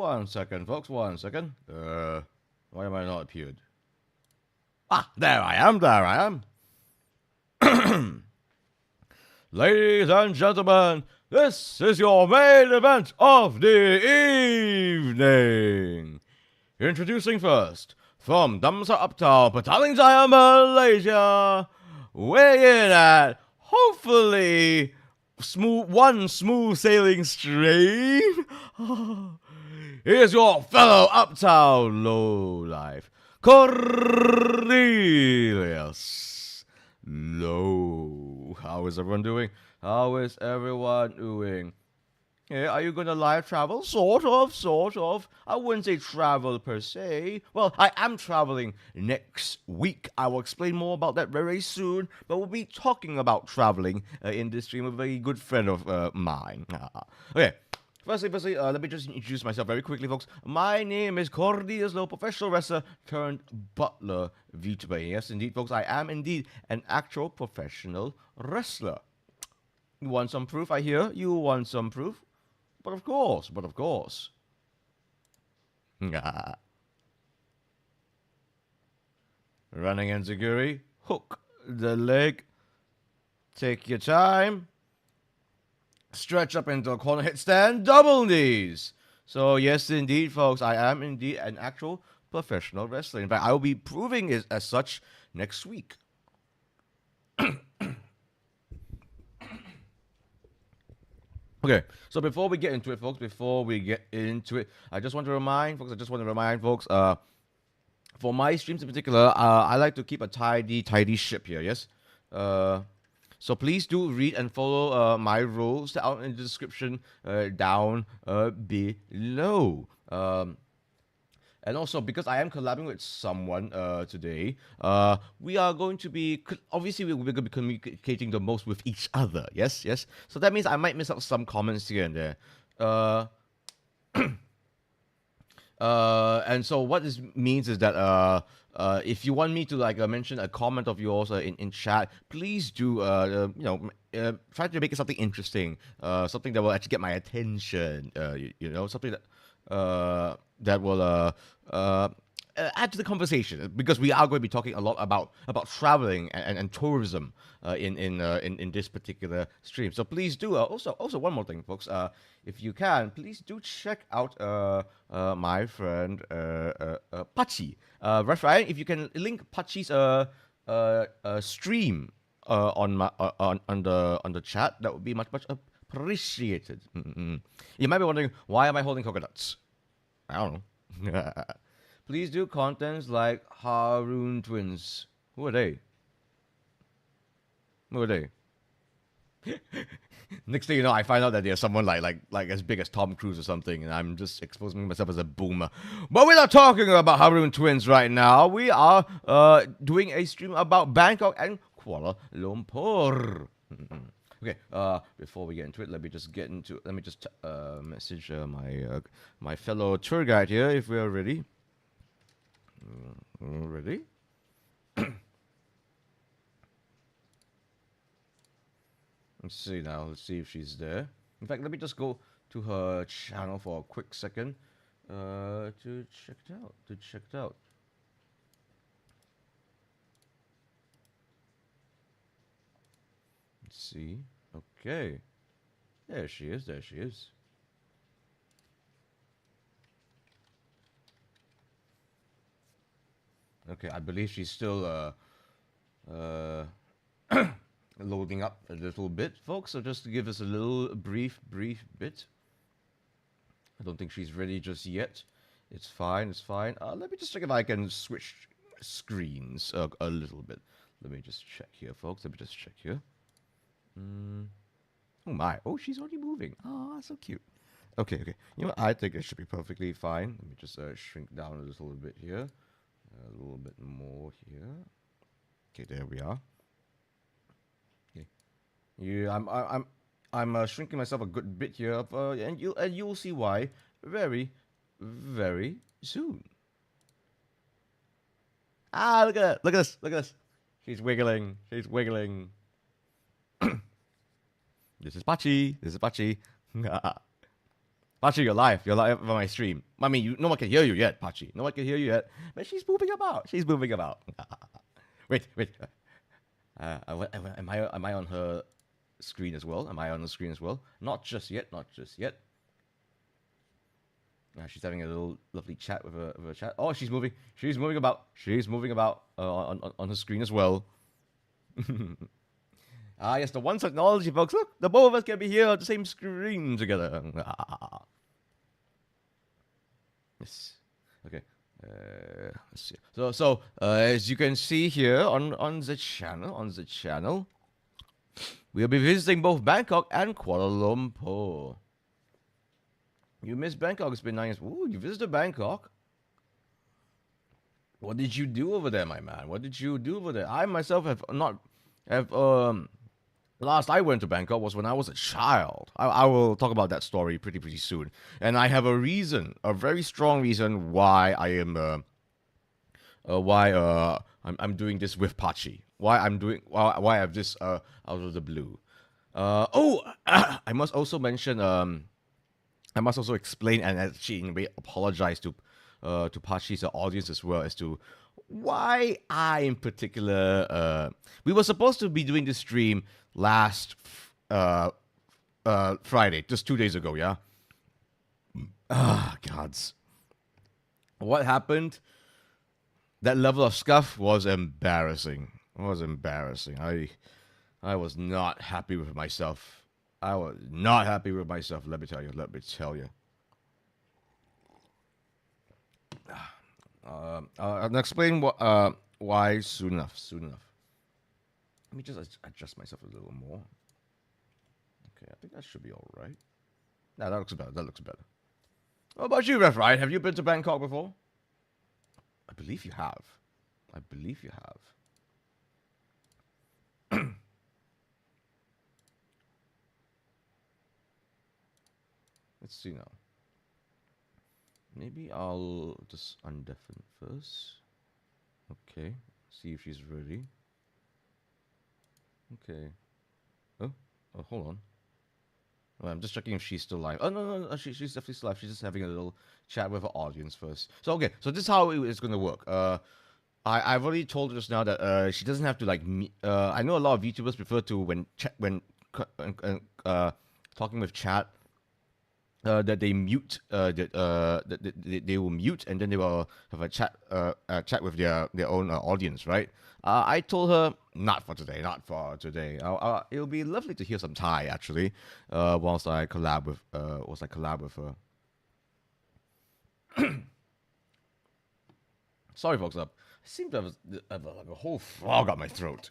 1 second, folks. 1 second. Why am I not appeared? Ah, there I am. There I am. Ladies and gentlemen, this is your main event of the evening. Introducing first, from Damsa Uptown, Petaling Jaya, Malaysia, weighing in at, hopefully, smooth sailing stream. Here's your fellow Uptown lowlife, Cornelius. Low. How is everyone doing? How is everyone doing? Yeah, are you gonna live travel? Sort of. I wouldn't say travel per se. Well, I am traveling next week. I will explain more about that very soon. But we'll be talking about traveling in this stream with a very good friend of mine. Okay. Firstly, let me just introduce myself very quickly, folks. My name is Cornelius, professional wrestler turned Butler Vtuber. Yes, indeed, folks, I am indeed an actual professional wrestler. You want some proof? I hear you want some proof. But of course. Running enziguri, hook the leg, take your time, stretch up into a corner hit stand, double knees. So yes, indeed, folks, I am indeed an actual professional wrestler. In fact, I will be proving it as such next week. Okay, so before we get into it, folks, I just want to remind folks, for my streams in particular, I like to keep a tidy ship here, yes? So please do read and follow my rules down in the description down below. And also, because I am collabing with someone today, we are going to be, obviously, we're going to be communicating the most with each other. Yes. So that means I might miss out some comments here and there. And so what this means is that if you want me to mention a comment of yours in chat, please do try to make it something interesting, something that will actually get my attention. Something that will add to the conversation, because we are going to be talking a lot about traveling and tourism in this particular stream. So please do. Also one more thing, folks. If you can, please do check out my friend Pachi. Ryan, if you can link Pachi's stream on the chat, that would be much appreciated. You might be wondering, why am I holding coconuts? I don't know. Please do contents like Harun Twins. Who are they? Next thing you know, I find out that there's someone like as big as Tom Cruise or something, and I'm just exposing myself as a boomer. But we're not talking about Harun Twins right now. We are doing a stream about Bangkok and Kuala Lumpur. Okay, before we get into it, let me just message my fellow tour guide here if we are ready. Ready? Let's see now. Let's see if she's there. In fact, let me just go to her channel for a quick second to check it out. Let's see. Okay. There she is. Okay, I believe she's still loading up a little bit, folks. So just to give us a little brief bit. I don't think she's ready just yet. It's fine. Let me just check if I can switch screens a little bit. Let me just check here, folks. Oh my! Oh, she's already moving. Oh, so cute. Okay. You know what? I think it should be perfectly fine. Let me just shrink down a little bit here. A little bit more here. Okay, there we are. Okay. Yeah, I'm shrinking myself a good bit here, and you'll see why very, very soon. Ah, look at this. She's wiggling. This is Pachi. Pachi, you're live. You're live on my stream. I mean, no one can hear you yet, Pachi. No one can hear you yet. But she's moving about. She's moving about. Wait. Am I on her screen as well? Am I on the screen as well? Not just yet. She's having a little lovely chat with her chat. Oh, she's moving. She's moving about. She's moving about on her screen as well. Yes, the one technology, folks. Look, the both of us can be here on the same screen together. Yes. Okay. Let's see. So as you can see here on the channel, we'll be visiting both Bangkok and Kuala Lumpur. You missed Bangkok. It's been 9 years. Ooh, you visited Bangkok. What did you do over there, my man? What did you do over there? I myself last I went to Bangkok was when I was a child. I will talk about that story pretty soon. And I have a reason, a very strong reason why I am I'm doing this with Pachi. Why I have this out of the blue. I must also mention I must also explain and actually in a way apologize to Pachi's audience as well as to why I in particular we were supposed to be doing this stream last Friday, just 2 days ago, yeah? Gods. What happened? That level of scuff was embarrassing. I was not happy with myself. Let me tell you. I'll explain why soon enough. Let me just adjust myself a little more. Okay, I think that should be all right. Nah, that looks better. What about you, Ref Ryan? Have you been to Bangkok before? I believe you have. Let's see now. Maybe I'll just undeafen first. Okay, see if she's ready. Okay. Oh, hold on. Well, I'm just checking if she's still live. Oh, no, she's definitely still live. She's just having a little chat with her audience first. So, okay, so this is how it's going to work. I've already told her just now that she doesn't have to, like, I know a lot of VTubers prefer to, when talking with chat, that they mute, that they will mute, and then they will have a chat with their own audience, right? I told her not for today. It'll be lovely to hear some Thai actually, whilst I collab with her. Sorry, folks. I seem to have like a whole frog up my throat.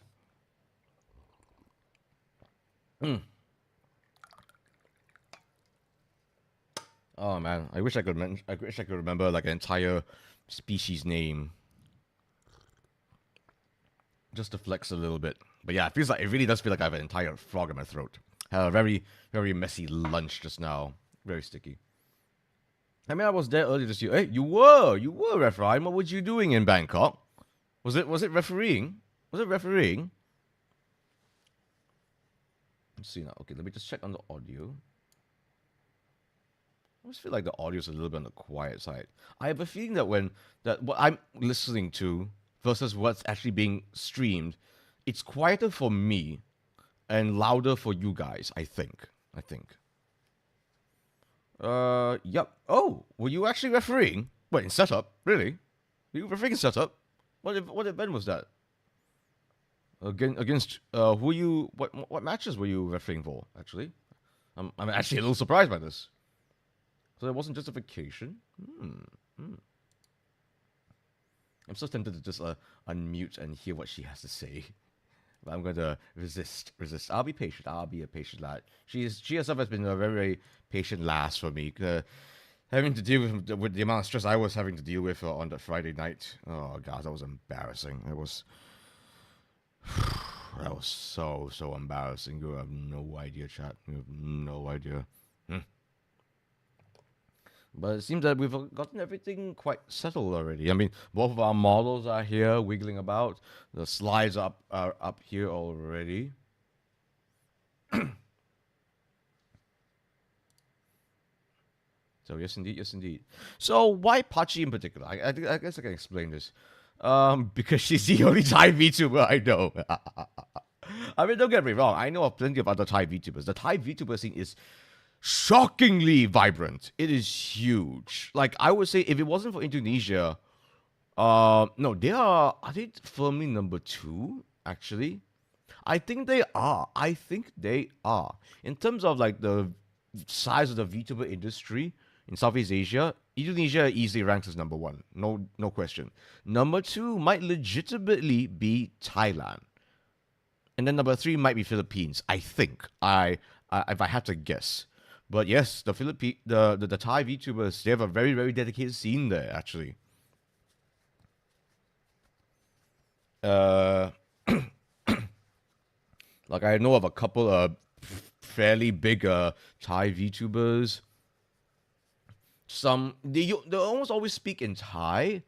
Oh man, I wish I could remember like an entire species name, just to flex a little bit. But yeah, it really does feel like I have an entire frog in my throat. Had a very, very messy lunch just now. Very sticky. I mean, I was there earlier this year. Hey, you were Ref Ryan. What were you doing in Bangkok? Was it refereeing? Let's see now. Okay, let me just check on the audio. I just feel like the audio is a little bit on the quiet side. I have a feeling that what I'm listening to versus what's actually being streamed, it's quieter for me and louder for you guys, I think. Yep. Oh, were you actually refereeing? Wait, in setup? Really? Were you refereeing in setup? What event was that? Against what matches were you refereeing for, actually? I'm actually a little surprised by this. So it wasn't justification? I'm so tempted to just unmute and hear what she has to say. But I'm going to resist. I'll be patient. I'll be a patient lad. She herself has been a very, very patient lass for me. Having to deal with the amount of stress I was having to deal with on that Friday night. Oh, God, that was embarrassing. That was so embarrassing. You have no idea, chat. You have no idea. But it seems that we've gotten everything quite settled already. I mean, both of our models are here, wiggling about. The slides are up here already. So yes, indeed, yes, indeed. So why Pachi in particular? I guess I can explain this. Because she's the only Thai VTuber I know. I mean, don't get me wrong. I know of plenty of other Thai VTubers. The Thai VTuber scene is shockingly vibrant. It is huge. Like, I would say if it wasn't for Indonesia, no, are they firmly number 2, actually? I think they are. In terms of like the size of the VTuber industry in Southeast Asia, Indonesia easily ranks as number 1. No question. Number 2 might legitimately be Thailand. And then number 3 might be Philippines, I think. If I had to guess. But yes, the Thai VTubers, they have a very, very dedicated scene there, actually. Like, I know of a couple of fairly big Thai VTubers. Some, they almost always speak in Thai,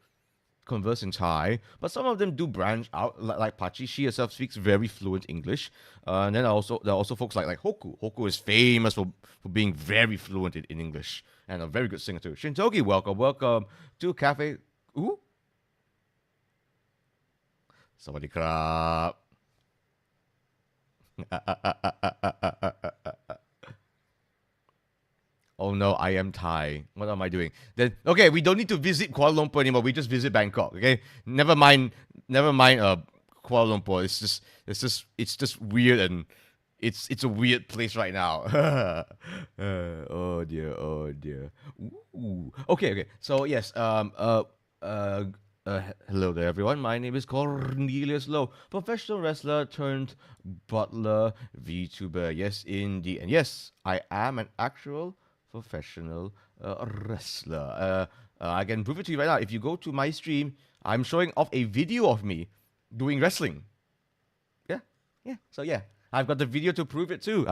converse in Thai, but some of them do branch out, like Pachi. She herself speaks very fluent English. And then there are also folks like Hoku. Hoku is famous for being very fluent in English, and a very good singer too. Shintogi, welcome to Cafe. Ooh? Sawadee krap. Oh no, I am Thai. What am I doing? Then okay, we don't need to visit Kuala Lumpur anymore. We just visit Bangkok. Okay, never mind. Kuala Lumpur. It's just weird, and it's a weird place right now. Oh dear. Ooh. Okay. So yes. Hello there, everyone. My name is Cornelius Low, professional wrestler turned Butler VTuber. Yes, indeed, and yes, I am an actual professional wrestler. I can prove it to you right now. If you go to my stream, I'm showing off a video of me doing wrestling. Yeah. So yeah, I've got the video to prove it too.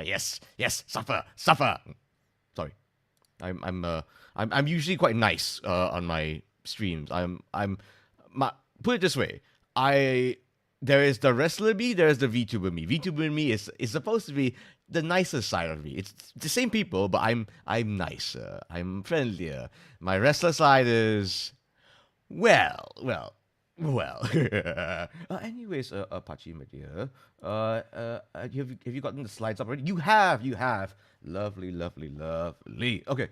Yes. Suffer. Sorry. I'm usually quite nice on my streams. Put it this way. There is the wrestler me, there is the VTuber me. VTuber me is supposed to be the nicer side of me. It's the same people, but I'm nicer. I'm friendlier. My wrestler side is well. Anyways, Apache, my dear, have you gotten the slides up already? You have. Lovely. Okay.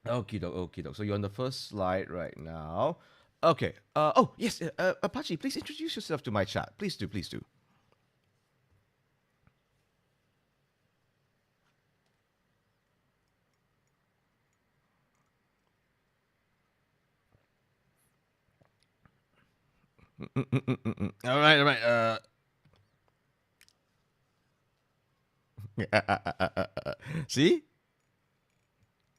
Okie doke. So you're on the first slide right now. Okay. Oh yes. Apache, please introduce yourself to my chat. Please do. All right. See?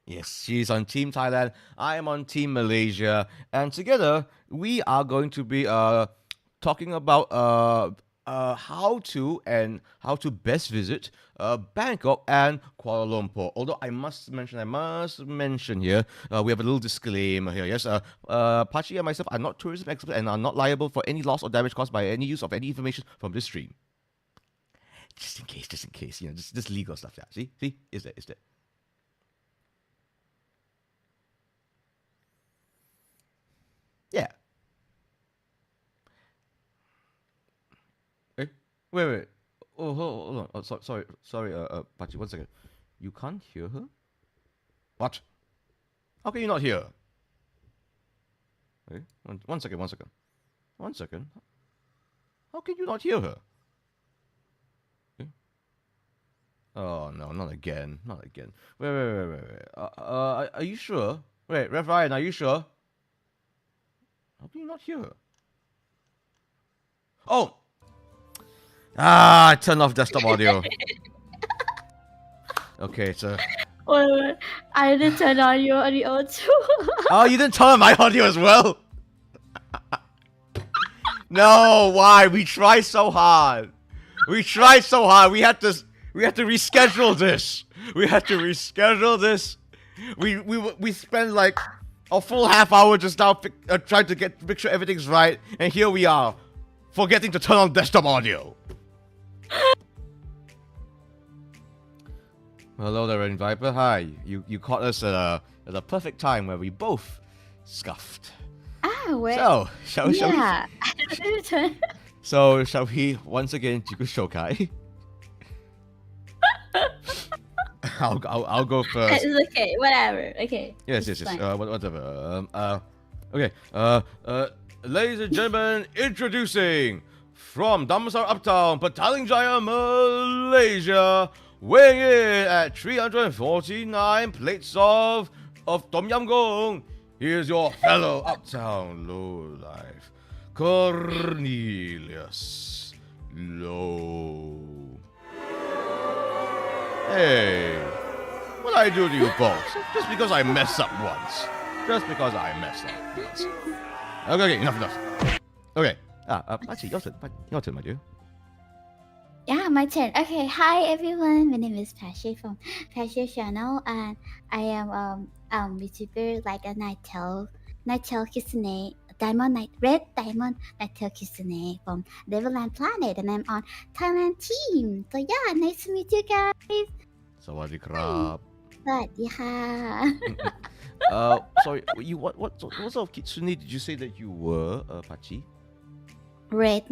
Yes, she's on Team Thailand. I am on Team Malaysia, and together we are going to be talking about how to best visit Bangkok and Kuala Lumpur. Although I must mention here, we have a little disclaimer here. Yes, Pachi and myself are not tourism experts and are not liable for any loss or damage caused by any use of any information from this stream. Just in case, just legal stuff. Yeah, see, is there? Yeah. Wait. Oh, hold on. Oh, sorry, Pachi, 1 second. You can't hear her? What? How can you not hear her? Okay, one second. How can you not hear her? Okay. Oh, no, not again. Wait. Are you sure? Wait, Rev Ryan, are you sure? How can you not hear her? Oh! I turned off desktop audio. Okay, so... Wait. I didn't turn on your audio too. Oh, you didn't turn on my audio as well? No, why? We tried so hard. We had to reschedule this. We spent like a full half hour just now trying to make sure everything's right, and here we are, forgetting to turn on desktop audio. Hello there, Rain Viper. Hi. You caught us at a perfect time where we both scuffed. Wait. So, shall we? Yeah. So, shall we once again do Shokai? I'll go first. It's okay. Whatever. Okay. Yes. Whatever. Okay. Ladies and gentlemen, introducing from Damansara Uptown, Petaling Jaya, Malaysia, weighing in at 349 plates of Tom Yam Goong. Here's your fellow Uptown lowlife, Cornelius. Low. Hey, what I do to you folks? Just because I messed up once. Okay, enough. Okay. Actually, your turn, my dear. Yeah, my turn. Okay, hi everyone. My name is Pasha from Pasha Channel, and I am VTuber like a Nighttail Kitsune, Red Diamond Nighttail Kitsune from Devilland Planet, and I'm on Thailand team. So yeah, nice to meet you guys. Sawadee krap. Sawasdee. Sorry, what sort of kitsune did you say that you were, Pachi? Red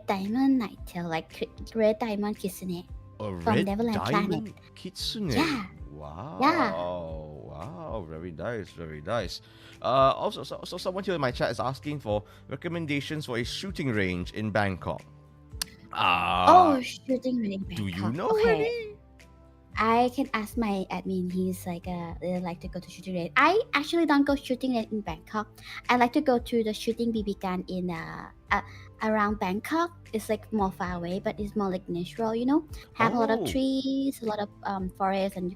Diamond Nighttail, like Red Diamond Kitsune. A From red Devilland diamond Planet. kitsune. Yeah. Wow. Yeah. Wow. Very nice. Also, so someone here in my chat is asking for recommendations for a shooting range in Bangkok. Shooting range in Do you Bangkok. know Okay. any? I can ask my admin. He's like they like to go to shooting range. I actually don't go shooting range in Bangkok. I like to go to the shooting BB gun in around Bangkok. It's like more far away, but it's more like natural. Have a lot Oh. of trees, a lot of forest, and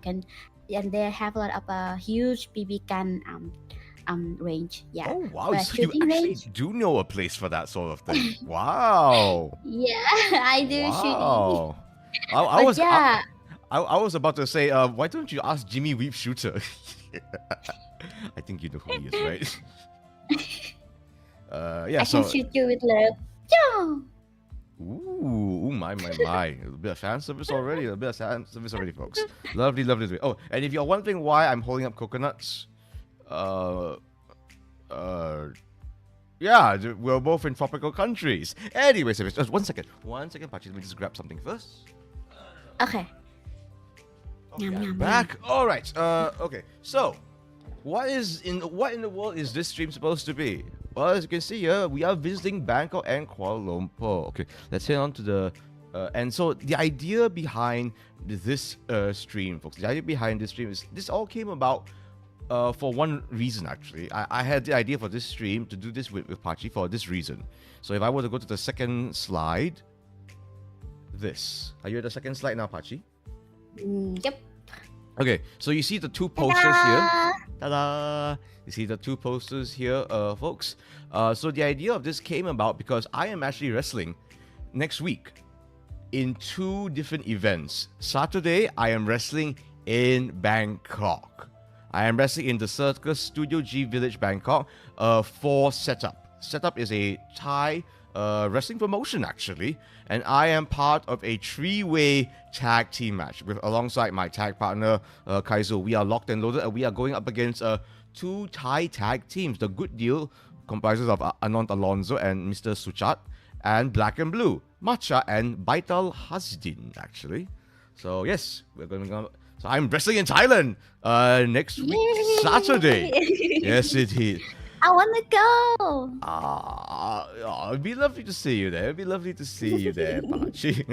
they have a lot of huge BB gun range. Yeah. Oh wow! But So you shooting actually range? do know a place for that sort of thing. Wow. Yeah, I do shooting. Wow. I was about to say, why don't you ask Jimmy Weep Shooter? I think you know who he is, right? Yeah. I So. can shoot you with love. Yeah. Ooh, my. A little bit of fan service already. Folks. Lovely. Oh, and if you're wondering why I'm holding up coconuts, yeah, we're both in tropical countries. Anyway, so just one second, Pachi. Let me just grab something first. Okay. Okay, Yum, I'm yum, back. All right. Okay. So, what in the world is this stream supposed to be? Well, as you can see here, we are visiting Bangkok and Kuala Lumpur. Okay, let's head on to the. And so the idea behind this stream, folks, is this all came about for one reason actually. I had the idea for this stream to do this with Pachi for this reason. So if I were to go to the second slide, are you at the second slide now, Pachi? Yep. Okay, so you see the two posters here. Ta-da! You see the two posters here, folks. So the idea of this came about because I am actually wrestling next week in two different events. Saturday, I am wrestling in Bangkok. I am wrestling in the Circus Studio G Village, Bangkok, for Setup. Setup is a Thai wrestling promotion, actually. And I am part of a 3-way tag team match alongside my tag partner, Kaizo. We are locked and loaded, and we are going up against two Thai tag teams. The Good Deal comprises of Anant Alonso and Mr. Suchat, and Black and Blue, Matcha and Baital Hasdin, actually. So, yes, we're going to go. So, I'm wrestling in Thailand next week, Yay! Saturday. Yes, it is. I want to go. It'd be lovely to see you there. Pachi.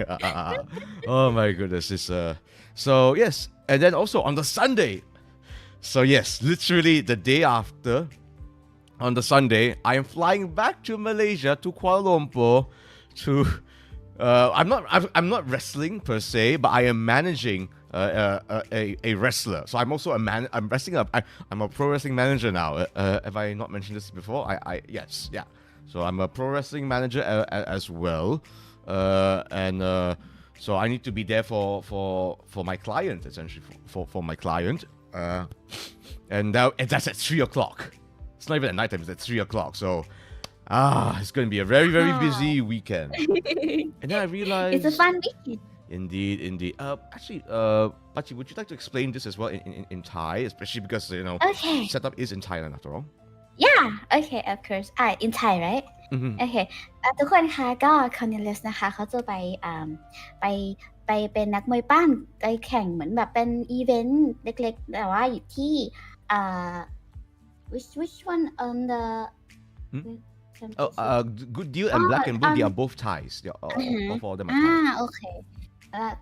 Oh my goodness, so yes, and then also on the Sunday. So yes, literally the day after, on the Sunday, I am flying back to Malaysia to Kuala Lumpur to. I'm not wrestling per se, but I am managing a wrestler. So I'm also I'm a pro wrestling manager now. Have I not mentioned this before? Yes, yeah. So I'm a pro wrestling manager as well, and so I need to be there for my client, essentially for my client, and that's at 3:00. It's not even at night time. It's at 3:00. So it's going to be a very busy weekend. And then I realized It's a fun weekend. Indeed, indeed. Actually, Pachi, would you like to explain this as well in Thai, especially because Okay. setup is in Thailand after all. Yeah, okay, of course. In Thai, right? Mm-hmm. โอเคทุกคนคะก็ Cornelius นะคะเขาจะไปเป็นนักมวยปั้มไปแข่งเหมือนแบบเป็นอีเวนต์เล็กๆแต่ว่าอยู่ที่อ่า which one on the Good Deal and Black and Blue, they are both Thais. They are, all of them are Thai. โอเค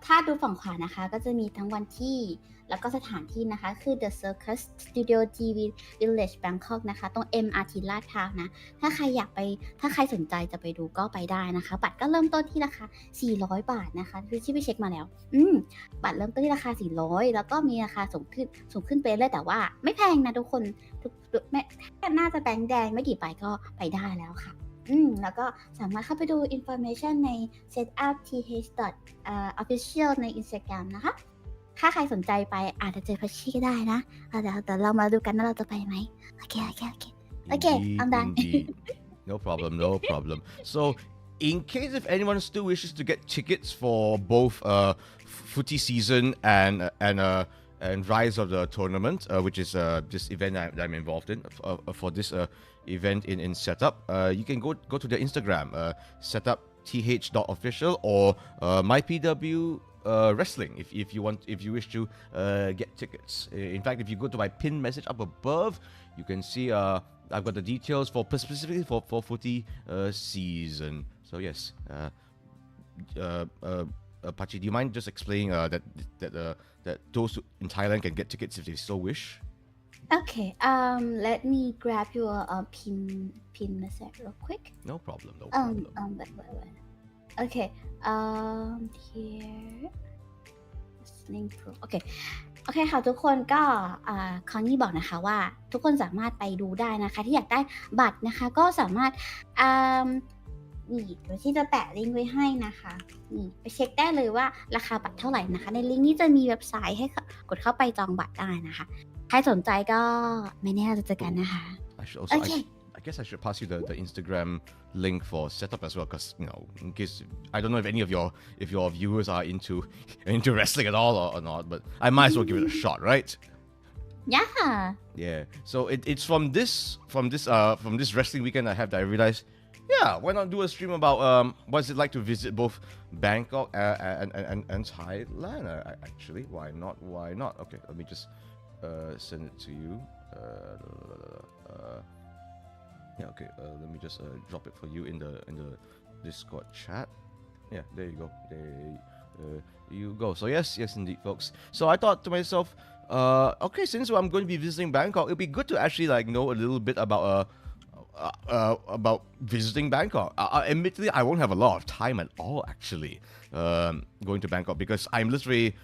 ถ้าดูฝั่งขวานะคะก็จะมีทั้งวันที่แล้วก็สถานที่นะคะคือ The Circus Studio TV Village Bangkok นะคะตรง MRT ลาดพร้าวนะถ้าใครสนใจจะไปดูก็ไปได้นะคะบัตรก็เริ่มต้นที่ราคา400 บาทนะคะที่ไปเช็คมาแล้วบัตรเริ่มต้นที่ราคา400แล้วก็มีราคาสูงขึ้นไปเรื่อยแต่ว่าไม่แพงนะทุกคนน่าจะแบงค์แดงไม่กี่ใบก็ไปได้แล้วค่ะแล้วก็สามารถเข้าไปดู information ใน setup th official ใน Instagram นะคะถ้าใครสนใจไปอาจจะเจอพัชชีก็ได้นะเดี๋ยวเรามาดูกันว่าเราจะไปไหมโอเค I'm done. No problem. So, in case if anyone still wishes to get tickets for both footy season and Rise of the tournament, which is this event that I'm involved in for this event in Setup, you can go to their Instagram, setupth.official or mypw wrestling if you wish to get tickets. In fact, if you go to my pinned message up above, you can see I've got the details for specifically for footy season. So yes, Pachi, do you mind just explaining that those in Thailand can get tickets if they so wish? Okay, let me grab your pin message real quick. No problem. Wait. Okay, here link proof. Okay ค่ะทุกคนก็คอนนี่บอกนะคะว่าทุกคนสามารถไปดูได้นะคะที่อยากได้บัตรนะคะก็สามารถนี่เดี๋ยวที่จะแปะลิงก์ไว้ให้นะคะนี่ไปเช็คได้เลยว่าราคาบัตรเท่าไหร่นะคะในลิงก์นี้จะมีเว็บไซต์ให้กดเข้าไปจองบัตรได้นะคะใครสนใจก็ไม่แน่เราจะเจอกันนะคะ I guess I should pass you the Instagram link for setup as well, because in case I don't know if any of your viewers are into wrestling at all or not, but I might as well give it a shot, right? Yeah. So it's from this wrestling weekend I have that I realized, yeah, why not do a stream about what's it like to visit both Bangkok and Thailand? Actually, why not? Okay, let me just send it to you. Okay. Let me just drop it for you in the Discord chat. Yeah, there you go. You go. So yes, indeed, folks. So I thought to myself, okay, since I'm going to be visiting Bangkok, it'd be good to actually know a little bit about visiting Bangkok. Admittedly, I won't have a lot of time at all actually going to Bangkok, because I'm literally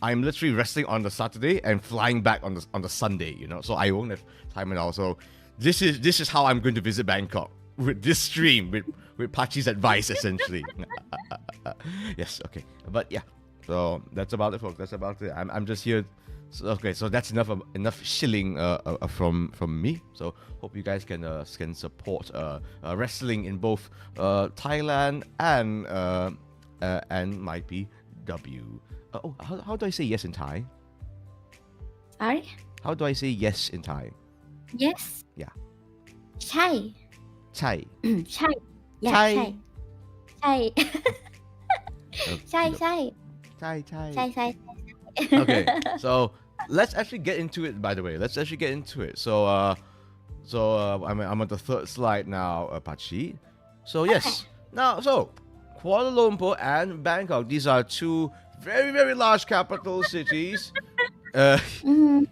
I'm literally resting on the Saturday and flying back on the Sunday, so I won't have time at all. So this is how I'm going to visit Bangkok, with this stream, with Pachi's advice essentially. Yes, okay, but yeah, so that's about it, folks. That's about it. I'm just here. So that's enough shilling from me. So hope you guys can support wrestling in both Thailand and might be W. How do I say yes in Thai? Sorry? How do I say yes in Thai? Yes. Yeah. ใช่ ใช่ ใช่ Yeah ใช่ ใช่ Okay, so let's actually get into it. By the way, So I'm on the third slide now, Pachi. So yes, now Kuala Lumpur and Bangkok. These are two very, very large capital cities, and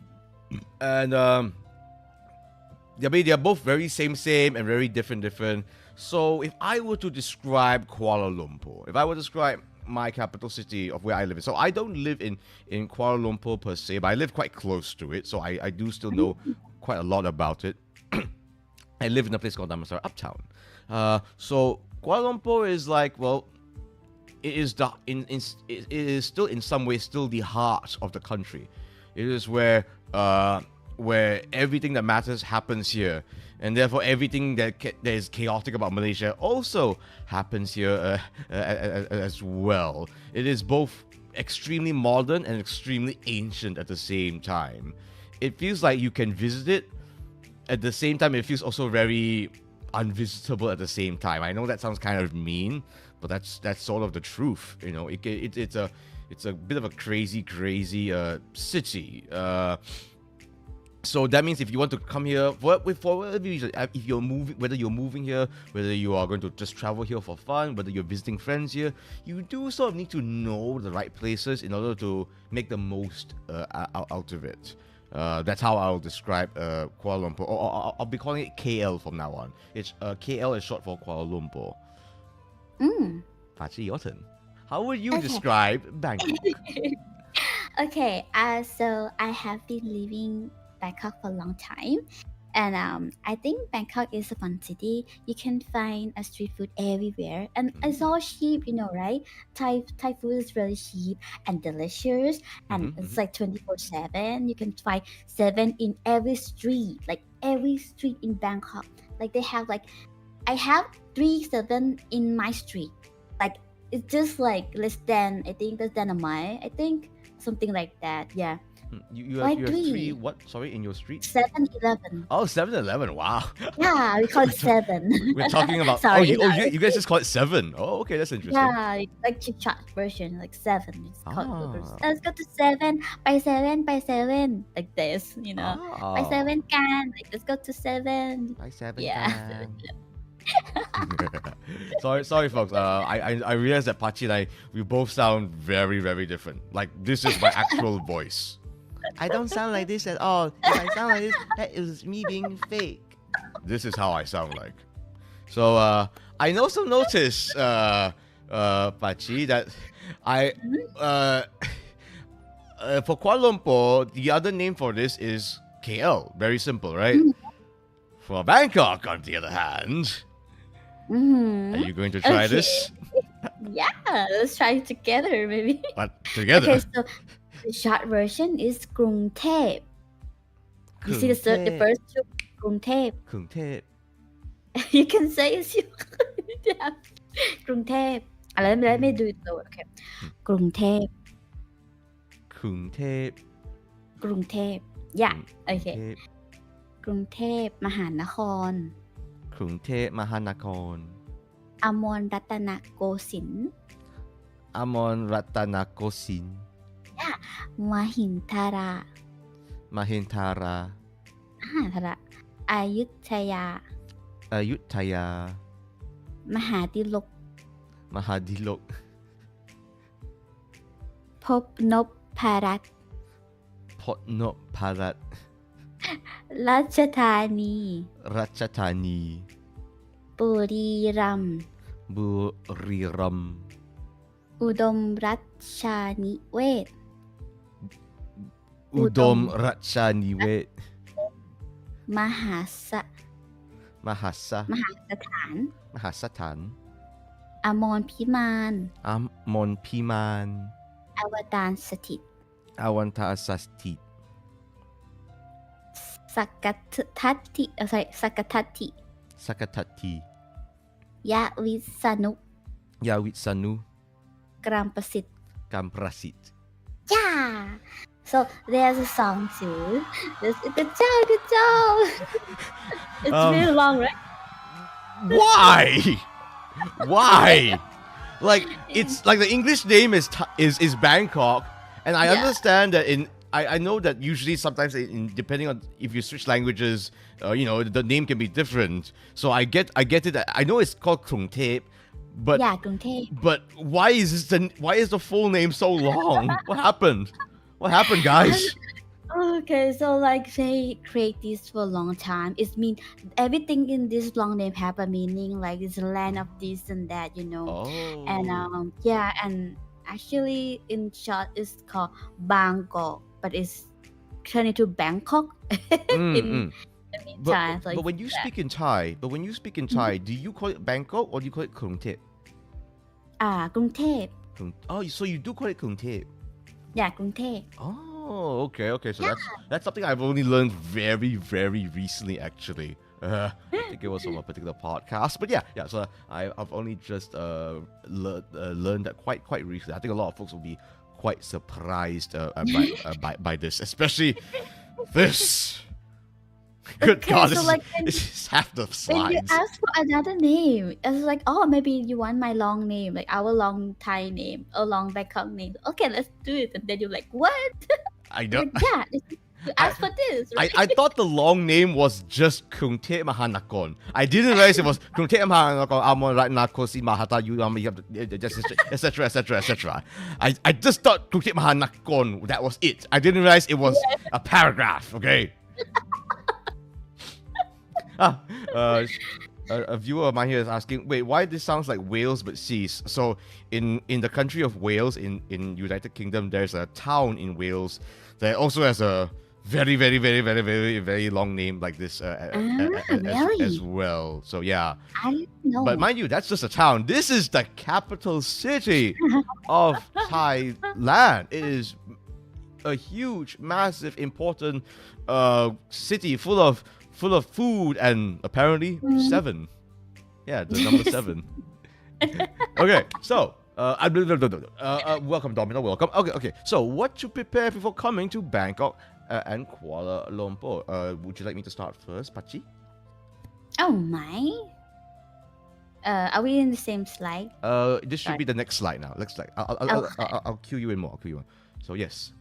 they're both very same and very different. So if I were to describe Kuala Lumpur, if I were to describe my capital city of where I live in, so I don't live in Kuala Lumpur per se, but I live quite close to it, so I do still know quite a lot about it. I live in a place called Damansara Uptown. So Kuala Lumpur is like, well, it is still in some ways still the heart of the country. It is where everything that matters happens here. and therefore everything that is chaotic about Malaysia also happens here as well. It is both extremely modern and extremely ancient at the same time. It feels like you can visit it. At the same time, it feels also very unvisitable at the same time. I know that sounds kind of mean, but that's sort of the truth. You know, it's a bit of a crazy city. So that means if you want to come here for whatever reason, if you're moving, whether you're moving here, whether you are going to just travel here for fun, whether you're visiting friends here, you do sort of need to know the right places in order to make the most out of it. That's how I'll describe Kuala Lumpur. Or I'll be calling it KL from now on. It's KL is short for Kuala Lumpur. Pachi, your turn. How would you describe Bangkok? Okay, so I have been living Bangkok for a long time, and I think Bangkok is a fun city. You can find a street food everywhere, and it's all cheap, right? Thai food is really cheap and delicious, and it's like 24/7. You can find 7 in every street, like every street in Bangkok. Like they have I have 3 7 in my street. Like it's just like less than a mile. I think something like that. Yeah. You have 3 what? Sorry, in your street? 7-Eleven. Oh, 7-Eleven. Wow. Yeah, we call it 7. We're talking about. Sorry, you guys just call it 7. Oh, okay, that's interesting. Yeah, like chip chat version, like 7. It's called let's go to 7 by 7 by 7, like this, by 7 can. Like let's go to 7 by 7. Yeah. Sorry, folks. I realized that Pachi and I, we both sound very, very different. Like this is my actual voice. I don't sound like this at all. If I sound like this, that is me being fake. This is how I sound like. So I also noticed, Pachi, that for Kuala Lumpur, the other name for this is KL. Very simple, right? For Bangkok, on the other hand, are you going to try this? Yeah, let's try it together, maybe. But together. Okay, so the short version is Krung Thep. You see the first two, Krung Thep. Krung Thep. You can say it's you. Yeah. Krung Thep. Let me do it slower. Okay. Krung Thep. Krung Thep. Krung Thep. Yeah. Okay. กรุงเทพมหานคร กรุงเทพมหานคร อมรรัตนโกสินทร์ อมรรัตนโกสินทร์ มหินทรา มหินทารา อยุธยา อยุธยา มหาดิลก มหาดิลก พบนพรัตน์ พบนพรัตน์ รัชธานี รัชธานี บุรีรัมย์ บุรีรัมย์ อุดมรัชานิเวศน์ อุดมรัชานิเวศน์ มหาส มหาส มหาสถาน มหาสถาน อมรพิมาน อมรพิมาน อวตารสถิต อวันทาสถิต สักกทัตติสักกทัตติ สักทัตติ ยะวิษณุ ยาวิษณุ กรามประสิทธิ์ กัมประสิทธิ์ Yeah. So there's a song too. Good job. It's really long, right? Why? Like it's like the English name is Bangkok, and I understand that I know that usually sometimes depending on if you switch languages, the name can be different. So I get it. I know it's called Krung Thep, but yeah, Krung Thep. But why is the full name so long? What happened? What happened, guys? Okay, so like they create this for a long time. It means everything in this long name have a meaning. Like it's a land of this and that, Oh. And and actually in short it's called Bangkok, but it's turned into Bangkok in the meantime. But when you speak in Thai, do you call it Bangkok or do you call it Krung Thep? Krung Thep. Oh, so you do call it Krung Thep? Yeah, Krung Thep. Oh, okay. So that's something I've only learned very, very recently, actually. I think it was from a particular podcast. But yeah. So I've only just learned that quite recently. I think a lot of folks will be quite surprised by this, especially this. Good Okay, God, so this like is half the when you slides. ask for another name, it's like, oh, maybe you want my long name, like our long Thai name, or long Bangkok name. Okay, let's do it. And then you're like, what? I don't. Like, yeah, you asked for this, right? I thought the long name was just Kung Te Mahanakon. I didn't realize it was Kung Te Mahanakon, Amon right now, Kosi Mahata, you etc. etc. I just thought Kung Te Mahanakon, that was it. I didn't realize it was a paragraph, okay? A viewer of mine here is asking, wait, why this sounds like Wales but seas? So in the country of Wales, in United Kingdom, there's a town in Wales that also has a very long name like this Really? as well. So yeah, I didn't know. but mind you, that's just a town. This is the capital city of Thailand. It is a huge, massive, important city full of food and apparently 7. Yeah, the number 7. Okay, so welcome, Domino. Welcome. Okay. So, what to prepare before coming to Bangkok and Kuala Lumpur? Would you like me to start first, Pachi? Oh my. Are we in the same slide? This should be the next slide now. Next slide. I'll cue you in more. So yes.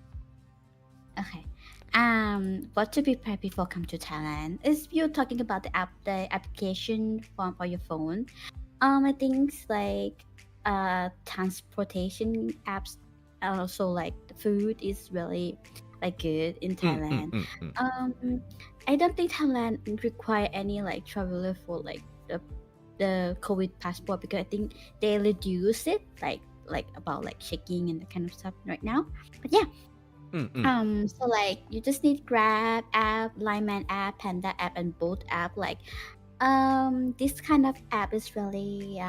Okay. What to prepare before come to Thailand? Is you're talking about the application form for your phone. I think it's like transportation apps. Also, like the food is really like good in Thailand. I don't think Thailand require any like traveler for like the COVID passport, because I think they reduce it like about like checking and that kind of stuff right now. But yeah. So like you just need Grab app, Lineman app, Panda app, and Boat app. Like, this kind of app is really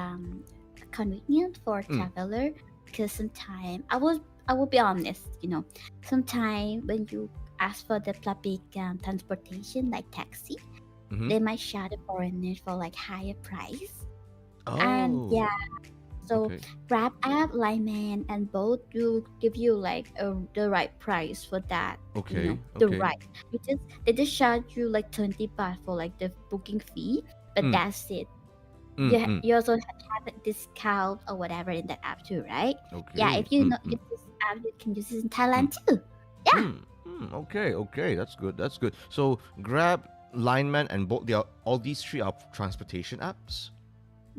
convenient for traveler, because sometimes I will be honest, sometimes when you ask for the public transportation like taxi, they might charge the foreigners for like higher price. And yeah. So Grab app, Lineman, and Boat will give you like the right price for that. Okay. The right. They just charge you like 20 baht for like the booking fee, but that's it. You also have a discount or whatever in that app too, right? Okay. Yeah, if you know use this app, you can use it in Thailand too. Yeah. Okay. That's good. So Grab, Lineman, and Boat, all these 3 are transportation apps?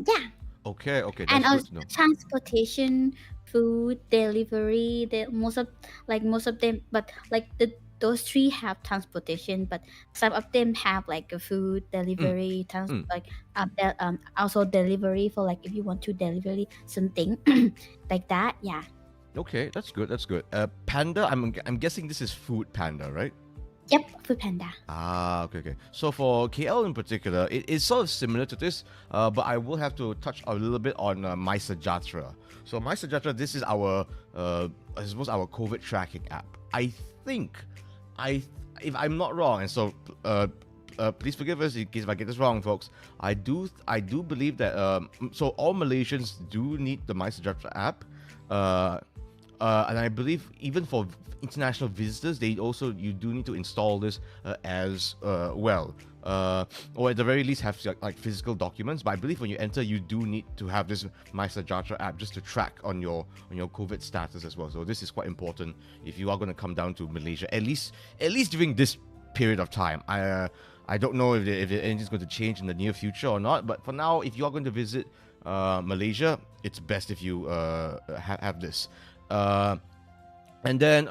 Yeah. Okay. That's And good also to know. transportation, food, delivery. Most of them, but like those 3 have transportation, but some of them have like a food delivery, also delivery for like if you want to delivery something like that. Yeah. Okay, that's good. Panda, I'm guessing this is Food Panda, right? Yep, Food Panda. Okay. So for KL in particular, it is sort of similar to this, but I will have to touch a little bit on My Sejahtera. So My Sejahtera, this is our, I suppose our COVID tracking app. I think, if I'm not wrong, and so please forgive us in case if I get this wrong, folks. I do believe that so all Malaysians do need the My Sejahtera app, and I believe even for international visitors, you do need to install this as well, or at the very least have like physical documents. But I believe when you enter, you do need to have this My Sejahtera app just to track on your COVID status as well. So this is quite important if you are going to come down to Malaysia, at least during this period of time. I don't know if anything's going to change in the near future or not, but for now, if you are going to visit Malaysia, it's best if you have this. And then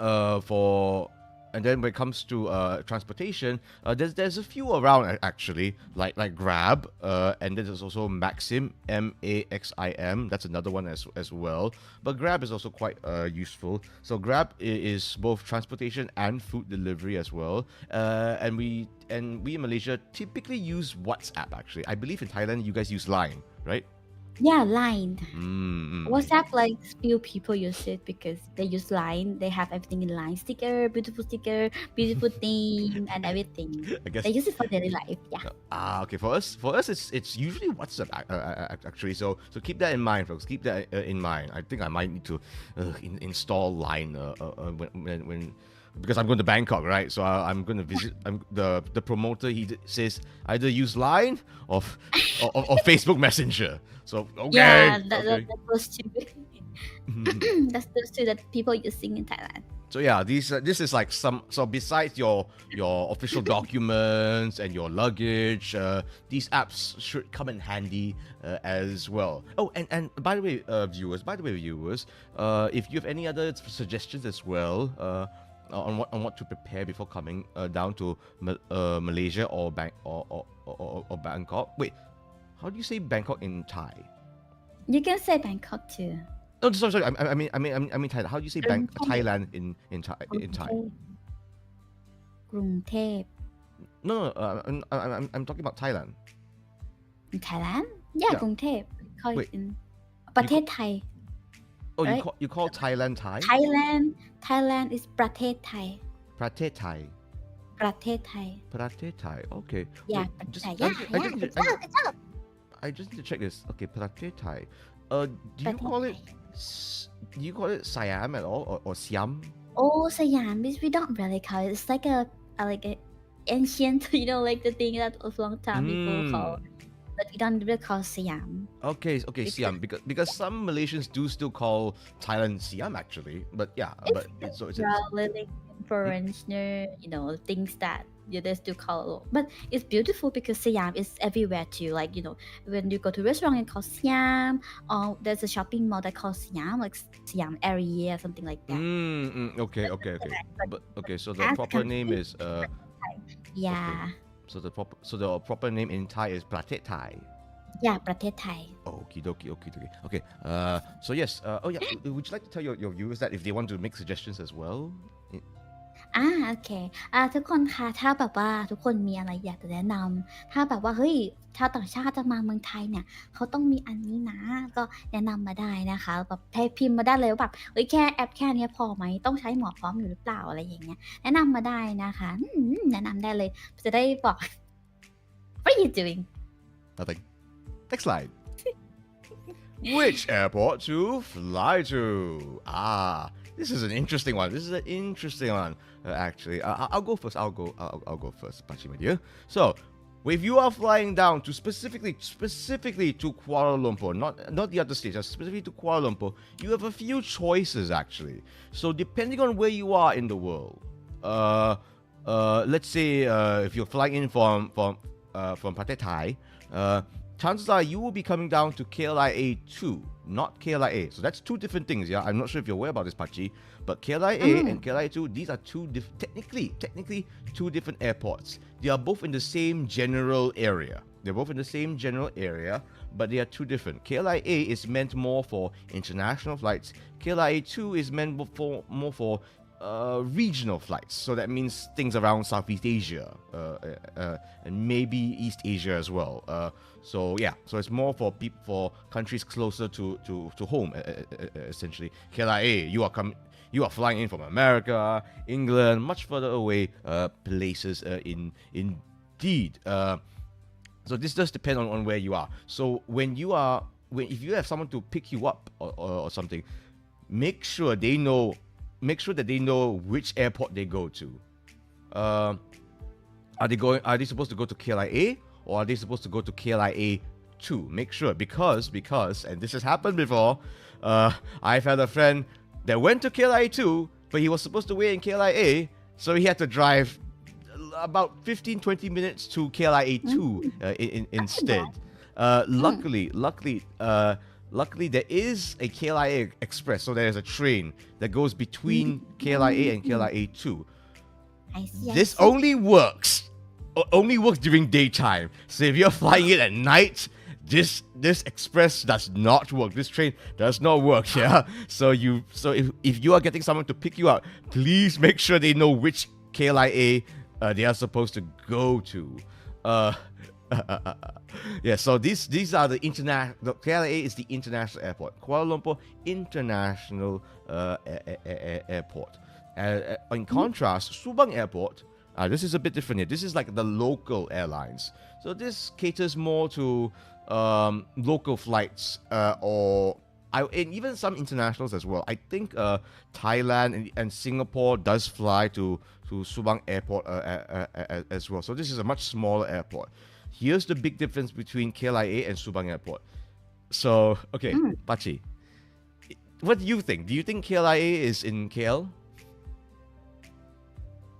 when it comes to transportation, there's a few around actually, like Grab, and then there's also Maxim, Maxim. That's another one as well. But Grab is also quite useful. So Grab is both transportation and food delivery as well. And we in Malaysia typically use WhatsApp. Actually, I believe in Thailand you guys use Line, right? Yeah, Line. WhatsApp, like few people use it because they use Line. They have everything in Line: sticker, beautiful theme, and everything. I guess. They use it for daily life. Yeah. Okay. For us, it's usually WhatsApp actually. So keep that in mind, folks. Keep that in mind. I think I might need to install Line when because I'm going to Bangkok, right? So I'm going to visit. The promoter. He says either use Line or Facebook Messenger. So okay. Yeah, okay. that those two. That's those two that people using in Thailand. So yeah, this is like some. So besides your official documents and your luggage, these apps should come in handy as well. Oh, and by the way, viewers, if you have any other suggestions as well, on what to prepare before coming down to Malaysia or Bangkok. Wait, how do you say Bangkok in Thai? You can say Bangkok too. Oh, sorry. I mean Thailand. How do you say Thailand in Thai? Grungthep. No. I'm talking about Thailand. In Thailand? Yeah, Yeah. Grungthep. Call it Wait. in ประเทศไทย Oh, right? you call Thailand Thai? Thailand is ประเทศไทย Pratet Thai. ประเทศไทย Pratet Thai. Okay. Yeah, Wait, ประเทศ just- ไทย I yeah just- I yeah just- good I- job good job I just need to check this. Okay, Pratet Thai. Do you ประเทศ call ไท it ย do you call it Siam at all or Siam? Oh, Siam, we don't really call it. It's like a ancient, like the thing that was long time people call. But we don't really call Siam. Okay, Because- Siam. Because some Malaysians do still call Thailand Siam actually. But yeah, it's Really foreigner, things that they still call. But it's beautiful because Siam is everywhere too. Like, when you go to a restaurant and call Siam, or there's a shopping mall that calls Siam, like Siam area or something like that. Okay. But okay, so the Ask proper country. name is Yeah. So the proper name in Thai is Pratet Thai. Yeah, ประเทศไทย Okie dokie. Okay. So yes. Oh yeah. Would you like to tell your viewers that if they want to make suggestions as well? โอเคทุกคนคะถ้าแบบว่าทุกคนมีอะไรอยากจะแนะนำถ้าแบบว่าเฮ้ยชาวต่างชาติจะมาเมืองไทยเนี่ยเขาต้องมีอันนี้นะก็แนะนำมาได้นะคะแบบให้พิมพ์มาได้เลยว่าแบบเฮ้ยแค่แอปแค่เนี้ยพอไหมต้องใช้หมอพร้อมอยู่หรือเปล่าอะไรอย่างเงี้ยแนะนำมาได้นะคะแนะนำได้เลยจะได้บอก What are you doing? Nothing. Next slide. Which airport to fly to? This is an interesting one. Actually. I'll go first. I'll go first, Pachi, my dear. So, if you are flying down to specifically to Kuala Lumpur, not the other states, specifically to Kuala Lumpur, you have a few choices actually. So, depending on where you are in the world, let's say if you're flying in from Pratet Thai, chances are you will be coming down to KLIA 2, not KLIA. So that's two different things, yeah? I'm not sure if you're aware about this, Pachi, but KLIA and KLIA 2, these are technically two different airports. They are both in the same general area. But they are two different. KLIA is meant more for international flights. KLIA 2 is meant more for regional flights. So that means things around Southeast Asia and maybe East Asia as well. So it's more for countries closer to home, essentially. KLIA, you are flying in from America, England, much further away places indeed. So this does depend on where you are. So if you have someone to pick you up or something, make sure that they know which airport they go to. Are they supposed to go to KLIA or are they supposed to go to KLIA 2? Make sure because and this has happened before. I've had a friend that went to KLIA 2, but he was supposed to wait in KLIA, so he had to drive about 15-20 minutes to KLIA 2 instead. Luckily, there is a KLIA Express, so there is a train that goes between KLIA and KLIA 2. I see. This only works during daytime. So if you're flying it at night, this express does not work. This train does not work. Yeah. So if you are getting someone to pick you up, please make sure they know which KLIA they are supposed to go to. Yeah, so these are the international. The KLIA is the international airport. Kuala Lumpur International Airport. In contrast, Subang Airport. This is a bit different here. This is like the local airlines. So this caters more to local flights and even some internationals as well. I think Thailand and Singapore does fly to Subang Airport as well. So this is a much smaller airport. Here's the big difference between KLIA and Subang Airport. So, okay, Pachi, what do you think? Do you think KLIA is in KL?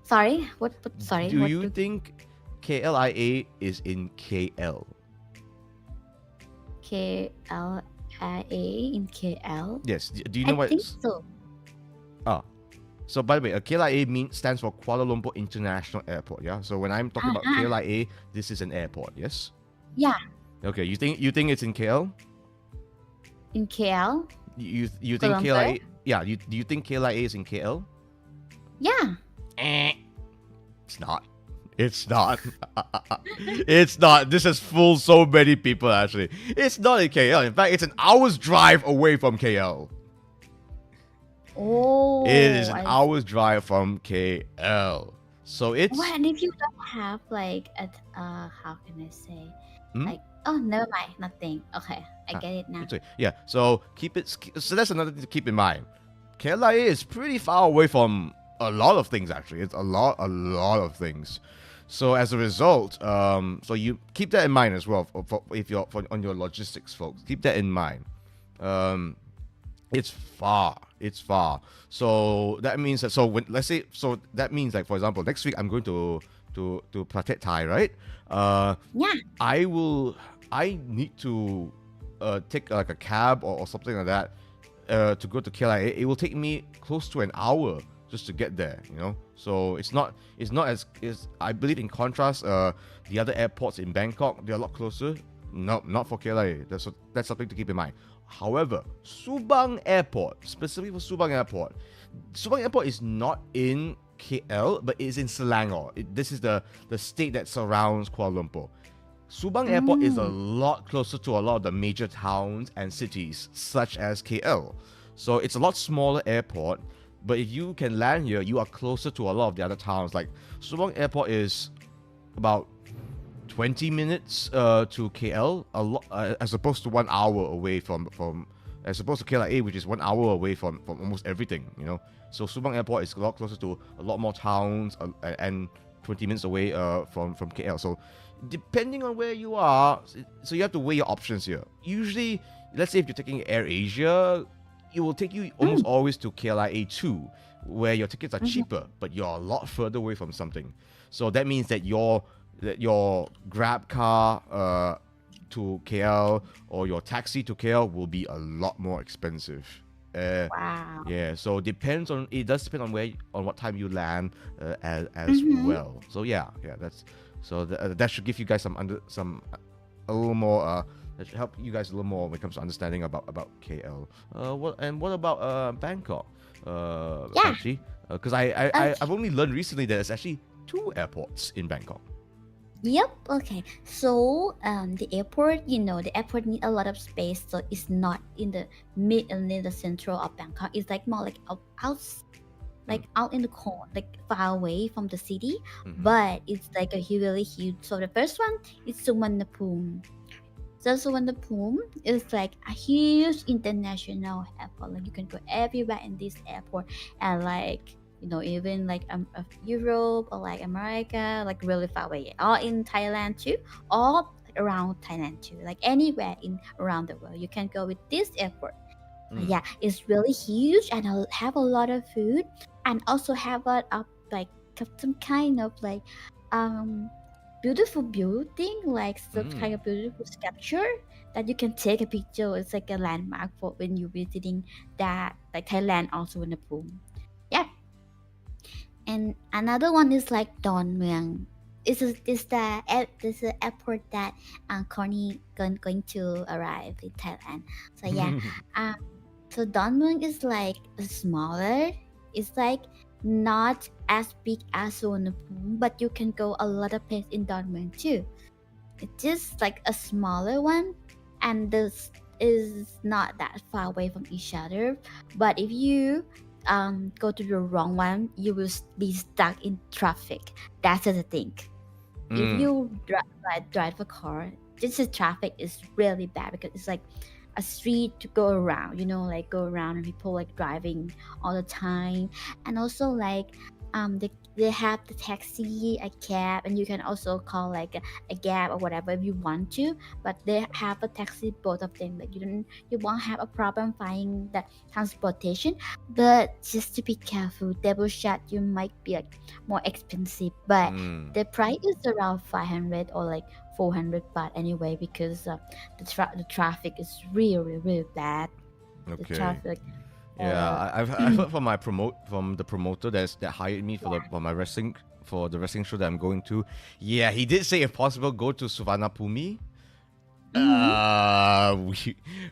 Sorry, what? Sorry, Do what? you think KLIA is in KL? KLIA in KL? Yes. Do you know I what? think so. Ah, so by the way, KLIA stands for Kuala Lumpur International Airport. Yeah. So when I'm talking about KLIA, this is an airport. Yes. Yeah, Okay. You think it's in KL? in KL. You think Kuala KLIA? Lumpur? Yeah. Do you think KLIA is in KL? Yeah. It's not. It's not. It's not. This has fooled so many people actually. It's not in KL. In fact, it's an hour's drive away from KL. Oh. It is an hour's drive from KL. So it's What if you don't have like a how can I say like never mind, nothing. Okay, I get it now. yeah. So keep it. So that's another thing to keep in mind. KLIA is pretty far away from a lot of things actually. It's a lot of things. So as a result, so you keep that in mind as well if you're on your logistics, folks. Keep that in mind. It's far. It's far. So that means that let's say that means like for example next week I'm going to Pratet Thai, right? Yeah. I need to take like a cab or something like that to go to KLIA. It will take me close to an hour just to get there, you know. So it's not as I believe in contrast the other airports in Bangkok, they're a lot closer. No, not for KLIA. That's something to keep in mind. However, Subang Airport, specifically for Subang Airport is not in KL, but is in Selangor. This is the state that surrounds Kuala Lumpur. Subang Airport is a lot closer to a lot of the major towns and cities, such as KL. So it's a lot smaller airport, but if you can land here, you are closer to a lot of the other towns. Like Subang Airport is about 20 minutes to KL, as opposed to 1 hour away from as opposed to KLIA, which is 1 hour away from almost everything, you know. So Subang Airport is a lot closer to a lot more towns and 20 minutes away from KL. So depending on where you are, so you have to weigh your options here. Usually, let's say if you're taking Air Asia, it will take you almost always to KLIA 2, where your tickets are cheaper, but you're a lot further away from something. So that means that your Grab car to KL or your taxi to KL will be a lot more expensive. Wow. Yeah, so it does depend on what time you land as well. So that should give you guys a little more that should help you guys a little more when it comes to understanding about KL. What about Bangkok? Yeah. Because I've only learned recently that there's actually 2 airports in Bangkok. Yep. Okay. So the airport, the airport need a lot of space, so it's not in the mid and in the central of Bangkok. It's like more like out in the corner, like far away from the city. But it's like a really huge. So the first one is Suvarnabhumi. So Suvarnabhumi is like a huge international airport. Like you can go everywhere in this airport, and like even like of Europe or like America, like really far away, or in Thailand too, or around Thailand too, like anywhere around the world, you can go with this airport. Yeah, it's really huge and have a lot of food, and also have a like some kind of like beautiful building, like some kind of beautiful sculpture that you can take a picture. It's like a landmark for when you're visiting that, like Thailand, also in the boom. Yeah. And another one is like Don Mueang. This is the airport that Corny going to arrive in Thailand. So yeah, so Don Mueang is like smaller. It's like not as big as Suvarnabhumi, but you can go a lot of places in Don Mueang too. It's just like a smaller one, and this is not that far away from each other. But if you go to the wrong one, you will be stuck in traffic. That's the thing. If Mm. you drive a car, this is traffic is really bad because it's like a street to go around, like go around and people like driving all the time. And also like they have the taxi, a cab, and you can also call like a cab or whatever if you want to. But they have a taxi, both of them. Like you won't have a problem finding the transportation. But just to be careful, double shot you might be like more expensive. But Mm. the price is around 500 or like 400 baht anyway because the traffic is really really bad. The Okay. traffic. Yeah, I've heard from the promoter that hired me for the wrestling show that I'm going to. Yeah, he did say if possible go to Suvarnabhumi.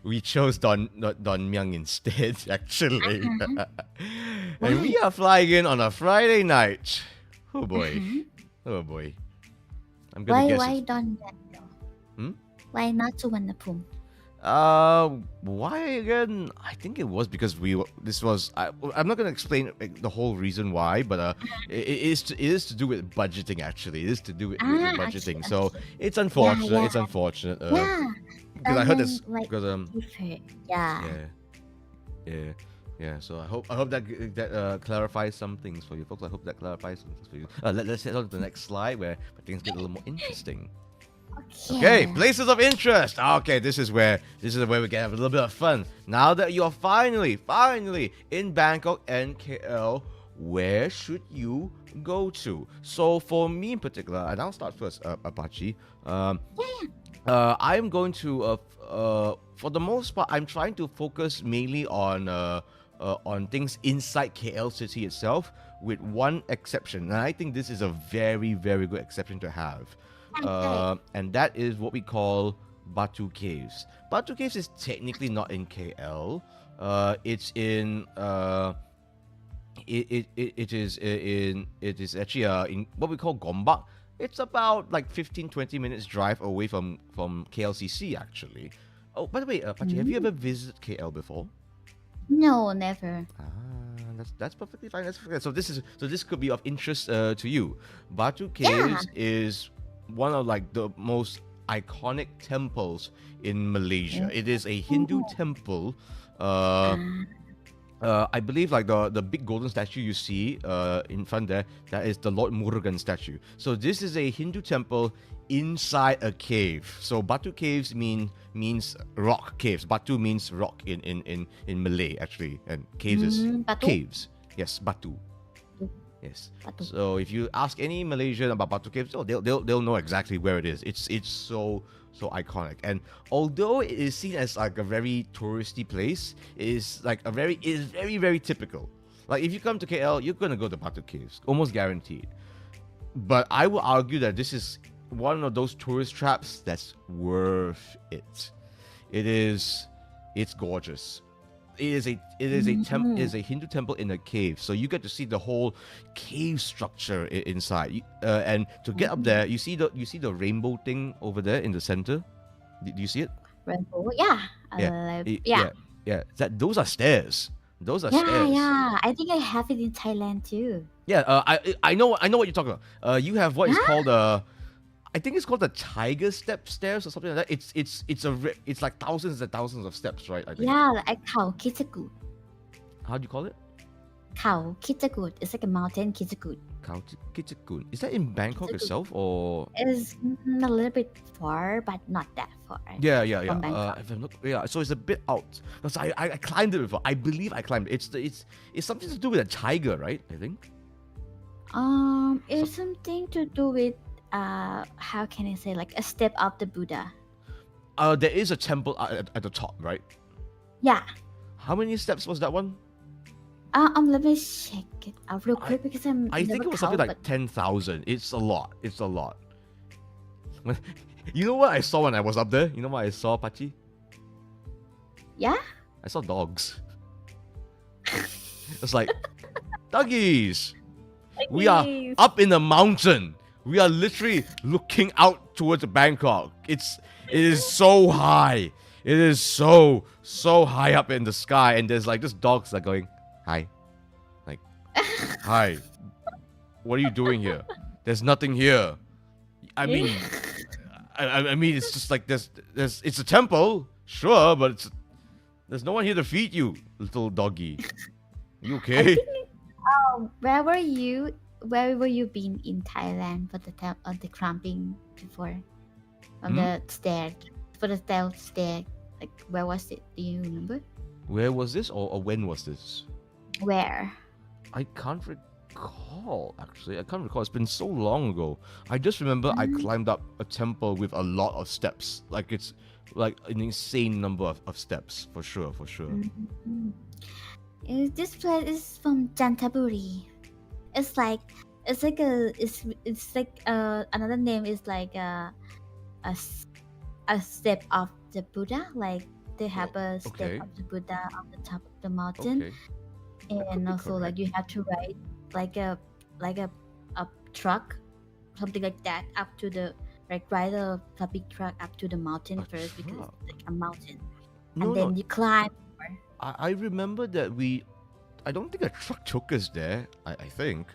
We chose Don Myung instead, actually. And we are flying in on a Friday night. Oh boy. Oh boy. I'm gonna guess. Why don't you? Hmm? Why not Suvarnabhumi? Why again? I think it was because I'm not gonna explain the whole reason why, but it is to do with budgeting. Actually, it is to do with budgeting. Okay, So it's unfortunate. Yeah. It's unfortunate. Yeah. Because I heard this like because yeah. yeah. So I hope that clarifies some things for you folks. I hope that clarifies some things for you. Let's head on to the next slide where things get a little more interesting. Okay, places of interest. Okay, this is where we can have a little bit of fun. Now that you're finally in Bangkok and KL, where should you go to? So for me in particular, and I'll start first, Apache. I'm going to for the most part, I'm trying to focus mainly on things inside KL city itself, with one exception, and I think this is a very very good exception to have. And that is what we call Batu Caves. Batu Caves is technically not in KL. It's in it is actually in what we call Gombak. It's about like 15-20 minutes drive away from KLCC actually. Oh, by the way, Pachi, have you ever visited KL before? No, never. That's perfectly fine. That's perfect. So this could be of interest to you. Batu Caves is one of like the most iconic temples in Malaysia. It is a Hindu temple. I believe like the big golden statue you see in front there, that is the Lord Murugan statue. So this is a Hindu temple inside a cave. So Batu Caves means rock caves. Batu means rock in Malay actually, and caves is Batu? caves. Yes, Batu. Yes. Batu. So if you ask any Malaysian about Batu Caves, they'll know exactly where it is. It's so iconic. And although it is seen as like a very touristy place, it is very very typical. Like if you come to KL, you're gonna go to Batu Caves, almost guaranteed. But I will argue that this is one of those tourist traps that's worth it. It's gorgeous. It is a Hindu temple in a cave, so you get to see the whole cave structure inside. And to get up there, you see the rainbow thing over there in the center. Do you see it? Rainbow, yeah. Yeah. Those are stairs. Those are stairs. Yeah. I think I have it in Thailand too. Yeah. I know what you're talking about. You have what is called I think it's called the tiger step stairs or something like that. It's like thousands and thousands of steps, right? I think. Yeah, like Khao Kichagut. How do you call it? Khao Kichagut. It's like a mountain Kichagut. Khao Kichakun. Is that in Bangkok itself or? It's a little bit far, but not that far. Yeah. From Bangkok. If I'm not, so it's a bit out. Because I climbed it before. I believe I climbed it. It's something to do with a tiger, right? I think. It's something to do with how can I say, like a step of the Buddha. There is a temple at the top, right? Yeah. How many steps was that one? Let me check it out real quick because I think it was something like 10,000. It's a lot. You know what I saw when I was up there? You know what I saw, Pachi? Yeah? I saw dogs. It's like, doggies! We are up in the mountain. We are literally looking out towards Bangkok. It is so high. It is so high up in the sky, and there's like just dogs that are going, hi, like, hi. What are you doing here? There's nothing here. I mean, I mean, it's just like it's a temple, sure, but there's no one here to feed you, little doggy. You okay? Where were you? Where were you been in Thailand for the camping before? On the stair, for the stair. Like, where was it? Do you remember? Where was this, or when was this? Where? I can't recall, actually. I can't recall. It's been so long ago. I just remember I climbed up a temple with a lot of steps. Like, it's like an insane number of steps, for sure. This place is from Jantaburi. It's like another name is like a step of the Buddha. Like, they have a step of the Buddha on the top of the mountain, and also like you have to ride like a truck, something like that, up to the ride a public truck up to the mountain first, because it's like a mountain, and then you climb. I remember that I don't think a truck took us there. I think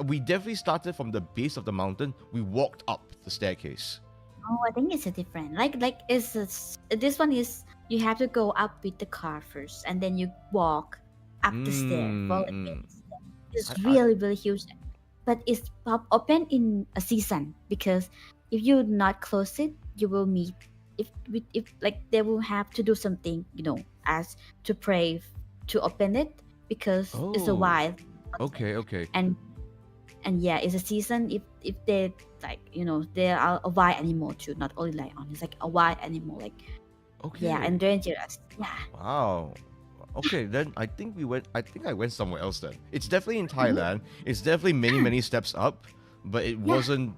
we definitely started from the base of the mountain. We walked up the staircase. Oh, I think it's a different. This one is you have to go up with the car first, and then you walk up the stair. It's really huge, but it's open in a season, because if you not close it, you will meet. If like they will have to do something, as to pray to open it, because it's a wild. Okay. And yeah, it's a season. If they they are a wild animal too, not only lion. It's like a wild animal, like and dangerous. Yeah. Wow. Okay, then I think I went somewhere else then. It's definitely in Thailand. It's definitely many steps up, but it wasn't.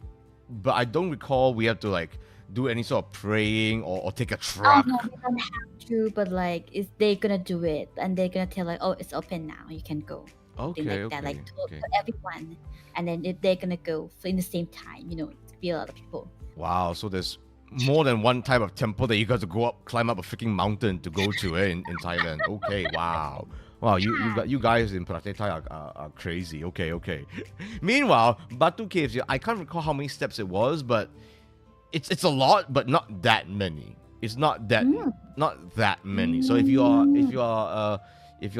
But I don't recall we had to like do any sort of praying or take a truck. No, you don't have to, but like, if they're gonna do it, and they're gonna tell like, oh, it's open now, you can go. That, like to everyone, and then if they're gonna go in the same time, to be a lot of people. Wow, so there's more than one type of temple that you got to climb up a freaking mountain to go to in Thailand. Okay, wow. Wow, you guys in Pratet Thai are crazy. Okay. Meanwhile, Batu Caves, I can't recall how many steps it was, but it's a lot, but not that many. It's not that many. So if you're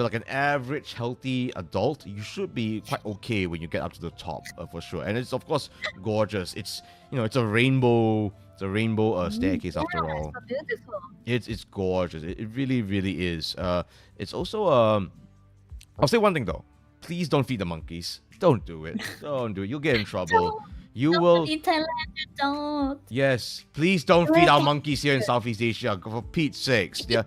like an average healthy adult, you should be quite okay when you get up to the top, for sure. And it's of course gorgeous. It's it's a rainbow. It's a rainbow staircase after all. It's so beautiful. It's gorgeous. It really is. It's also I'll say one thing though. Please don't feed the monkeys. Don't do it. Don't do it. You'll get in trouble. You will. In Thailand, you don't. Yes. Please don't feed our monkeys here in Southeast Asia. For Pete's sakes. They're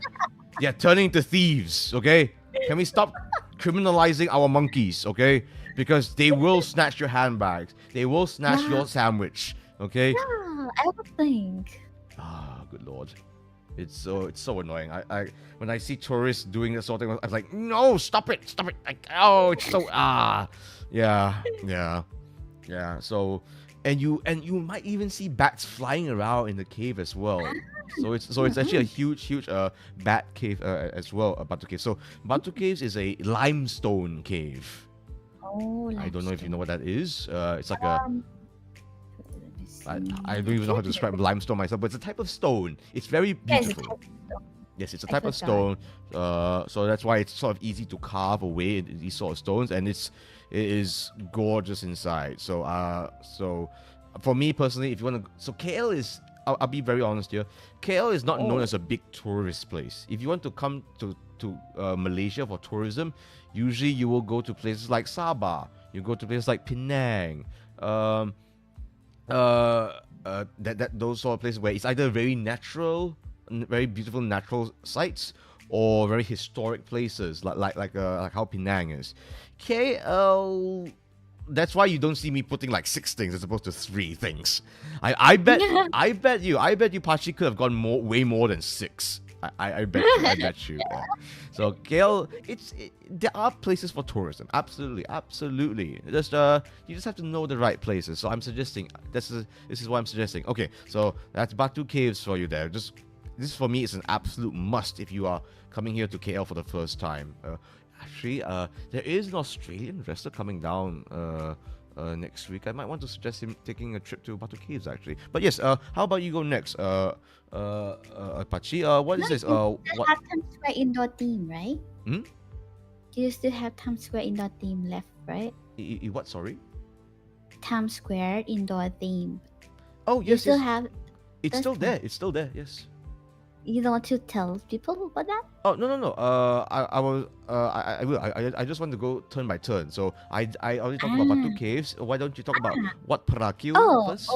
turning to thieves. Okay. Can we stop criminalizing our monkeys? Okay. Because they will snatch your handbags. They will snatch your sandwich. Okay. Yeah, everything. Good lord. It's so annoying. I when I see tourists doing this sort of thing, I'm like, no, stop it. Like, oh, it's so yeah. So, and you might even see bats flying around in the cave as well. So it's actually a huge bat cave as well. Batu Cave. So Batu Caves is a limestone cave. Oh, I don't know if you know what that is. It's like I don't even know how to describe limestone myself, but it's a type of stone. It's very beautiful. Yes, it's a type of stone. So that's why it's sort of easy to carve away these sort of stones, and it is gorgeous inside. So for me personally, if you want to, so KL is, I'll be very honest here. KL is not known as a big tourist place. If you want to come to Malaysia for tourism, usually you will go to places like Sabah. You go to places like Penang. Those sort of places where it's either very natural, very beautiful natural sites, or very historic places like how Penang is. KL, that's why you don't see me putting like 6 things as opposed to 3 things. I bet you Pachi could have gone way more than 6 I bet you. I bet you. Yeah. So KL, there are places for tourism. Absolutely, absolutely. Just you just have to know the right places. So I'm suggesting this is what I'm suggesting. Okay, so that's Batu Caves for you there. Just this for me is an absolute must if you are coming here to KL for the first time. Actually, there is an Australian investor coming down next week. I might want to suggest him taking a trip to Batu Caves actually. But yes, how about you go next? Apache, what is No, this? you still What? have Times Square indoor theme, right? Hmm? You still have Times Square indoor theme left, right? What? Sorry. Times Square indoor theme. Oh You yes, still yes. have. It's still there. It's still there. Yes. You don't want to tell people about that? Oh no. I will. I will. I just want to go turn by turn. So I already talked about Batu Ah. Caves. Why don't you talk about what Perakil Oh, first?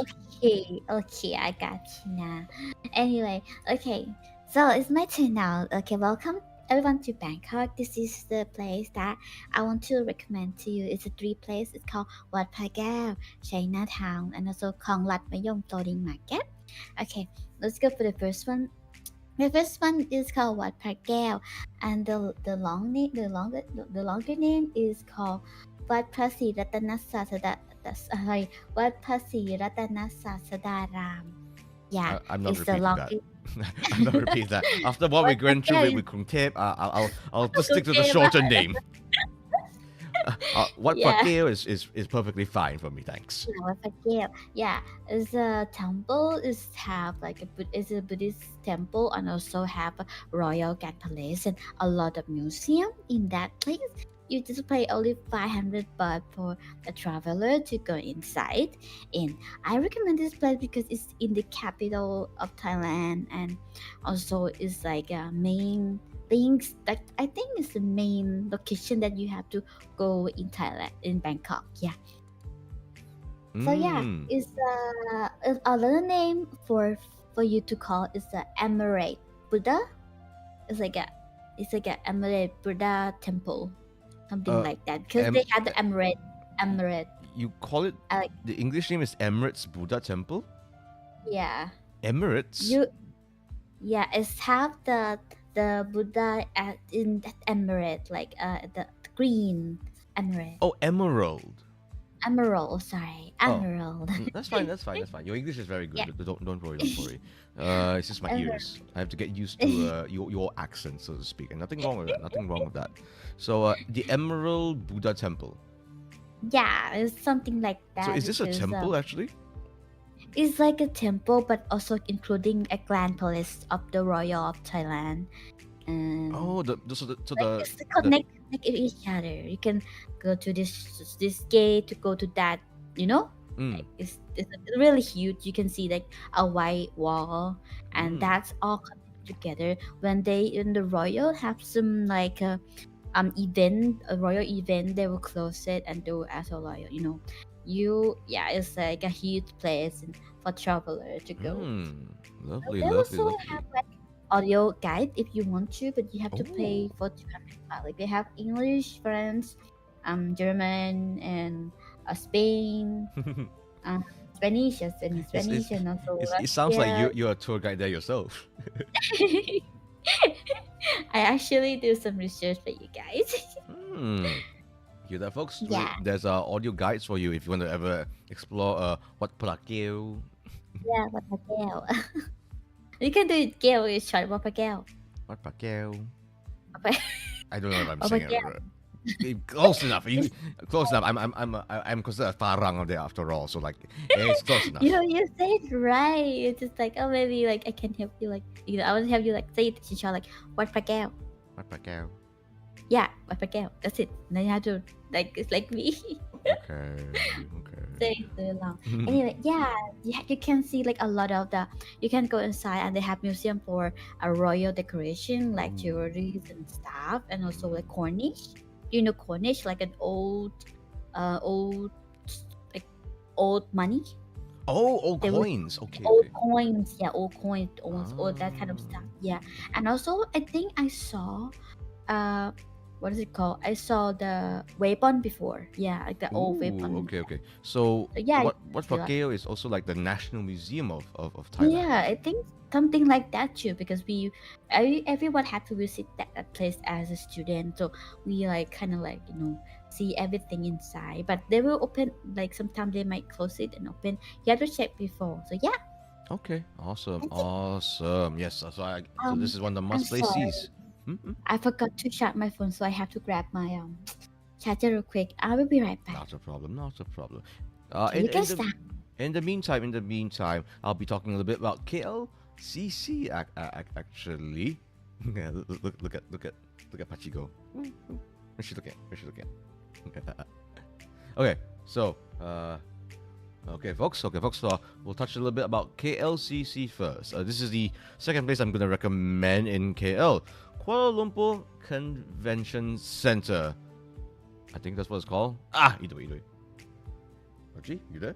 okay, I got you now. Anyway, okay, so it's my turn now. Okay, welcome everyone to Bangkok. This is the place that I want to recommend to you. It's a three place. It's called Wat Phra Chinatown, and also Khong Lat Mayom Floating Market. Okay, let's go for the first one. The first one is called Wat Phra and the longer name is called Wat Phra Sri Ratana sorry, Wat Phra Sri Ratana Sasadaram. Yeah, I'm not it's the repeating that. longest. I'm not repeating that. After what we went through with Krungthep, I'll just stick to the shorter name. What Yeah. Phra is perfectly fine for me, thanks. Yeah, Wat Phra yeah, it's a temple. It's have like it's a Buddhist temple, and also have a royal guard palace and a lot of museum in that place. You just pay only 500 baht for a traveler to go inside. And I recommend this place because it's in the capital of Thailand, and also it's like a main things that I think is the main location that you have to go in Thailand, in Bangkok. Yeah. So yeah, it's another name for you to call is the Emirate Buddha. It's like a Emirate Buddha temple, something like that, because they had the Emirate. You call it the English name is Emirates Buddha Temple? Yeah. Emirates? Yeah, it's have the Buddha in that Emirate, like the green Emirate. Oh, Emerald. Emerald, sorry, Emerald. That's fine. Your English is very good. Yeah. Don't worry. It's just my ears. I have to get used to your accent, so to speak, and nothing wrong with that. So the Emerald Buddha Temple. Yeah, it's something like that. So is this a temple actually? It's like a temple, but also including a grand palace of the royal of Thailand. Oh, It's to connect each other. You can go to this gate to go to that. You know, like it's really huge. You can see like a white wall, and that's all connected together. When the royal have some like a royal event, they will close it and do as a royal. It's like a huge place for traveler to go. Lovely. Have like audio guide if you want to, but you have to pay for 200 baht. Like they have English, French, German, and Spain, Spanish, and also it sounds like you're a tour guide there yourself. I actually do some research for you guys. Hear that, folks? Yeah. There's audio guides for you if you want to ever explore Wat Phra. Yeah, Wat Phra. You can do it, Gail. It's short, Wat Phra. Wat Phra. Okay. I don't know if I'm saying it right. Close enough. Close enough. I'm considered a Farang there after all, so like it's close enough. You say it right. It's just like, oh, maybe like I can help you, like I want to have you like say it to Chicha, like Wat Phra. Wat Phra. Yeah, Wat Phra. That's it. Then you have to like it's like me. Okay. Say it so long. Anyway, yeah, you can see like a lot of you can go inside and they have museum for a royal decoration like jewelry and stuff, and also like Cornish. You know Cornish, like an old money. Old coins. Okay. Old coins, yeah, old coins, all that kind of stuff. Yeah, and also I think I saw what is it called? I saw the weapon before. Yeah, like the old weapon. Okay. So Yeah, what for feel like- KL is also like the National Museum of Thailand. yeah, I think something like that too because everyone had to visit that place as a student, so we like kind of like see everything inside. But they will open like sometimes they might close it and open. You have to check before. So yeah, Okay, awesome, that's it. awesome. Yes, so so this is one of the I'm must play sorry. C's. I forgot to charge my phone, so I have to grab my charger real quick. I will be right back. Not a problem, not a problem. Okay, you can start. In the meantime, I'll be talking a little bit about KLCC actually. Yeah, look at Pachi go. Where's she looking? Okay, so okay, folks. So we'll touch a little bit about KLCC first. This is the second place I'm going to recommend in KL, Kuala Lumpur Convention Center. I think that's what it's called. Either way. Archie, you there?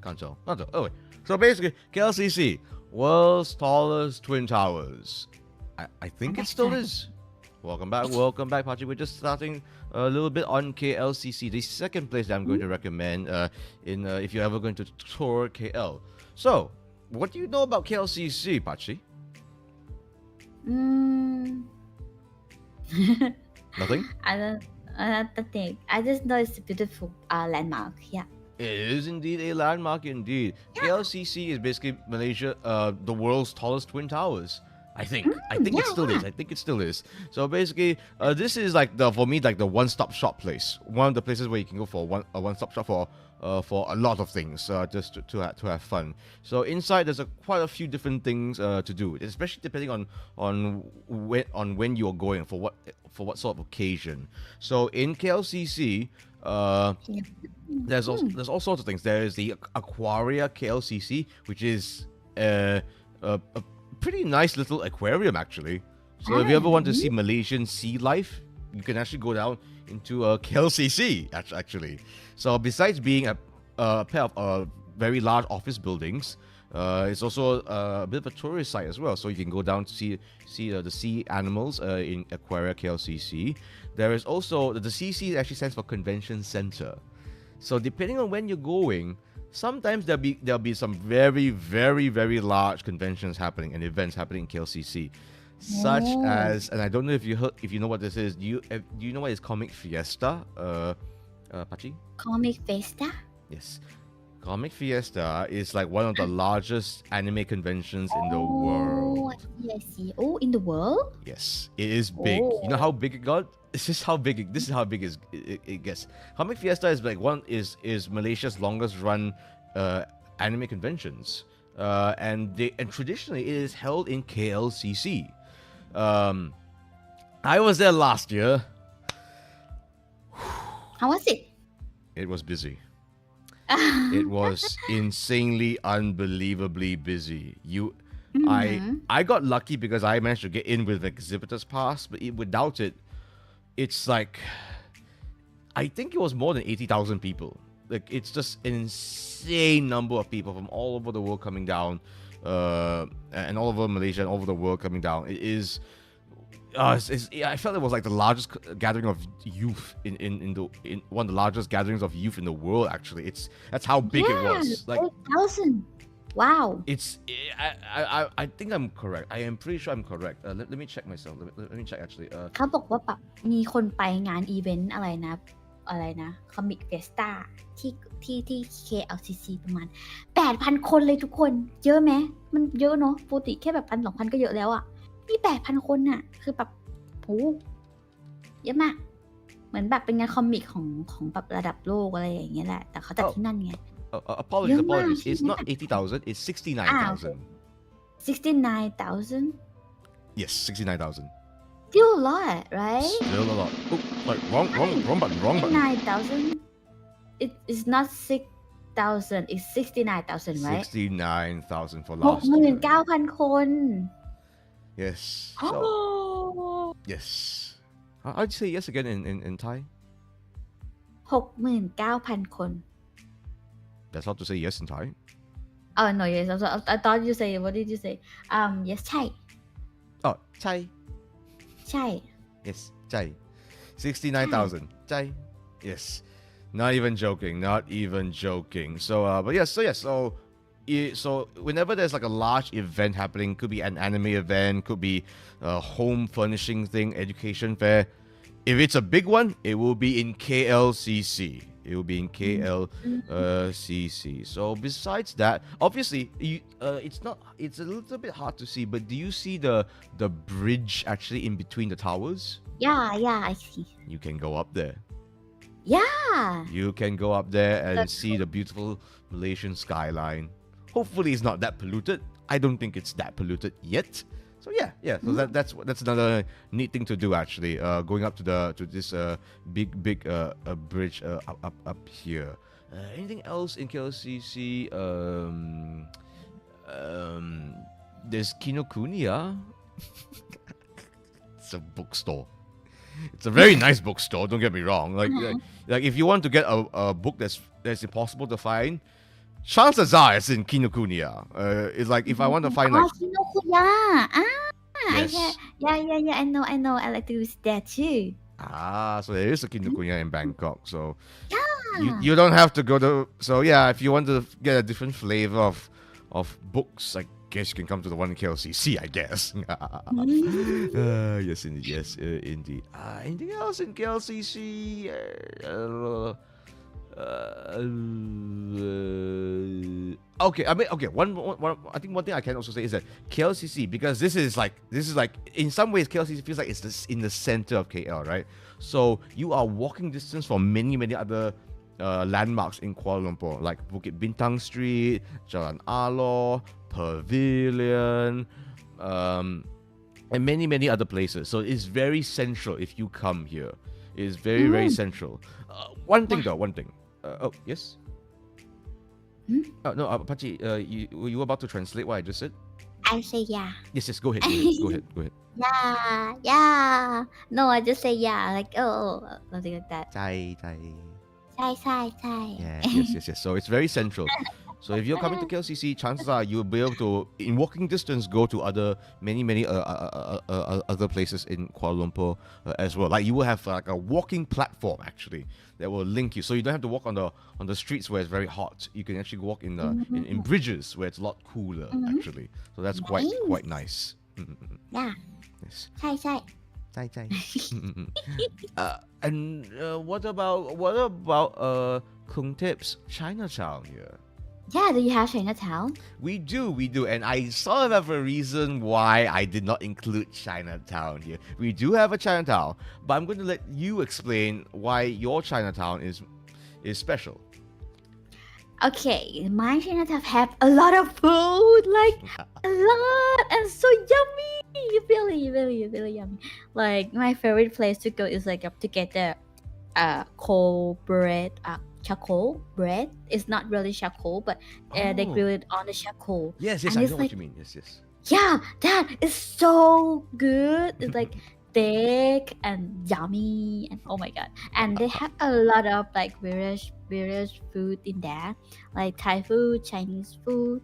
Can't tell. Not tell. Oh wait. So basically, KLCC, world's tallest twin towers. I think it still is. Welcome back, Pachi. We're just starting a little bit on KLCC, the second place that I'm going to recommend if you're ever going to tour KL. So, what do you know about KLCC, Pachi? Nothing? I don't think. I just know it's a beautiful landmark. Yeah. It is indeed a landmark indeed. KLCC is basically Malaysia, the world's tallest twin towers. I think it still is. So basically, this is like for me the one-stop shop place. One of the places where you can go for a one-stop shop for a lot of things, just to have fun. So inside there's quite a few different things to do, especially depending on when you're going for what sort of occasion. So in KLCC, there's all sorts of things. There is the Aquaria KLCC, which is a pretty nice little aquarium actually. So if you ever want to see Malaysian sea life, you can actually go down into KLCC actually. So besides being a pair of very large office buildings, it's also a bit of a tourist site as well. So you can go down to see the sea animals in Aquaria KLCC. There is also the CC actually stands for Convention Center. So depending on when you're going, sometimes there'll be some very, very, very large conventions happening and events happening in KLCC, such as, and I don't know if you know what this is. Do you know what is Comic Fiesta, Pachi? Comic Fiesta? Yes, Comic Fiesta is like one of the largest anime conventions in the world. Yes. Oh, in the world? Yes, it is big. You know how big it got? This is how big it gets. Comic Fiesta is is Malaysia's longest run anime conventions, and traditionally it is held in KLCC. I was there last year. How was it? It was busy. It was insanely, unbelievably busy. I got lucky because I managed to get in with the exhibitor's pass, but without it, it's like, I think it was more than 80,000 people. Like, it's just an insane number of people from all over the world coming down, and all over Malaysia and all over the world coming down. It is, I felt it was like the largest gathering of youth in one of the largest gatherings of youth in the world. Actually, that's how big it was. Like 8,000. Wow. I think I'm correct. I am pretty sure I'm correct. Let me check myself. Let me check actually. เขาบอกว่าแบบมีคนไปงานอีเวนต์อะไรนะคอมิกเฟสตาที่ KLCC ประมาณ 8,000 คนเลยทุกคนเยอะไหมมันเยอะเนาะปกติแค่แบบ 1,000-2,000 ก็เยอะแล้วอ่ะนี่ 8,000 คนน่ะคือแบบโหเยอะมากเหมือนแบบเป็นงานคอมิกของแบบระดับโลกอะไรอย่างเงี้ยแหละแต่เขาจัดที่นั่นไงApologies. It's not 80,000. It's 69,000. 69,000? Yes, 69,000. Still a lot, right? Still a lot. Oh, like wrong button. 69,000? It's not 6,000. It's 69,000, right? 69,000 for last year. 69,000 คน Yes. So, yes. I'd say yes again in Thai. 69,000 คน That's how to say yes in Thai. Oh no, yes. I thought you say. What did you say? Yes, ใช่ Oh, Thai. ใช่ Yes, Chai. 69,000. Chai. Yes. Not even joking. Not even joking. So, but yes. So whenever there's like a large event happening, could be an anime event, could be a home furnishing thing, education fair. If it's a big one, it will be in KLCC. It will be in KLCC. So besides that, obviously, it's not. It's a little bit hard to see. But do you see the bridge actually in between the towers? Yeah, I see. You can go up there. Yeah. You can go up there and see the beautiful Malaysian skyline. Hopefully, it's not that polluted. I don't think it's that polluted yet. So yeah. So that's another neat thing to do actually. Going up to this big bridge up here. Anything else in KLCC? There's Kinokuniya. It's a bookstore. It's a very nice bookstore. Don't get me wrong. Like if you want to get a book that's impossible to find, chances are it's in Kinokuniya. It's like if I want to find like Kinokuniya. yes. I know. I like to visit there too. So there is a Kinokuniya in Bangkok. So Yeah. you don't have to go to. So yeah, if you want to get a different flavor of books, I guess you can come to the one in KLCC. I guess. Yes, indeed. Yes, indeed. Anything else in KLCC? Okay. One. I think one thing I can also say is that KLCC, because this is like in some ways KLCC feels like it's in the center of KL, right? So you are walking distance from many other landmarks in Kuala Lumpur, like Bukit Bintang Street, Jalan Alor, Pavilion, and many other places. So it's very central if you come here. It's very central. One thing. Oh, yes? No, Pachi, you were about to translate what I just said? I say yeah. Yes, go ahead. Go ahead. Yeah. No, I just say yeah, like something like that. Chai. Sai. Yeah, yes. So it's very central. So if you're coming to KLCC, chances are you'll be able to, in walking distance, go to many other places in Kuala Lumpur as well. Like you will have like a walking platform actually that will link you, so you don't have to walk on the streets where it's very hot. You can actually walk in in bridges where it's a lot cooler actually. So that's quite nice. Yeah. Yes. Sai. And what about Kung Tip's Chinatown here? Yeah, do you have Chinatown? We do, and I sort of have a reason why I did not include Chinatown here. We do have a Chinatown, but I'm going to let you explain why your Chinatown is special. Okay, my Chinatown have a lot of food, like a lot, and so yummy, really yummy. Like my favorite place to go is like to get the cold bread, charcoal bread. It's not really charcoal, but they grill it on the charcoal. Yes, and I it's know like, what you mean. Yes. Yeah, that is so good. It's like thick and yummy, and oh my god! And they have a lot of like various food in there, like Thai food, Chinese food,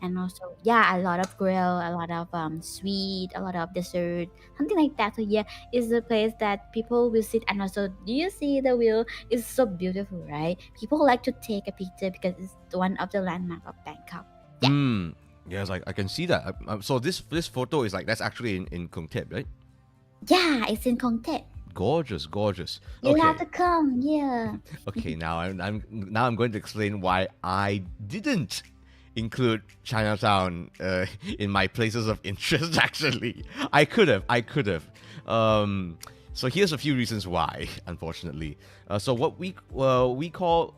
and also a lot of grill, a lot of sweet, a lot of dessert, something like that. So yeah, it's a place that people visit, and also do you see the view? It's so beautiful, right? People like to take a picture because it's one of the landmark of Bangkok. Yeah. Yes, I can see that. So this photo is like that's actually in Kung Tep, right? Yeah, it's in Kong Tet. Gorgeous. You have to come, yeah. Okay, now I'm going to explain why I didn't include Chinatown in my places of interest. Actually, I could have. So here's a few reasons why. Unfortunately, so what we call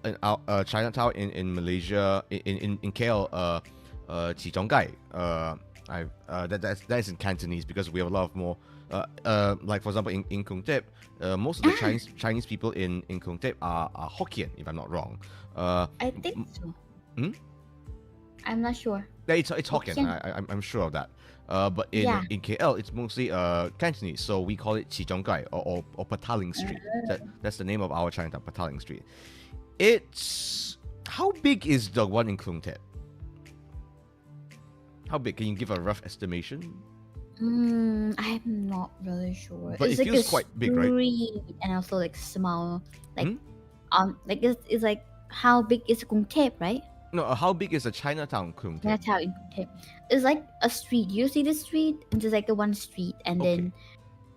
Chinatown in Malaysia in KL, Chizonggai. That is in Cantonese because we have a lot of more. Like for example, in Kung Tep, most of the Chinese people in Kung Tep are Hokkien, if I'm not wrong. I think so. I'm not sure. Yeah, it's Hokkien. I'm sure of that. But in KL, it's mostly Cantonese, so we call it Chizonggai or Pataling Street. That's the name of our Chinatown, Pataling Street. It's how big is the one in Kung Tep? How big? Can you give a rough estimation? I'm not really sure. But It's it like a feels quite big, right? street and also like small, like Hmm? like it's like how big is Gongtae, right? No, how big is the Chinatown, Kung Tae? That's how in Gongtae. It's like a street. You see the street, and just like a one street, Okay.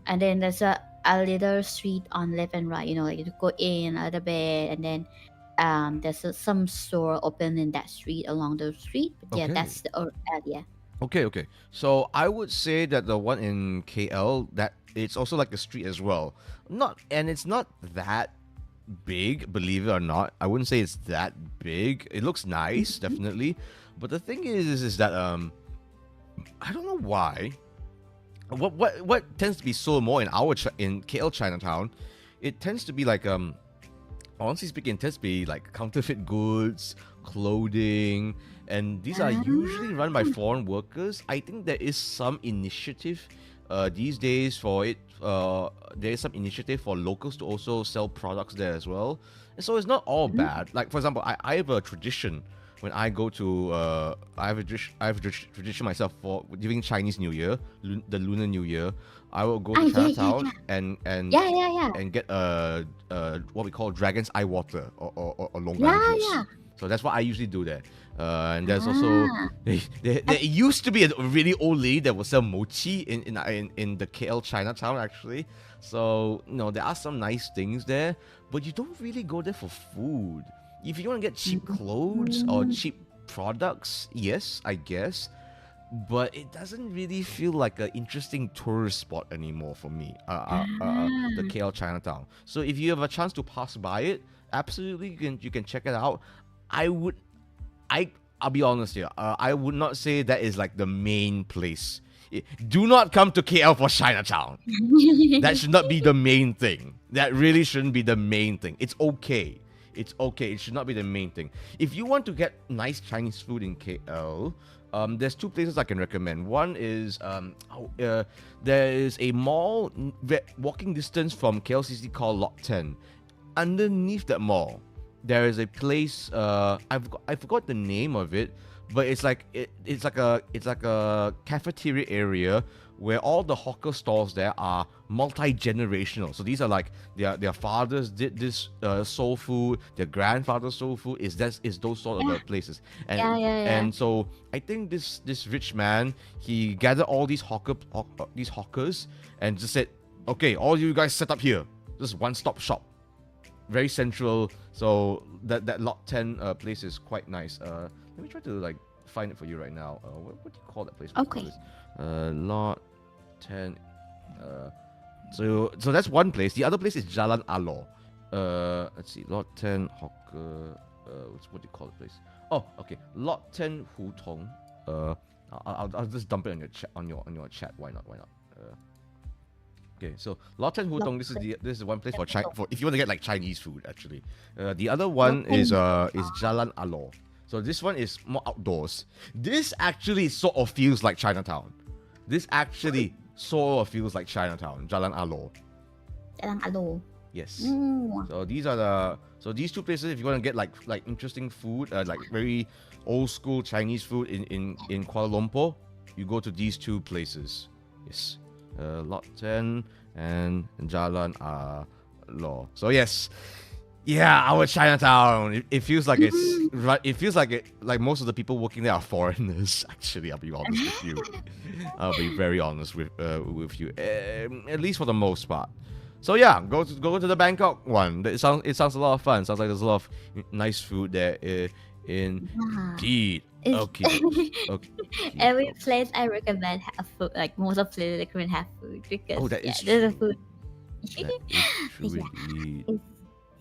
and then there's a little street on left and right. You know, like you go in a little bit, and then there's some store open in that street along the street. But yeah, Okay. that's the area. Okay. So I would say that the one in KL, that it's also like a street as well. It's not that big, believe it or not. I wouldn't say it's that big. It looks nice, definitely. But the thing is that I don't know why. What tends to be sold more in in KL Chinatown, it tends to be like honestly speaking, it tends to be like counterfeit goods, clothing, and these are usually run by foreign workers. I think there is some initiative these days for it. There is some initiative for locals to also sell products there as well. And so it's not all bad. Like for example, I have a tradition when I go to I have a tradition myself for during Chinese New Year, the Lunar New Year. I will go to Chinatown and get what we call dragon's eye water or longan juice. So that's what I usually do there. And there's also there used to be a really old lady that will sell mochi in the KL Chinatown actually. So there are some nice things there, but you don't really go there for food. If you want to get cheap clothes or cheap products, yes, I guess. But it doesn't really feel like an interesting tourist spot anymore for me. The KL Chinatown. So if you have a chance to pass by it, absolutely you can check it out. I would, I'll be honest here. I would not say that is like the main place. Do not come to KL for Chinatown. That should not be the main thing. That really shouldn't be the main thing. It's okay. It's okay. It should not be the main thing. If you want to get nice Chinese food in KL, there's two places I can recommend. One is there is a mall walking distance from KLCC called Lot 10. Underneath that mall, there is a place. I forgot the name of it, but it's like it's like a cafeteria area where all the hawker stalls there are multi-generational. So these are like their fathers did this soul food, their grandfather's soul food is those sort of places. And and so I think this rich man, he gathered all these hawkers and just said, okay, all you guys set up here, just one-stop shop, very central. So that lot 10 place is quite nice. Let me try to like find it for you right now. What do you call that place? Okay. Lot 10. So that's one place. The other place is Jalan Alor. Let's see. Lot 10 hawker. What do you call the place? Oh, okay. Lot 10 Hutong. I'll just dump it on your chat on your chat. Why not? Okay, so Lot 10 Hutong. This is one place for if you want to get like Chinese food actually. The other one is Jalan Alor. So this one is more outdoors. This actually sort of feels like Chinatown. This actually sort of feels like Chinatown. Jalan Alor. Jalan Alor. Yes. So these two places, if you want to get like interesting food, like very old school Chinese food in Kuala Lumpur, you go to these two places. Yes. Lot 10 and Jalan Alor. So yes. Yeah, our Chinatown. It feels like it's right. It feels like most of the people working there are foreigners. Actually, I'll be honest with you. I'll be very honest with you. At least for the most part. So yeah, go to the Bangkok one. It sounds a lot of fun. Sounds like there's a lot of nice food there. Indeed. Okay. Every place I recommend have food. Like most of places I recommend have food because there's a food. That is true indeed.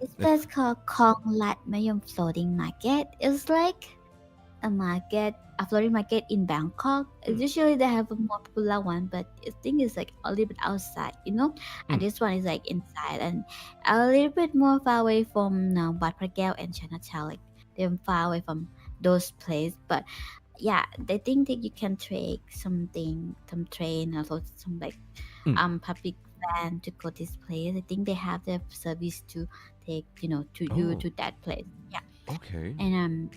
This place called Kong Lat Mayom Floating Market. It's like a floating market in Bangkok. Usually they have a more popular one, but I think it's like a little bit outside, And this one is like inside and a little bit more far away from Wat Phra Kaew and Chinatown. Like they're far away from those places, but yeah, they think that you can take some train or some like public van to go this place. I think they have the service to take you to that place. Yeah. Okay. And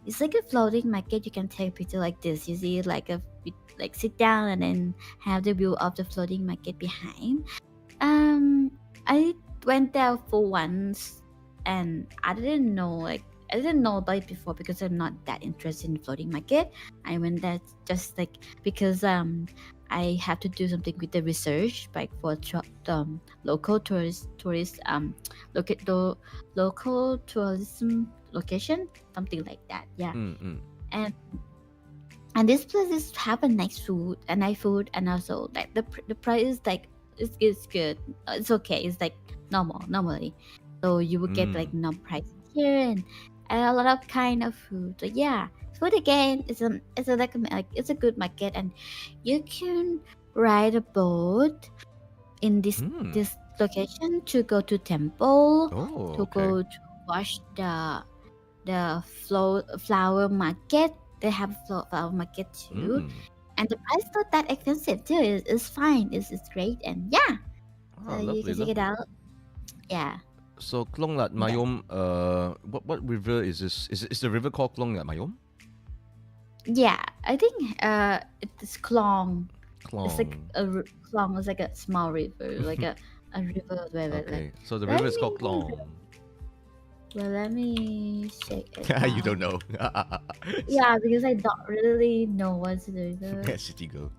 it's like a floating market. You can take a picture like this. You see like like sit down and then have the view of the floating market behind. I went there for once, and I didn't know about it before because I'm not that interested in floating market. I went there just like because I have to do something with the research, like for local local tourism location, something like that. Yeah, and this place is have a nice food, and also like the price is like it's good. It's okay. It's like normally. So you will get like no price here and a lot of kind of food. So yeah, food again it's like it's a good market, and you can ride a boat in this location to go to temple, to go to watch the flower market. They have flower market too, and the price not that expensive too. It's fine. It's great, and yeah, so you can check it out. Yeah. So Klong Lat Mayom, what river is this? Is the river called Klong Lat Mayom? Yeah, I think it's Klong. Klong. It's like Klong is like a small river, like a river. Okay, so the river is called Klong. Well, let me check it. You don't know. Yeah, because I don't really know what's the river. City go.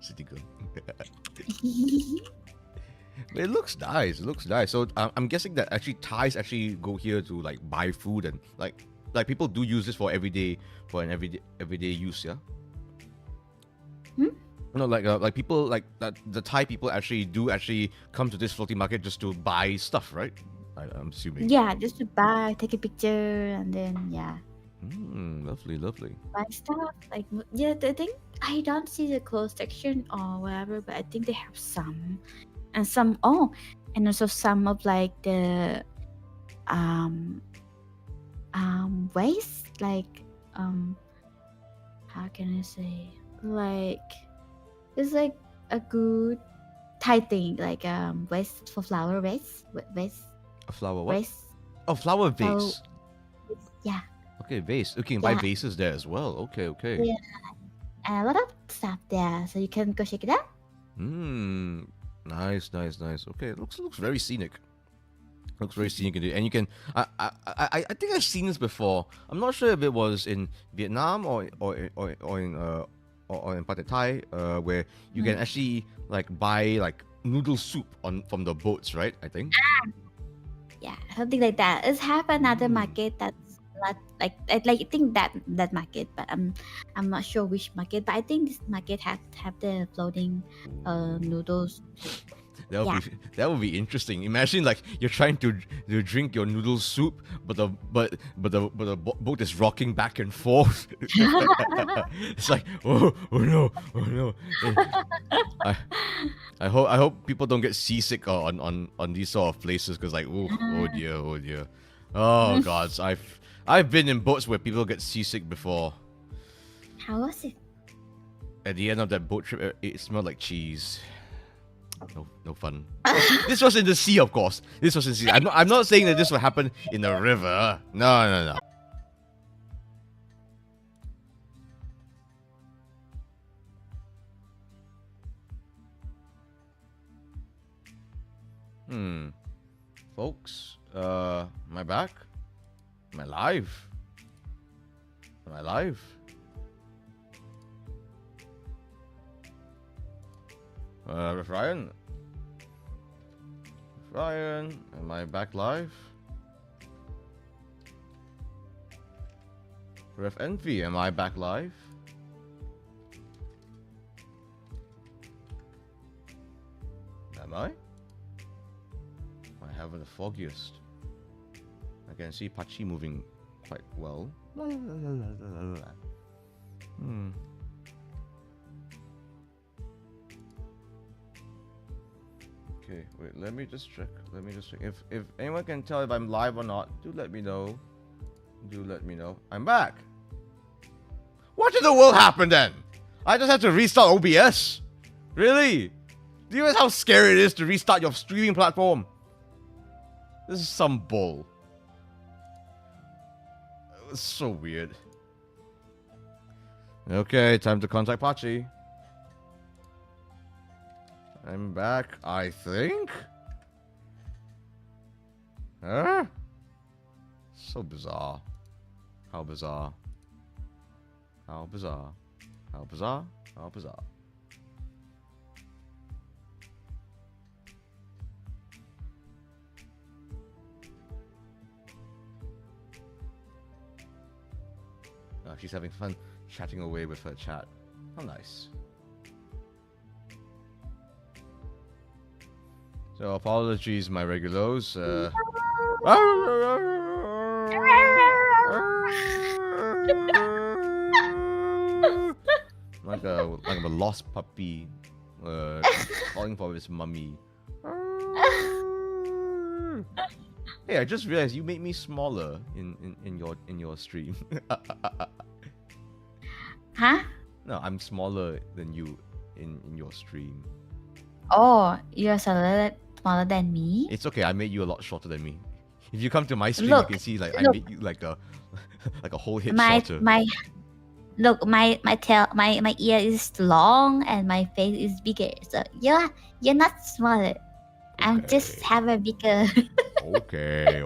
It looks nice. So I'm guessing that actually Thais actually go here to like buy food, and like people do use this for everyday use. Yeah. No, like people like that. The Thai people actually come to this floating market just to buy stuff, right? I'm assuming. Yeah, just to buy, take a picture, and then yeah. Lovely. Buy stuff like yeah. I think I don't see the clothes section or whatever, but I think they have some, and and also some of like the waste, like how can I say, like it's like a good Thai thing, like waste for flower waste. A flower what? Vase. Oh, flower vase. Yeah. Okay, vase. You can buy vases there as well. Okay. Yeah. And a lot of stuff there, so you can go check it out. Nice. Okay, it looks very scenic. Looks very scenic, and you can. I think I've seen this before. I'm not sure if it was in Vietnam or in Pad Thai, where you can actually like buy like noodle soup from the boats, right? I think. Yeah, something like that. It's have another market that's not like I think that market, but I'm not sure which market. But I think this market have the floating noodles. That would be interesting. Imagine like you're trying to drink your noodle soup, but the boat is rocking back and forth. It's like oh no. I hope people don't get seasick on these sort of places, because like oh dear. Oh gods, I've been in boats where people get seasick before. How was it? At the end of that boat trip, it smelled like cheese. No fun. This was in the sea, of course. This was in the sea. I'm not saying that this would happen in the river. No. Folks, am I back? Am I live? Ryan, am I back live? Ref Envy, am I back live? Am I? I haven't the foggiest. I can see Pachi moving quite well. Okay, wait, let me just check. If anyone can tell if I'm live or not, do let me know. I'm back. What in the world happened then? I just had to restart OBS? Really? Do you realize how scary it is to restart your streaming platform? This is some bull. It's so weird. Okay, time to contact Pachi. I'm back, I think. Huh? So bizarre. How bizarre. How bizarre. How bizarre. How bizarre. Oh, she's having fun chatting away with her chat. How nice. So apologies, my regulars. like a lost puppy, calling for his mummy. Hey, I just realized you made me smaller in your stream. Huh? No, I'm smaller than you in your stream. Oh, you're smaller than me? It's okay. I made you a lot shorter than me. If you come to my stream, Look, you can see like I look. made you like a like a whole hit My shorter. look, my ear is long and my face is bigger. So you're not smaller. I'm just Okay. have a bigger. Okay.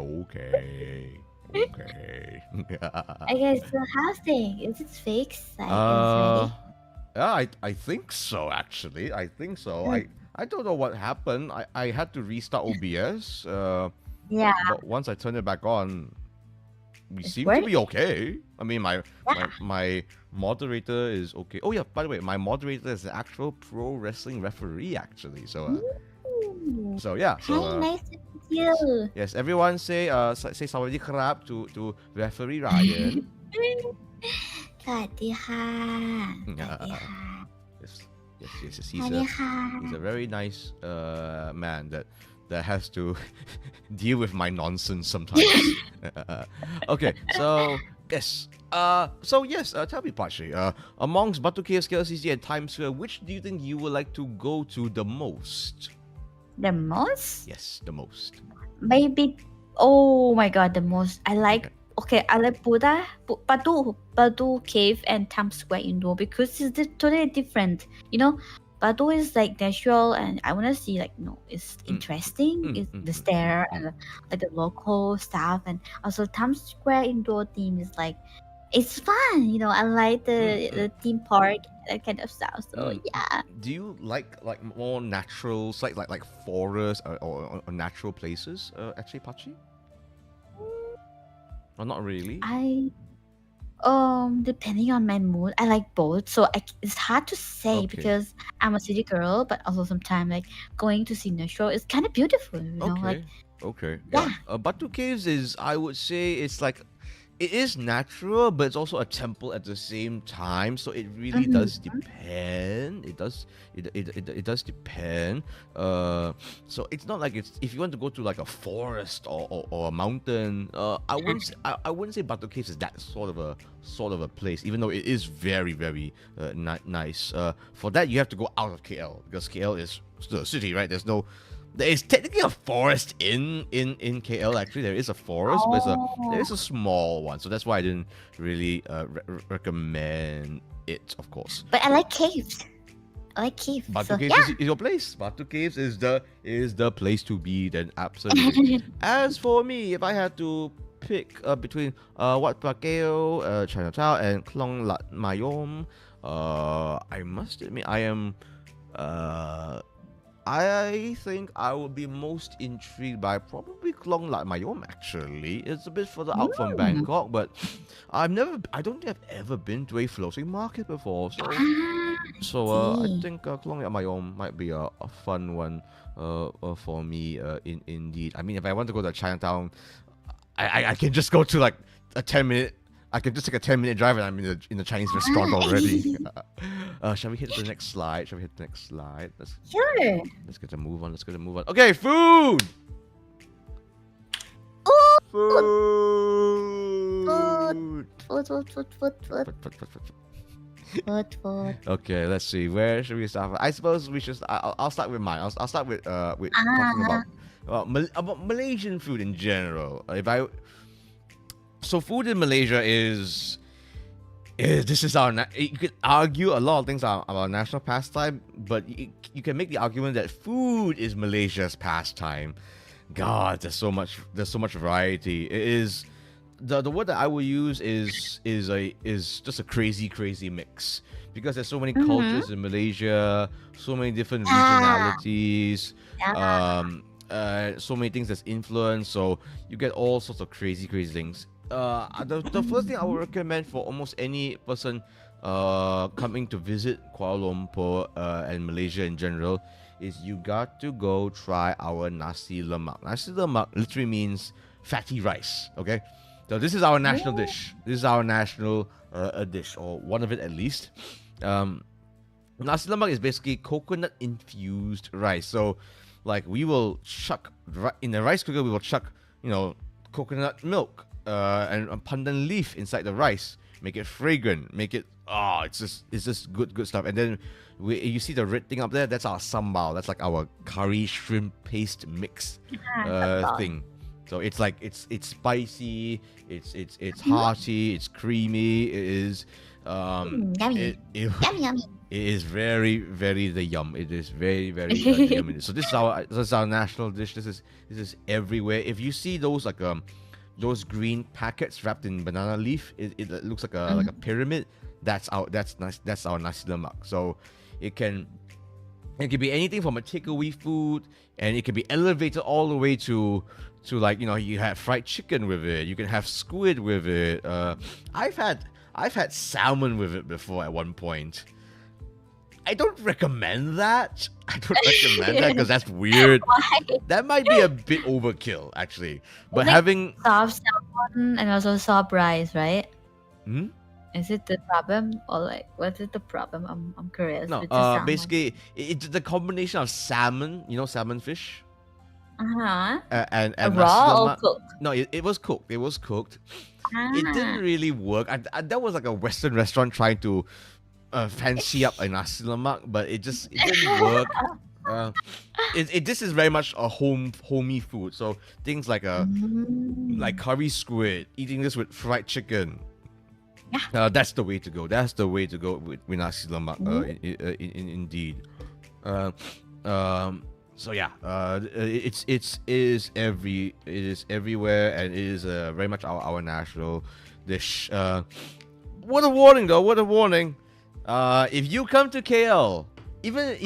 Okay, so how's things? Is it fixed? Like, Uh, is yeah, I think so. Actually, I think so. ready? I don't know what happened. I had to restart OBS. Yeah, But once I turn it back on, we it's seem to be working. okay. I mean, Yeah. my moderator is okay. Oh yeah, by the way, my moderator is an actual pro wrestling referee actually. So Ooh. so yeah. Hi, So nice to meet you. yes, everyone say say sawadee krap to referee Ryan. สวัสดีค่ะ สวัสดีค่ะ Yes, yes. สวัสดีค่ะ He's a very nice man that has to deal with my nonsense sometimes. Okay, so yes. Tell me, Pachi. Amongst Batu Caves, KLCC, and Times Square, which do you think you would like to go to the most? The most? Yes, the most. Maybe. Oh my god, the most. I like. Okay, I like Batu Cave and Times Square indoor because it's totally different. You know, Batu is like natural, and I wanna see like it's interesting. It's the stair and like the local stuff, and also Times Square indoor theme is like it's fun. You know, I like the theme park, that kind of stuff. So yeah. Do you like more natural, like forests or natural places? Actually, Pachi. Or not really? Depending on my mood, I like both. So it's hard to say Okay. because I'm a city girl, but also sometimes like going to see nature is kind of beautiful. You know, like Okay. yeah. Batu Caves is, I would say, it's like, it is natural, but it's also a temple at the same time. So it really does depend. It does depend. So it's not like it's if you want to go to like a forest or a mountain. I wouldn't say Batu Caves is that sort of a place. Even though it is very nice. For that you have to go out of KL because KL is still a city, right? There is technically a forest in KL. Actually, there is a forest, but there is a small one. So that's why I didn't really recommend it, of course. But I like caves. Batu Caves is your place. Batu Caves is the place to be. Then absolutely. As for me, if I had to pick between Wat Pakeo, Chinatown, and Klong Lat Mayom, I must admit I think I would be most intrigued by probably Klong Lat Mayom. Actually, it's a bit further out from Bangkok, but I don't think I've ever been to a floating market before. So I think Klong Lat Mayom might be a fun one for me. Indeed, I mean, if I want to go to Chinatown, I can just go to like a 10-minute. I can just take a 10-minute drive and I'm in the Chinese restaurant already. Shall we hit the next slide? Sure. Let's get a move on. Okay, food! Food! Food. Okay, let's see. Where should we start? I suppose we should. I'll start with mine. I'll start with talking about Malaysian food in general. So food in Malaysia is This is you could argue a lot of things are our national pastime, but you can make the argument that food is Malaysia's pastime. God, there's so much variety. It is the word that I would use is just a crazy mix, because there's so many cultures in Malaysia, so many different regionalities, Yeah. so many things that's influenced. So you get all sorts of crazy things. The first thing I would recommend for almost any person coming to visit Kuala Lumpur and Malaysia in general is you got to go try our nasi lemak. Nasi lemak literally means fatty rice. Okay, so this is our national dish. This is our national dish, or one of it at least. Nasi lemak is basically coconut infused rice. So, like, we will chuck in the rice cooker. We will chuck, coconut milk and pandan leaf inside the rice. Make it fragrant. Make it it's just good stuff. And then you see the red thing up there. That's our sambal. That's like our curry shrimp paste mix thing. So it's like it's spicy. It's hearty. It's creamy. It is. Yummy. Yummy. It is very, very the yum. It is very, very yummy. So this is our national dish. This is everywhere. If you see those those green packets wrapped in banana leaf, it looks like a pyramid. That's our nasi lemak. So it can be anything from a takeaway food, and it can be elevated all the way to like, you have fried chicken with it. You can have squid with it. I've had salmon with it before at one point. I don't recommend that. I don't recommend that because that's weird. Why? That might be a bit overkill, actually. But Like having soft salmon and also soft rice, right? Hmm? Is it the problem, or like what is the problem? I'm curious. No, with the salmon. basically it's the combination of salmon, salmon fish, Uh-huh. and A nasi raw or lemak. cooked? No, it was cooked. It was cooked. It didn't really work. That was like a Western restaurant trying to fancy up a nasi lemak, but it didn't work. This is very much a homey food. So things like like curry squid, eating this with fried chicken. That's the way to go. That's the way to go with nasi lemak. Indeed. So yeah, it is everywhere, and it is very much our national dish. What a warning, though! What a warning! If you come to KL, even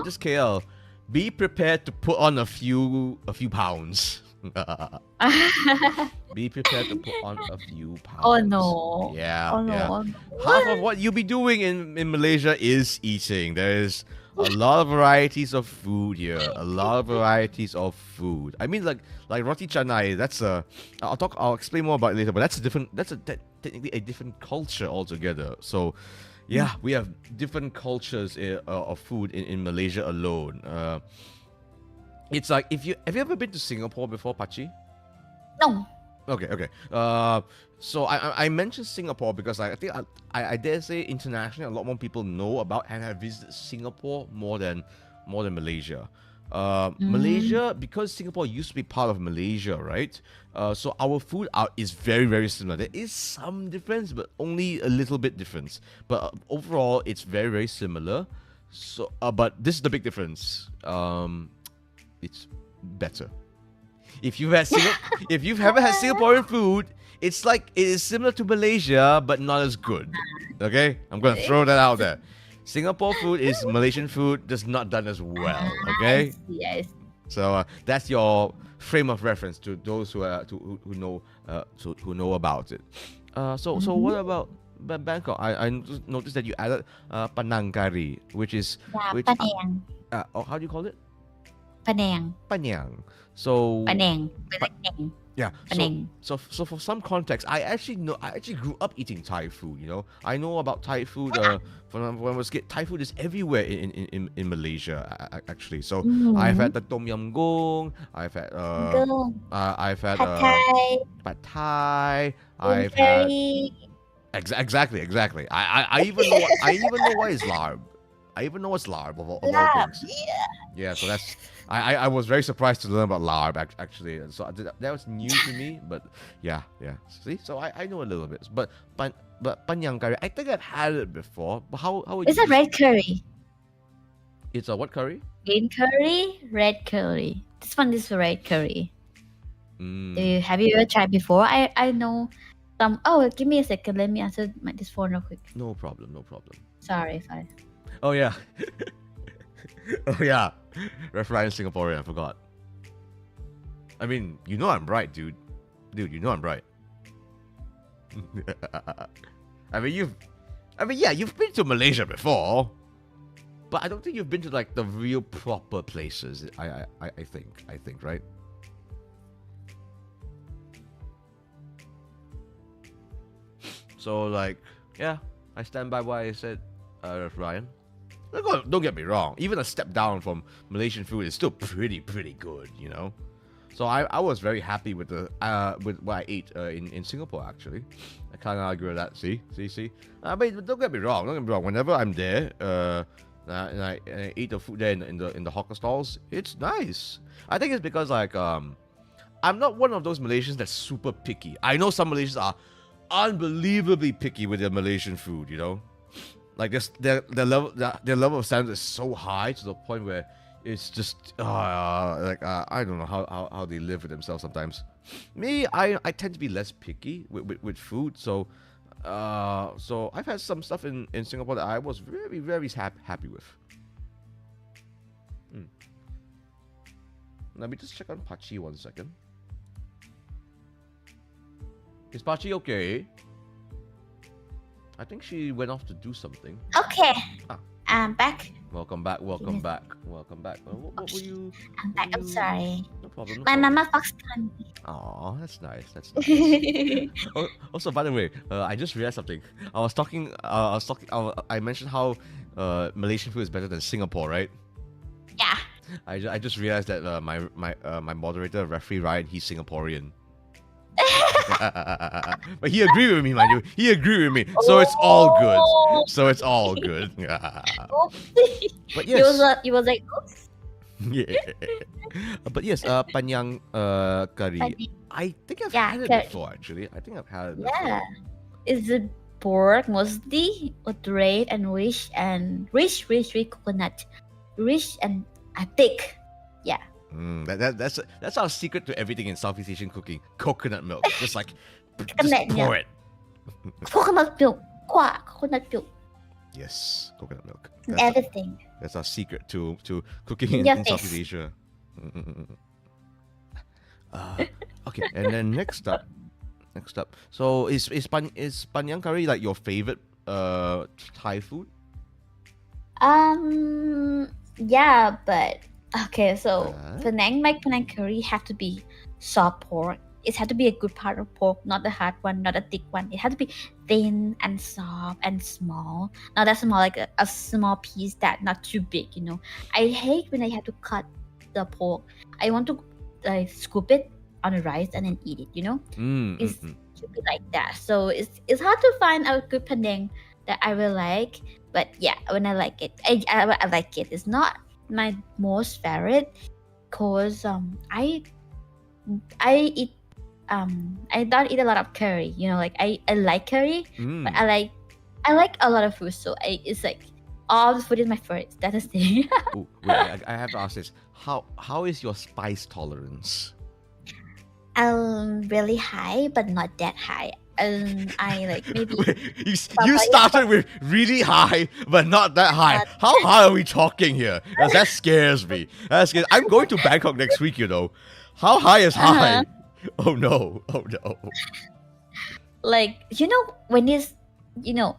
just KL, be prepared to put on a few pounds. Be prepared to put on a few pounds. Oh no. Yeah, Oh no. yeah. Oh, no. Half of what you'll be doing in Malaysia is eating. There's a lot of varieties of food here. A lot of varieties of food. I mean, like roti canai. That's I'll explain more about it later. But that's technically a different culture altogether. So, yeah, we have different cultures of food in Malaysia alone. It's like have you ever been to Singapore before, Pachi? No. Okay. So I mentioned Singapore because I think I dare say internationally a lot more people know about and have visited Singapore more than Malaysia. Malaysia, because Singapore used to be part of Malaysia, right? So our food is very, very similar. There is some difference, but only a little bit difference. But overall, it's very, very similar. So, but this is the big difference. It's better. If you've ever had Singaporean food, it's like it is similar to Malaysia, but not as good. Okay, I'm gonna throw that out there. Singapore food is Malaysian food, just not done as well. Okay, Yes. so that's your frame of reference to those who who know about it. So what about Bangkok? I noticed that you added Panang curry, which is Panang. how do you call it? Panang. Panyang. So Panang. Panang. yeah. Panang. So for some context, I actually grew up eating Thai food. I know about Thai food. When I was a kid, Thai food is everywhere in Malaysia. Actually, so I've had the tom yum goong. I've had I've had Pad Thai. pad Thai. I've had Curry. exactly. I even know what is larb. I even know what's larb of all things. Yeah, so that's I was very surprised to learn about larb actually. So that was new to me, but yeah. See, so I know a little bit. But but panyang curry, I think I've had it before. But how would It's you a red curry. It's a what curry? Green curry, red curry. This one is red curry. Have you ever tried before? I know some. Oh, give me a second. Let me answer this phone real quick. No problem. Sorry. Oh yeah. Oh yeah. Referring Singaporean, I forgot. I mean, you know I'm right, dude. Dude, you know I'm right. you've been to Malaysia before, but I don't think you've been to like the real proper places. I think, right? So like, yeah, I stand by what I said, Ryan. Don't get me wrong. Even a step down from Malaysian food is still pretty good, you know. So I was very happy with with what I ate in Singapore. Actually, I can't argue with that. See. But don't get me wrong. Whenever I'm there, and I eat the food there in the hawker stalls, it's nice. I think it's because like I'm not one of those Malaysians that's super picky. I know some Malaysians are unbelievably picky with their Malaysian food. You know, like their level of standard is so high to the point where it's just I don't know how they live with themselves sometimes. Me, I tend to be less picky with food, so I've had some stuff in Singapore that I was very happy with. Let me just check on Pachi 1 second. Is Pachi okay? I think she went off to do something. Okay. I'm back. Welcome back. What were you? I'm back. I'm sorry. No problem. My mama fox called me. Aw, that's nice. Also, by the way, I just realized something. I mentioned how Malaysian food is better than Singapore, right? Yeah. I just realized that my moderator, referee Ryan, he's Singaporean. But he agreed with me, mind you. He agreed with me. So it's all good. But yes. He was like, oops. Yeah. But yes, panyang curry. I think I've had it before, actually. Yeah. Is it pork mostly with red and rich coconut. Rich and thick. Yeah. That's our secret to everything in Southeast Asian cooking. Coconut milk. Just like pour it. Coconut milk. Coconut milk. Yes, coconut milk. Everything. That's our secret to cooking in Southeast Asia. Okay, and then next up. So is panyang curry like your favorite Thai food? Yeah, but okay, so Penang curry have to be soft pork. It had to be a good part of pork, not the hard one, not a thick one. It had to be thin and soft and small. Not that small, like a small piece that not too big, you know. I hate when I have to cut the pork. I want to scoop it on the rice and then eat it, you know. It should be like that. So it's hard to find a good Penang that I will like. But yeah, when I like it, I like it. It's not my most favorite because I eat I don't eat a lot of curry, you know, like I like curry, but I like a lot of food, so it's like all the food is my favorite. That is the thing. Ooh, wait, I have to ask this. How is your spice tolerance? Really high, but not that high. I like maybe. Wait, you started with really high, but not that high. How high are we talking here? That scares me. I'm going to Bangkok next week, you know. How high is high? Oh no. Like, you know, when it's, you know,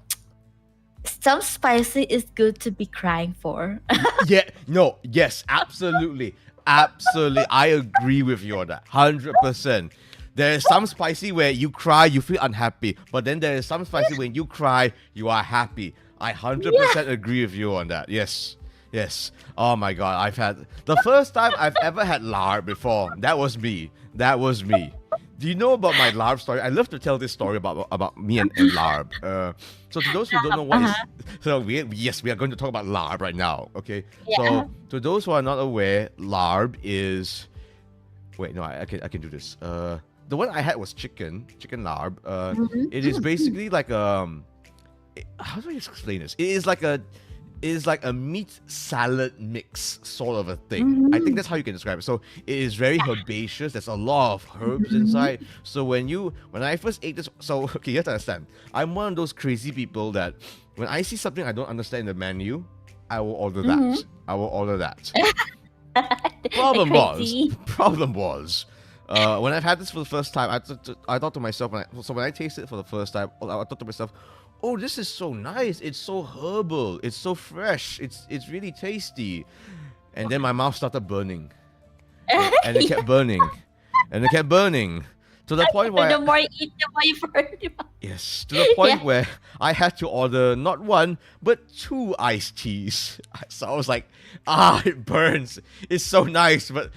some spicy is good to be crying for. Yes, absolutely. I agree with you on that. 100%. There is some spicy where you cry, you feel unhappy. But then there is some spicy when you cry, you are happy. I 100% agree with you on that. Yes. Oh my god, I've had... The first time I've ever had lard before, that was me. Do you know about my larb story? I love to tell this story about me and larb. So to those who don't know what is... So we are going to talk about larb right now, okay? Yeah. So to those who are not aware, larb is... Wait, no, I can do this. the one I had was chicken larb. It is basically like how do I explain this? It is like a meat salad mix sort of a thing. I think that's how you can describe it. So it is very herbaceous. There's a lot of herbs inside. So when I first ate this, so okay, you have to understand. I'm one of those crazy people that when I see something I don't understand in the menu, I will order that. I will order that. Problem was, when I've had this for the first time, I thought to myself, when I tasted it for the first time, I thought to myself, oh, this is so nice. It's so herbal. It's so fresh. It's really tasty. And then my mouth started burning. And it kept burning. And it kept burning. To the point where... The more you eat, the more you burn. Yes, to the point where I had to order not one, but 2 iced teas. So I was like, it burns. It's so nice, but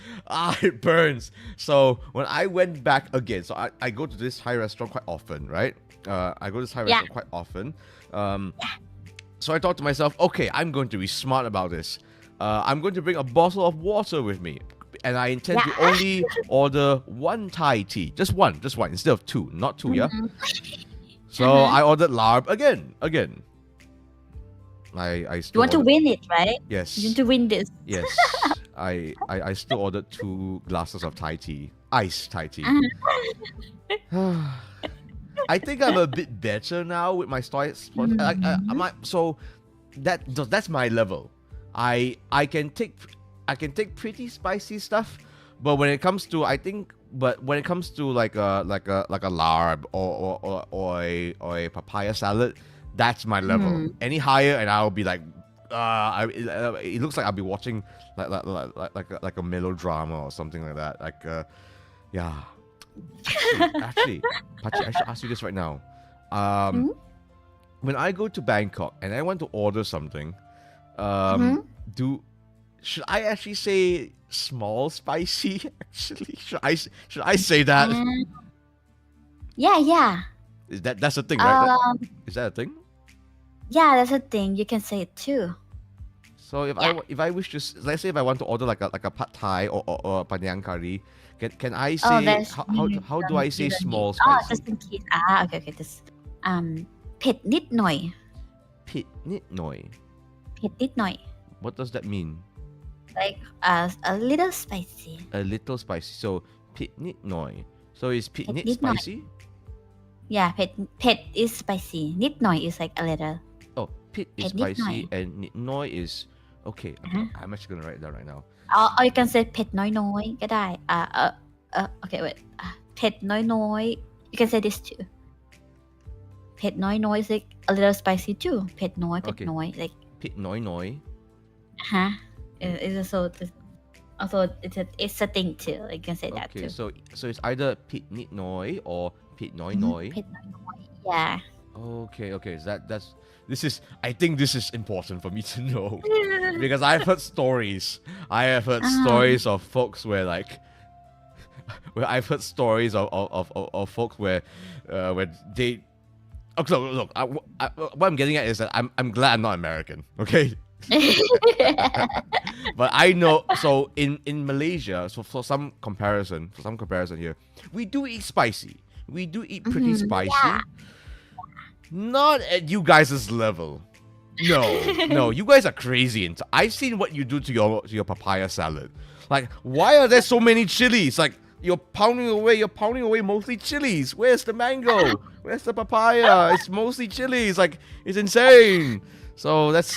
it burns. So when I went back again, so I go to this Thai restaurant quite often, right? I go to this Thai restaurant quite often. So I thought to myself, okay, I'm going to be smart about this. I'm going to bring a bottle of water with me. And I intend to only order 1 Thai tea. Just one, instead of 2. Not 2, yeah? So I ordered larb again. I still You want to win it, right? Yes. You want to win this. Yes. I still ordered 2 glasses of Thai tea. Iced Thai tea. I think I'm a bit better now with my stories. So that's my level. I can take pretty spicy stuff, but when it comes to like a larb or a papaya salad, that's my level. Any higher and I'll be like, it looks like I'll be watching like a melodrama or something like that. Like Actually, Pachi, I should ask you this right now. When I go to Bangkok and I want to order something, should I actually say small spicy? Actually, should I say that? Yeah. That's a thing, right? Is that a thing? Yeah, that's a thing. You can say it too. So if I wish to, let's say if I want to order like a pad thai or a panang curry, can I say how do I say small spicy? Just in case. Okay. This เผ็ดนิดหน่อย Pit nit noi. เผ็ดนิดหน่อย What does that mean? Like a little spicy. A little spicy. So pit nit noi. So is pit nit นิดหน่อย spicy? Yeah, เผ็ด is spicy. นิดหน่อย is like a little. Oh, pit is เผ็ดนิดหน่อย spicy and nit noi is okay. I'm actually gonna write it down right now. Or you can say เผ็ดน้อยๆก็ได้ okay wait เผ็ดน้อยๆ you can say this too เผ็ดน้อยๆ is like a little spicy too เผ็ดน้อย like Pit noi noi. it's also it's a thing too. You can say that Okay, too. so it's either pit nit noi or pit noi noi. เผ็ดน้อยๆ yeah. Okay. So this is I think this is important for me to know because I've heard stories. I have heard stories of folks where I've heard stories of folks where they. Okay, look. What I'm getting at is that I'm glad I'm not American. Okay. But I know. So in Malaysia, so for some comparison here, we do eat spicy. We do eat pretty spicy. Yeah. Not at you guys' level. No, you guys are crazy. I've seen what you do to your papaya salad. Like, why are there so many chilies? Like, you're pounding away mostly chilies. Where's the mango? Where's the papaya? It's mostly chilies. Like, it's insane. So that's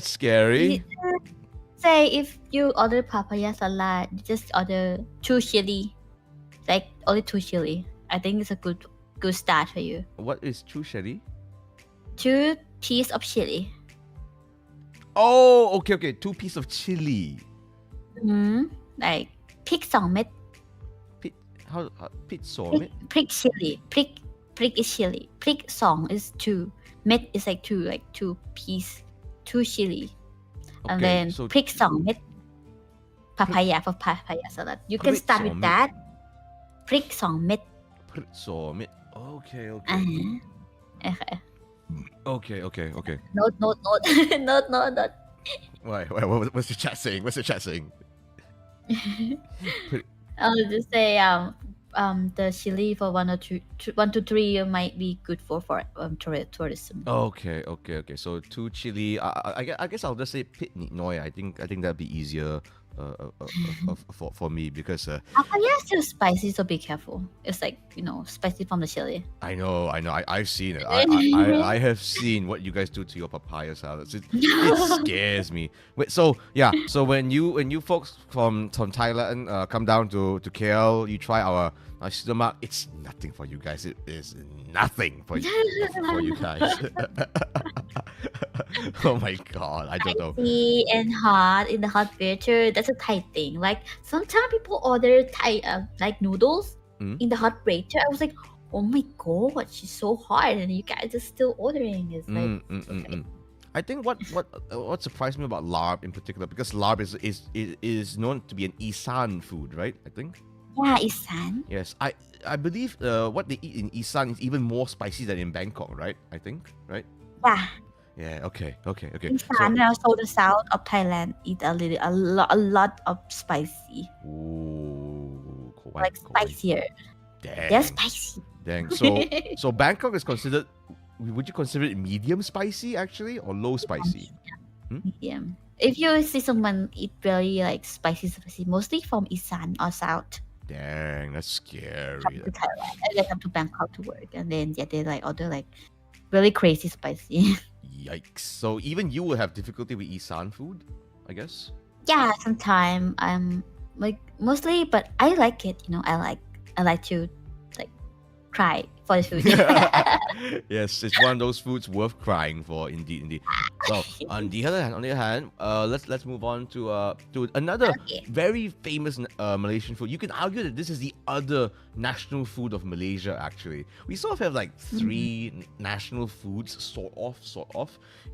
scary. Say if you order papaya salad, you just order 2 chili. Like only 2 chili. I think it's a good start for you. What is chu chili? 2 piece of chili. Oh, okay. 2 pieces of chili. Like พริก2 เม็ด How pit so พริก chili พริก is chili พริก2 is 2 เม็ด is like 2 piece 2 chili and then พริก2 เม็ด papaya for papaya salad you can start with that พริก2 เม็ด Prit so mit. Okay. Okay. Note. Wait. What's the chat saying? I'll just say the chili for 1 to 3 might be good for tourism. Okay. So 2 chili. I guess I'll just say pit noi. I think that'd be easier for me because Papaya is still spicy, so be careful. It's like spicy from the chili. I know. I've seen it. I have seen what you guys do to your papaya salads. It scares me. Wait, so yeah. So when you folks from Thailand come down to KL, you try our nasi lemak. It's nothing for you guys. It is nothing for you guys. Oh my god, I don't know. Spicy and hot in the hot water. That's a Thai thing. Like sometimes people order Thai like noodles in the hot water. I was like, oh my god, she's so hot, and you guys are still ordering. It's like okay. I think what surprised me about larb in particular, because larb is known to be an Isan food, right? I think. Yeah, Isan. Yes, I believe what they eat in Isan is even more spicy than in Bangkok, right? I think, right? Yeah. Yeah. Okay. Isan and also the south of Thailand eat a lot of spicy. Ooh, Like spicier. Dang. They're spicy. Dang. So Bangkok is considered. Would you consider it medium spicy actually, or low spicy? Medium. If you see someone eat really like spicy, mostly from Isan or south. Dang, that's scary. Come to Thailand and they come to Bangkok to work, and then they like order like really crazy spicy. Yikes! So even you will have difficulty with Isan food, I guess. Yeah, sometimes I'm like mostly, but I like it. I like to like cry for the food. Yes, it's one of those foods worth crying for, indeed. So on the other hand, let's move on to another very famous Malaysian food. You can argue that this is the other national food of Malaysia. Actually, we sort of have like 3 national foods, sort of,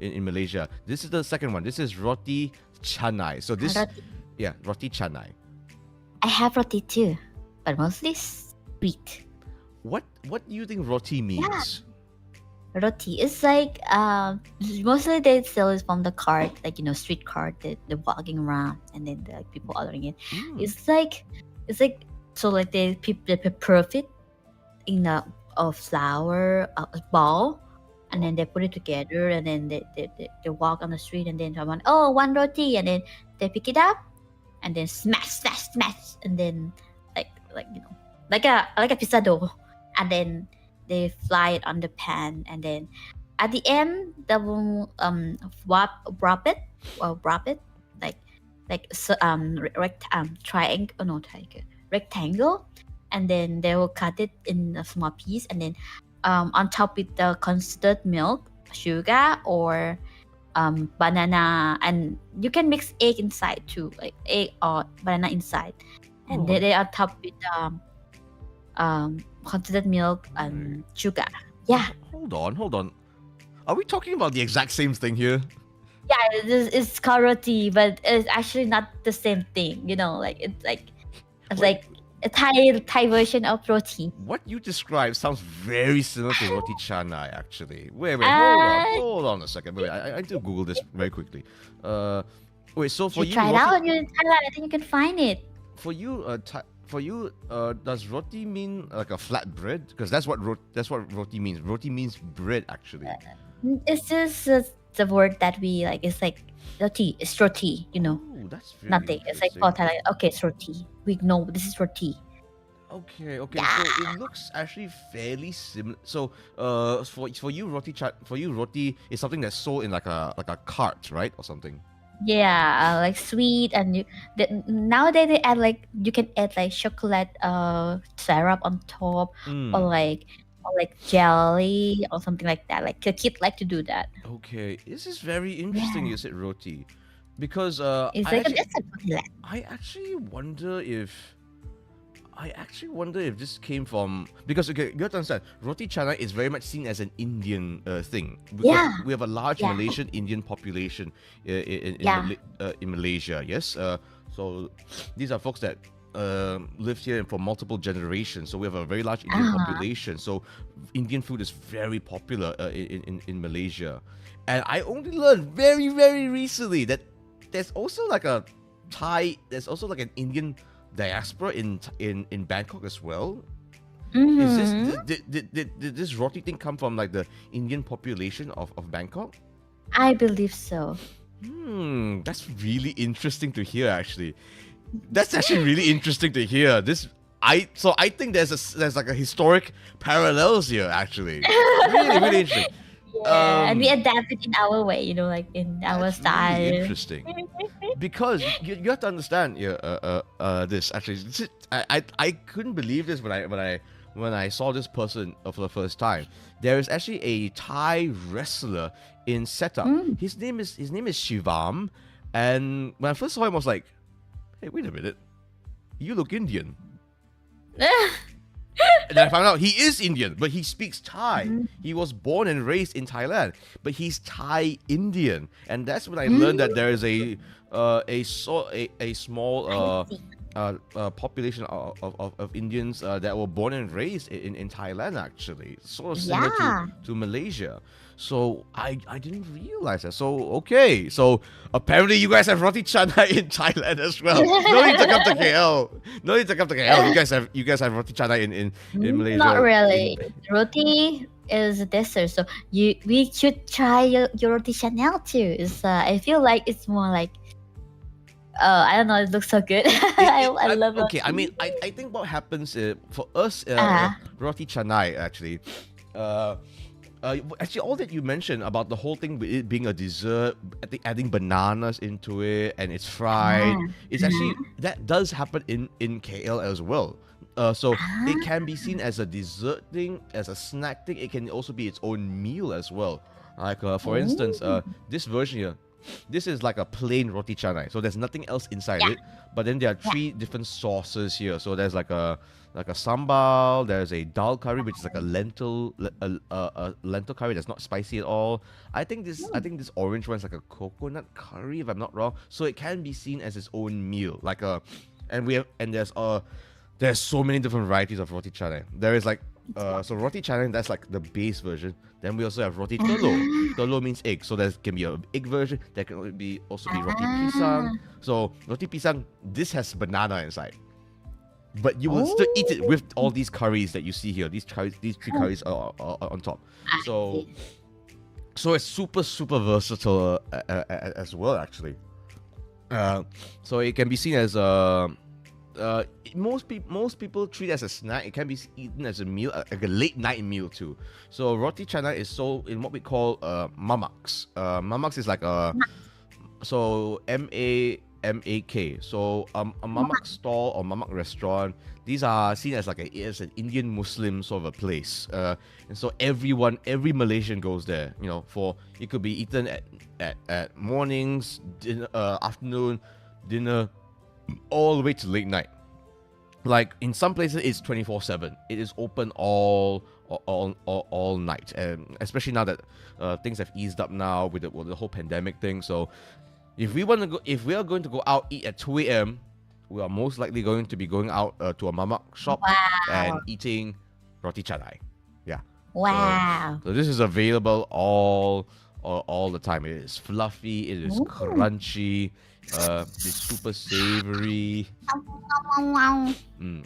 in Malaysia. This is the second one. This is roti canai. So this, roti canai. I have roti too, but mostly sweet. What do you think roti means? Roti is like mostly they sell it from the cart, like street cart that they're walking around, and then the people ordering it. It's like so like they prepare it in a flour a ball, and then they put it together, and then they walk on the street, and then someone one roti, and then they pick it up, and then smash, and then like a pizza dough, and then they fry it on the pan, and then at the end they will wrap it rectangle, and then they will cut it in a small piece, and then on top with the considered milk, sugar, or banana, and you can mix egg inside too, like egg or banana inside, and they are topped with considered milk and sugar. Yeah. Hold on. Are we talking about the exact same thing here? Yeah, it's called roti, but it's actually not the same thing. It's like a Thai version of roti. What you described sounds very similar to roti canai, actually. Wait, hold on a second. Wait, I need to Google this very quickly. Wait, so for you, try it out when you're in Thailand. I think you can find it. For you, does roti mean like a flat bread? Because that's what roti means. Roti means bread, actually. It's just the word that we like. It's like roti. It's roti. Oh, that's very nothing. It's like for Thailand. Okay, it's roti. We know this is roti. Okay. Yeah. So it looks actually fairly similar. So, for you, roti is something that's sold in like a cart, right, or something. Yeah, like sweet, and nowadays they add like you can add like chocolate syrup on top, or like jelly or something like that. Like the kids like to do that. Okay, this is very interesting. You said roti, because It's like a dessert for Thailand. I actually wonder if this came from, because okay, you have to understand, roti canai is very much seen as an Indian thing. Yeah. We have a large Yeah. Malaysian Indian population in Malaysia. Yes. So these are folks that lived here for multiple generations. So we have a very large Indian population. So Indian food is very popular in Malaysia. And I only learned very, very recently that there's also like an Indian diaspora in Bangkok as well? Mhm. Is this did this roti thing come from like the Indian population of Bangkok? I believe so. That's really interesting to hear. Actually, that's actually really interesting to hear. I think there's like a historic parallels here. Actually, really really interesting. Yeah, and we adapt it in our way, you know, like in our That's style. really interesting. Because you have to understand this actually. I couldn't believe this when I saw this person for the first time. There is actually a Thai wrestler in setup. His name is Shivam, and when I first saw him, I was like, "Hey, wait a minute, you look Indian." And then I found out he is Indian, but he speaks Thai. He was born and raised in Thailand, but he's Thai Indian, and that's when I learned that there is a small population of Indians that were born and raised in Thailand, actually, sort of similar Yeah. to Malaysia. So I didn't realize that. So okay, so apparently you guys have roti canai in Thailand as well. No need to come to KL. No need to come to KL. You guys have roti canai in Malaysia. Not really. Roti is a dessert, so we should try your roti canai too. It's I feel like it's more like I don't know. It looks so good. I love Okay, roti. I mean, I think what happens for us, roti canai actually, actually all that you mentioned about the whole thing with it being a dessert, I think adding bananas into it and it's fried, it's actually that does happen in KL as well. So it can be seen as a dessert thing, as a snack thing. It can also be its own meal as well. Like for instance, this version here. This is like a plain roti canai, so there's nothing else inside it. But then there are three different sauces here. So there's like a sambal. There's a dal curry, which is like a lentil curry that's not spicy at all. I think this orange one is like a coconut curry, if I'm not wrong. So it can be seen as its own meal. There's so many different varieties of roti canai. There is like so roti canai, that's like the base version. Then we also have roti telur. Telur means egg, so there can be an egg version. There can also be roti pisang. So roti pisang, this has banana inside, but you will still eat it with all these curries that you see here. These three curries are on top. So it's super versatile as well, actually. So it can be seen as most people treat it as a snack. It can be eaten as a meal, like a late night meal too. So roti canai is sold in what we call mamaks. Mamaks is like a MAMAK. So a mamak stall or mamak restaurant. These are seen as as an Indian Muslim sort of a place. And so every Malaysian goes there. You know, it could be eaten at mornings, dinner, afternoon, dinner, all the way to late night. Like in some places it's 24/7. It is open all night, and especially now that things have eased up now with the whole pandemic thing. So if we are going to go out eat at 2 a.m., we are most likely going to be going out to a mamak shop and eating roti canai. Yeah. Wow. So this is available all the time. It is fluffy. It is crunchy. It's super savory. It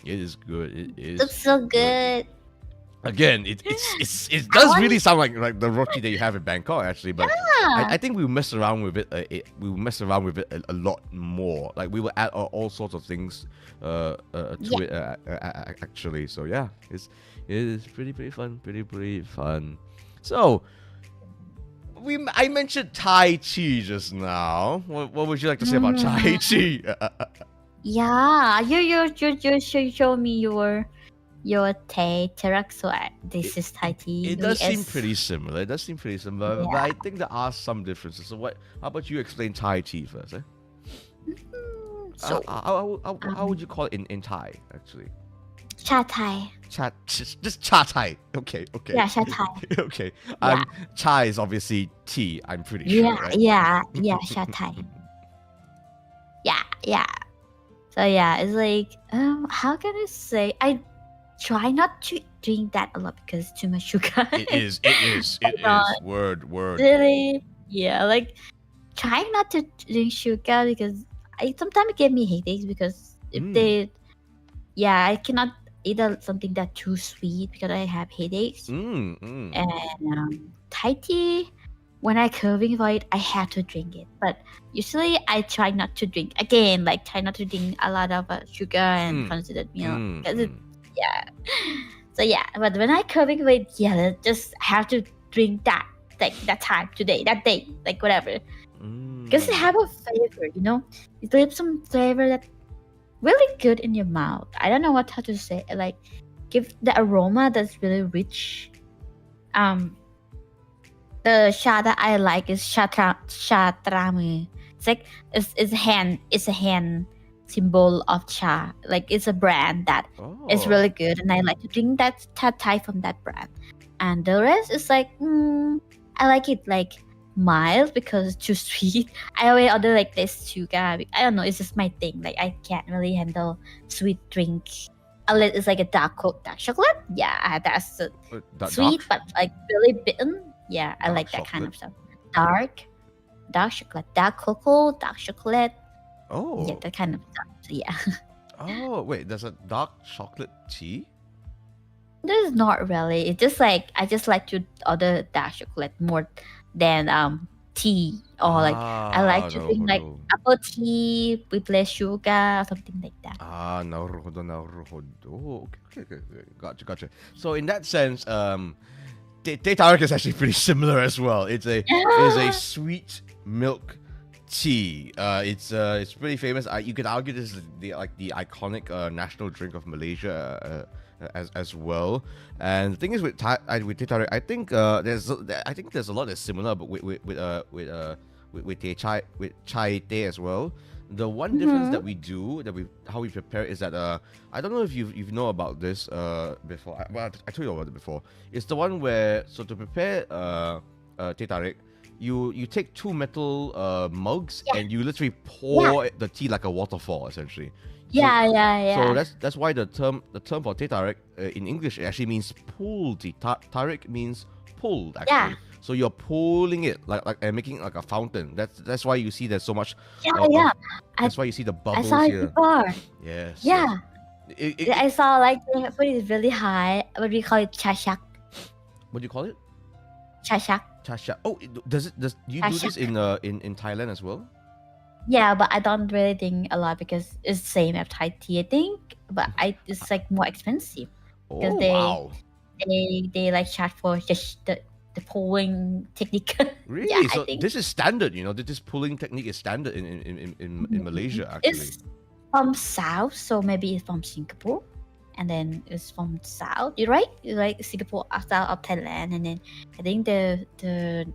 is good. It is. Looks so good. Again, it does really sound like the roti that you have in Bangkok, actually. But I think we mess around with it. We will mess around with it a lot more. Like we will add all sorts of things to it actually. So yeah, it is pretty fun. Pretty fun. So. I mentioned Tai Chi just now. What would you like to say about Tai Chi? Yeah, you show me your Terak, so this is Tai Chi. It does seem pretty similar. But I think there are some differences. So how about you explain Tai Chi first? So how would you call it in Thai, actually? Cha Thai. Just Cha Thai. Okay. Yeah, Cha Thai. Okay. Cha is obviously tea, I'm pretty sure, right? Yeah, Cha Thai. Yeah. So yeah, it's like how can I say? I try not to drink that a lot because too much sugar. It is. Word. Really? Yeah, like trying not to drink sugar because sometimes it give me headaches because If they, yeah, I cannot eat something that's too sweet because I have headaches. And Thai tea, when I craving for it, I have to drink it. But usually I try not to drink. Again, like try not to drink a lot of sugar and considered milk because it, yeah. So yeah, but when I craving for it, yeah, just have to drink that, like that time today, that day, like whatever. Because it have a flavor, you know, it leaves some flavor that really good in your mouth. I don't know how to say it. Like give the aroma that's really rich. The cha that I like is chatramu. It's like it's a hand symbol of cha. Like it's a brand that is really good, and I like to drink that Thai from that brand. And the rest is like I like it like mild because it's too sweet. I always order like this sugar. I don't know, it's just my thing. Like I can't really handle sweet drink unless it's like a dark chocolate. Yeah, that's sweet but like really bitter. Yeah, I like that kind of stuff. Dark chocolate, dark cocoa, dark chocolate. Oh, yeah, that kind of stuff. So yeah. Oh wait, there's a dark chocolate tea? There's not really. It's just like I just like to order dark chocolate more than tea, or like I like to drink like apple tea with less sugar or something like that. naruhodo. Okay. Gotcha. So in that sense, Teh Tarik is actually pretty similar as well. It's a sweet milk tea. It's pretty famous. You could argue this is the iconic national drink of Malaysia. As well, and the thing is with Teh Tarik, I think there's a lot that's similar, but with chai teh as well. The one difference that we do, how we prepare is that I don't know if you know about this before. Well, I told you about it before. It's the one where, so to prepare Teh Tarik, you take two metal mugs and you literally pour the tea like a waterfall essentially. Yeah. So that's why the term for Teh Tarik in English, it actually means pulled tea. Tarik means pulled actually. Yeah. So you're pulling it like and making it like a fountain. That's why you see there's so much. That's why you see the bubbles here. I saw here. it before. Yes. Yeah. I saw like they put it really high. What we call it, chashak. What do you call it? Chashak. Oh, does you do this in Thailand as well? Yeah, but I don't really think a lot because it's the same as Thai tea, I think. But it's like more expensive because they like charge for just the pulling technique. Really? Yeah, so this is standard, you know. This pulling technique is standard in Malaysia actually. It's from South, so maybe it's from Singapore, and then it's from South. You're right. You're like Singapore, south of Thailand, and then I think the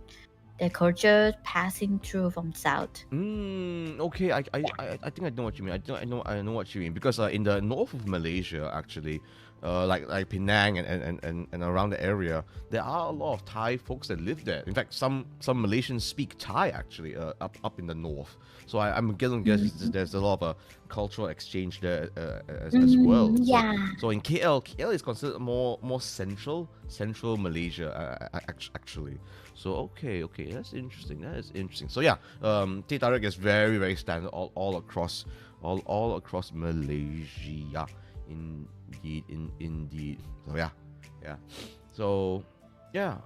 culture passing through from south. Okay, I think I know what you mean. I know what you mean, because in the north of Malaysia actually, like Penang and around the area, there are a lot of Thai folks that live there. In fact, some Malaysians speak Thai actually up in the north. So I'm guessing there's a lot of cultural exchange there as well. Yeah. So in KL is considered more central Malaysia actually. So okay, that's interesting. That is interesting. So yeah, Teh Tarik is very, very standard all across Malaysia. Indeed. So yeah. So yeah.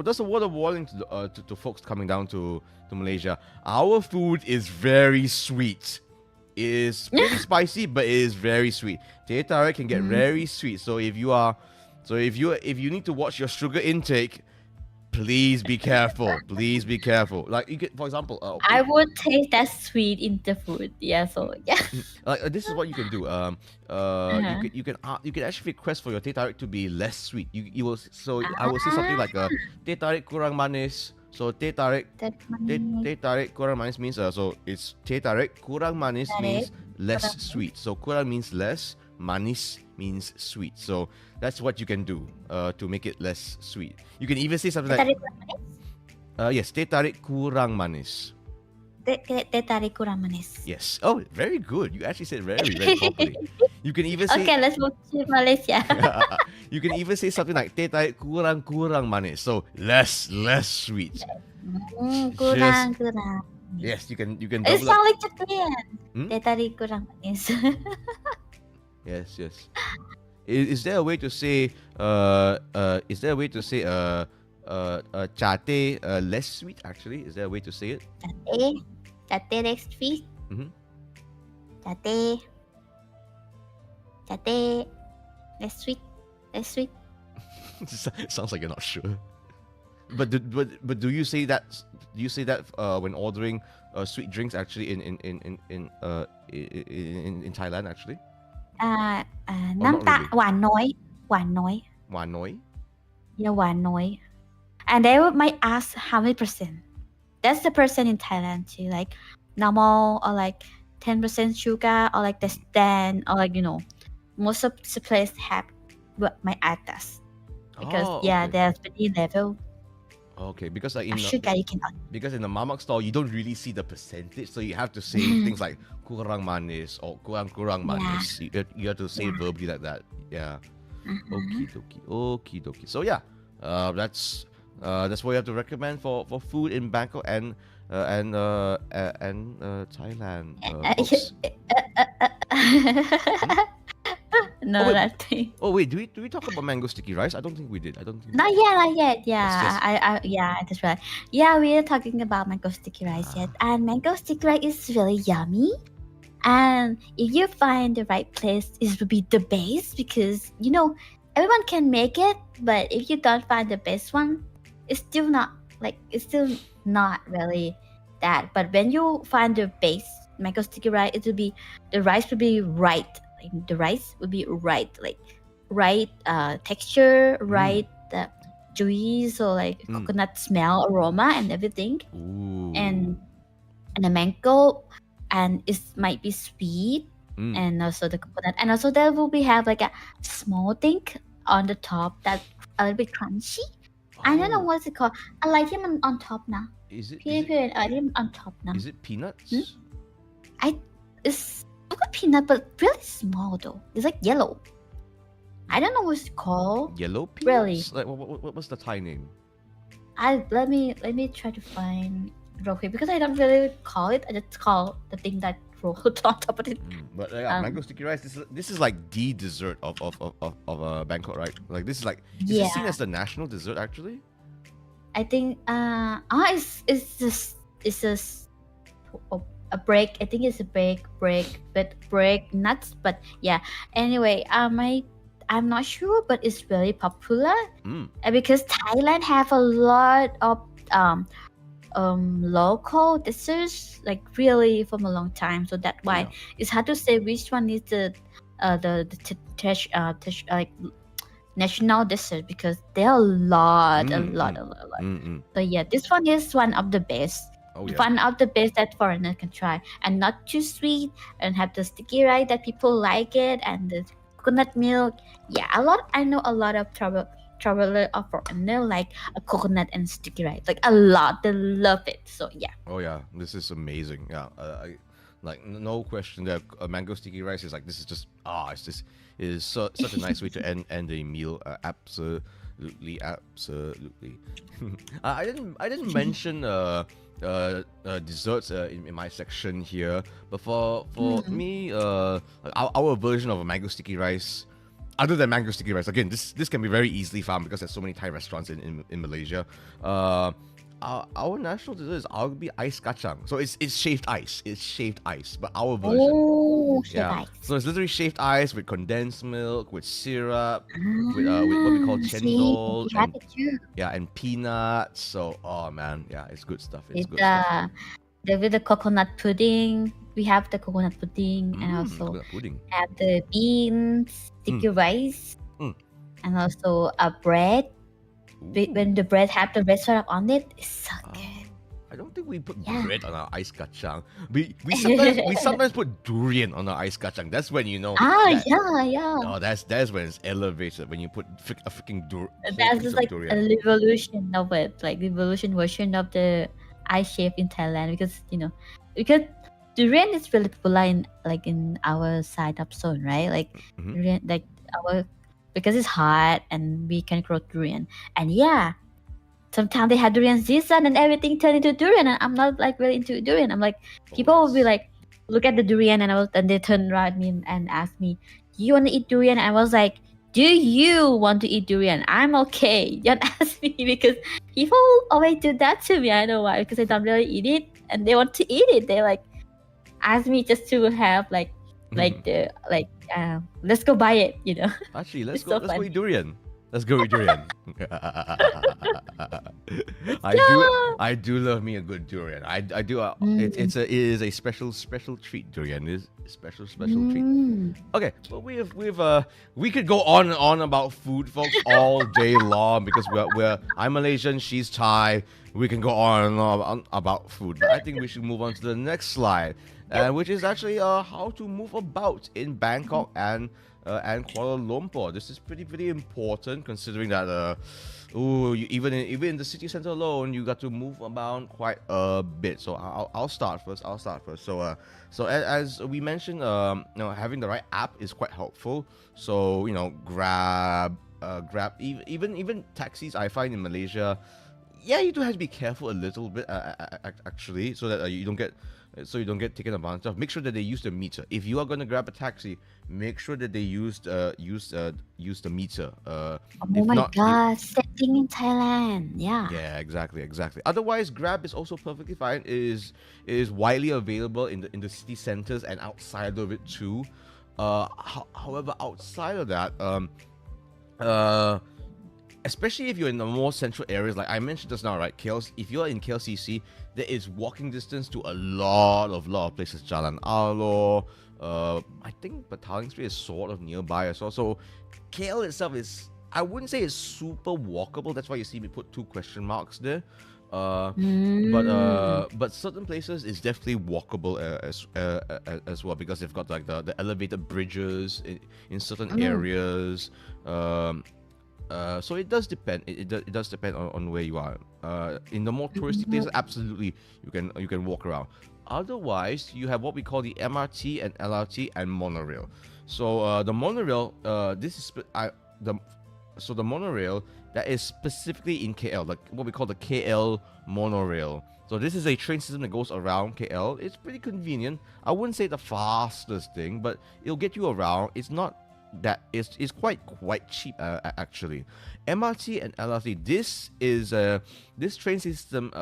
That's a word of warning to folks coming down to Malaysia. Our food is very sweet. It is pretty spicy, but it is very sweet. Teh Tarik can get very sweet. So if you need to watch your sugar intake, please be careful. Like you could, for example, I would taste that sweet in the food. Yeah, so yeah. Like this is what you can do. You can actually request for your Teh Tarik to be less sweet. You will. So I will say something like Teh Tarik kurang manis. So Teh Tarik kurang manis means so it's Teh Tarik kurang manis means less sweet. So kurang means less, manis means sweet. So that's what you can do to make it less sweet. You can even say something like yes, Teh Tarik kurang manis. Teh Tarik kurang manis. Yes. Oh, very good. You actually said very, very properly. You can even say. Okay, let's move to Malaysia. You can even say something like Teh Tarik kurang manis. So less sweet. Kurang. Yes, you can It double up. sounds like Japan. Hmm? Teh tarik kurang manis. Yes. Is there a way to say chate less sweet actually? Is there a way to say it? Chate next week. Mhm. Chate less sweet. Sounds like you're not sure. But do you say that? Do you say that when ordering sweet drinks actually in Thailand actually? น้ำตา really. หวานน้อย Wan noi? Yeah, หวานน้อย and they might ask how many percent. That's the percent in Thailand too, like normal or like 10% sugar or like the stand or like most of the place have what my ask us because Okay. there's many level Okay, because like of sugar you cannot. because in the mamak store you don't really see the percentage, so you have to say things like kurang manis or kurang manis. You have to say it verbally like that. Yeah. Okie dokie. So yeah, that's what you have to recommend for food in Bangkok and Thailand. Folks. No, Oh, wait. nothing. Oh wait, do we talk about mango sticky rice? I don't think we did. Not yet. Yes. I just realized. Yeah, we are talking about mango sticky rice yet, and mango sticky rice is really yummy. And if you find the right place, it will be the best because everyone can make it, but if you don't find the best one, it's still not really that. But when you find the base mango sticky rice, the rice will be right. Like, the rice will be right, like right texture, right juice or like coconut smell, aroma, and everything. Ooh. And the mango, and it might be sweet, and also the coconut, and also there will be have like a small thing on the top that's a little bit crunchy. I don't know what's it called. I like him on top now. Is it On top now. is it peanuts? It's not peanut, but really small though. It's like yellow. I don't know what's it called. Yellow peanuts? Really? Like what's the Thai name? Let me try to find real quick because I don't really call it. I just call the thing that rolled on top of it. But mango sticky rice. This is like the dessert of Bangkok, right? Like this is like is it seen as the national dessert actually? I think it's just a break. I think it's a break nuts. But yeah. Anyway, I'm not sure, but it's very popular because Thailand have a lot of local desserts, like really from a long time. So that's why it's hard to say which one is the like national dessert because there are a lot. So yeah, this one is one of the best. One of the best that foreigners can try, and not too sweet, and have the sticky rice that people like it, and the coconut milk. Yeah, I know a lot of traveler or foreigner like a coconut and sticky rice, like a lot. They love it. So yeah. Oh yeah, this is amazing. Yeah, like no question that mango sticky rice is like this is just it is such a nice way to end a meal. Absolutely. I didn't mention desserts in my section here, but for me, our version of a mango sticky rice, other than mango sticky rice, again, this can be very easily found because there's so many Thai restaurants in Malaysia. Our national dessert is arguably ice kacang. So it's shaved ice. It's shaved ice, but our version. Oh, shaved ice. So it's literally shaved ice with condensed milk, with syrup, with what we call chendol. And peanuts. So man, yeah, it's good stuff. It's good stuff. With the coconut pudding. We have the coconut pudding and also have the beans, sticky rice, and also a bread. When the bread have the red syrup on it, it's so good. I don't think we put bread on our ice kacang. We sometimes put durian on our ice kacang. That's when yeah. Oh, that's when it's elevated. When you put a freaking durian. That's just like a revolution of it, like revolution version of the ice shape in Thailand because durian is really popular in our side of zone, right? Like durian, like our. Because it's hot and we can grow durian. And yeah, sometimes they had durian season and everything turned into durian, and I'm not like really into durian. I'm like, people will be like, look at the durian, and they turn around me and ask me, do you want to eat durian? I was like, do you want to eat durian? I'm okay. Don't ask me, because people always do that to me. I know why, because I don't really eat it and they want to eat it. They like ask me just to have like let's go buy it, you know. Actually, let's It's go. so Let's go fun. eat durian. Let's go eat durian. I do love me a good durian. I do. It is a special treat. Durian is a special treat. Okay, well we could go on and on about food, folks, all day long, because I'm Malaysian, she's Thai. We can go on and on about food, but I think we should move on to the next slide, which is actually how to move about in Bangkok and Kuala Lumpur. This is pretty important, considering that even in the city center alone, you got to move about quite a bit. So I'll start first. So as we mentioned, having the right app is quite helpful. So Grab, even taxis, I find in Malaysia, yeah, you do have to be careful a little bit, actually, so that you don't get taken advantage of. Make sure that they use the meter. If you are going to grab a taxi, make sure that they use the meter. Oh my god, setting in Thailand. Yeah. Yeah, exactly. Otherwise, Grab is also perfectly fine. Is widely available in the city centers and outside of it too. However, outside of that, especially if you're in the more central areas, like I mentioned just now, right? If you're in KLCC, there is walking distance to a lot of places. Jalan Alor, I think Petaling Street is sort of nearby as well. So KL itself is, I wouldn't say it's super walkable. That's why you see me put 2 question marks there. But certain places is definitely walkable as well, because they've got like the elevated bridges in certain areas. So it does depend. It does depend on where you are. In the more touristy places, absolutely you can walk around. Otherwise, you have what we call the MRT and LRT and monorail. So the monorail, the monorail that is specifically in KL, like what we call the KL monorail. So this is a train system that goes around KL. It's pretty convenient. I wouldn't say the fastest thing, but it'll get you around. It's not that is quite cheap, actually. MRT and LRT, this train system,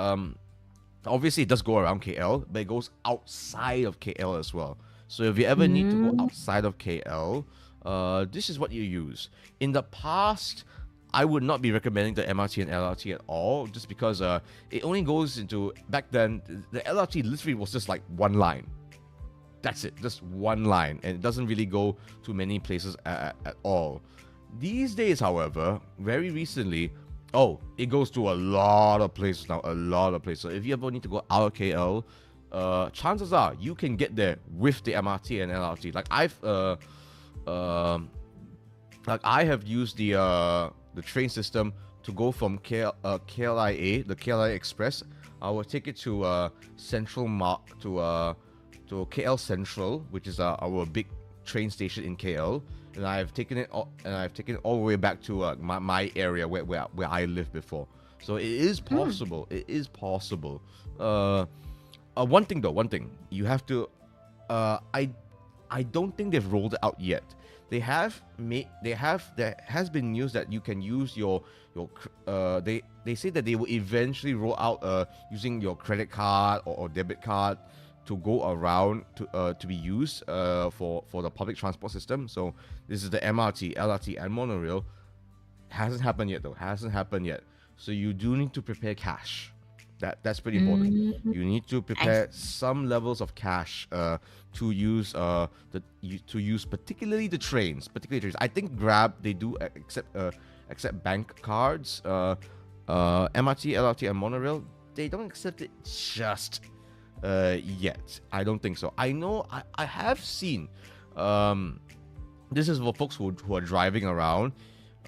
obviously it does go around KL, but it goes outside of KL as well. So if you ever need to go outside of KL, this is what you use. In the past, I would not be recommending the MRT and LRT at all, just because it only goes into, back then the LRT literally was just like one line. That's it, just one line, and it doesn't really go to many places at all. These days, however, very recently, it goes to a lot of places now, So if you ever need to go out of KL, chances are you can get there with the MRT and LRT. I have used the train system to go from KLIA, the KLIA Express. I will take it to to KL Central, which is our big train station in KL, and I've taken it all the way back to my area where I lived before. So it is possible. It is possible. One thing you have to. I don't think they've rolled it out yet. There has been news that you can use your they say that they will eventually roll out using your credit card or debit card to go around to be used for the public transport system. So this is the MRT, LRT, and monorail. Hasn't happened yet though. So you do need to prepare cash. That's pretty important. You need to prepare some levels of cash to use particularly the trains. I think Grab, they do accept bank cards. MRT, LRT, and monorail, they don't accept it just yet. I don't think so. I know I have seen. This is for folks who are driving around.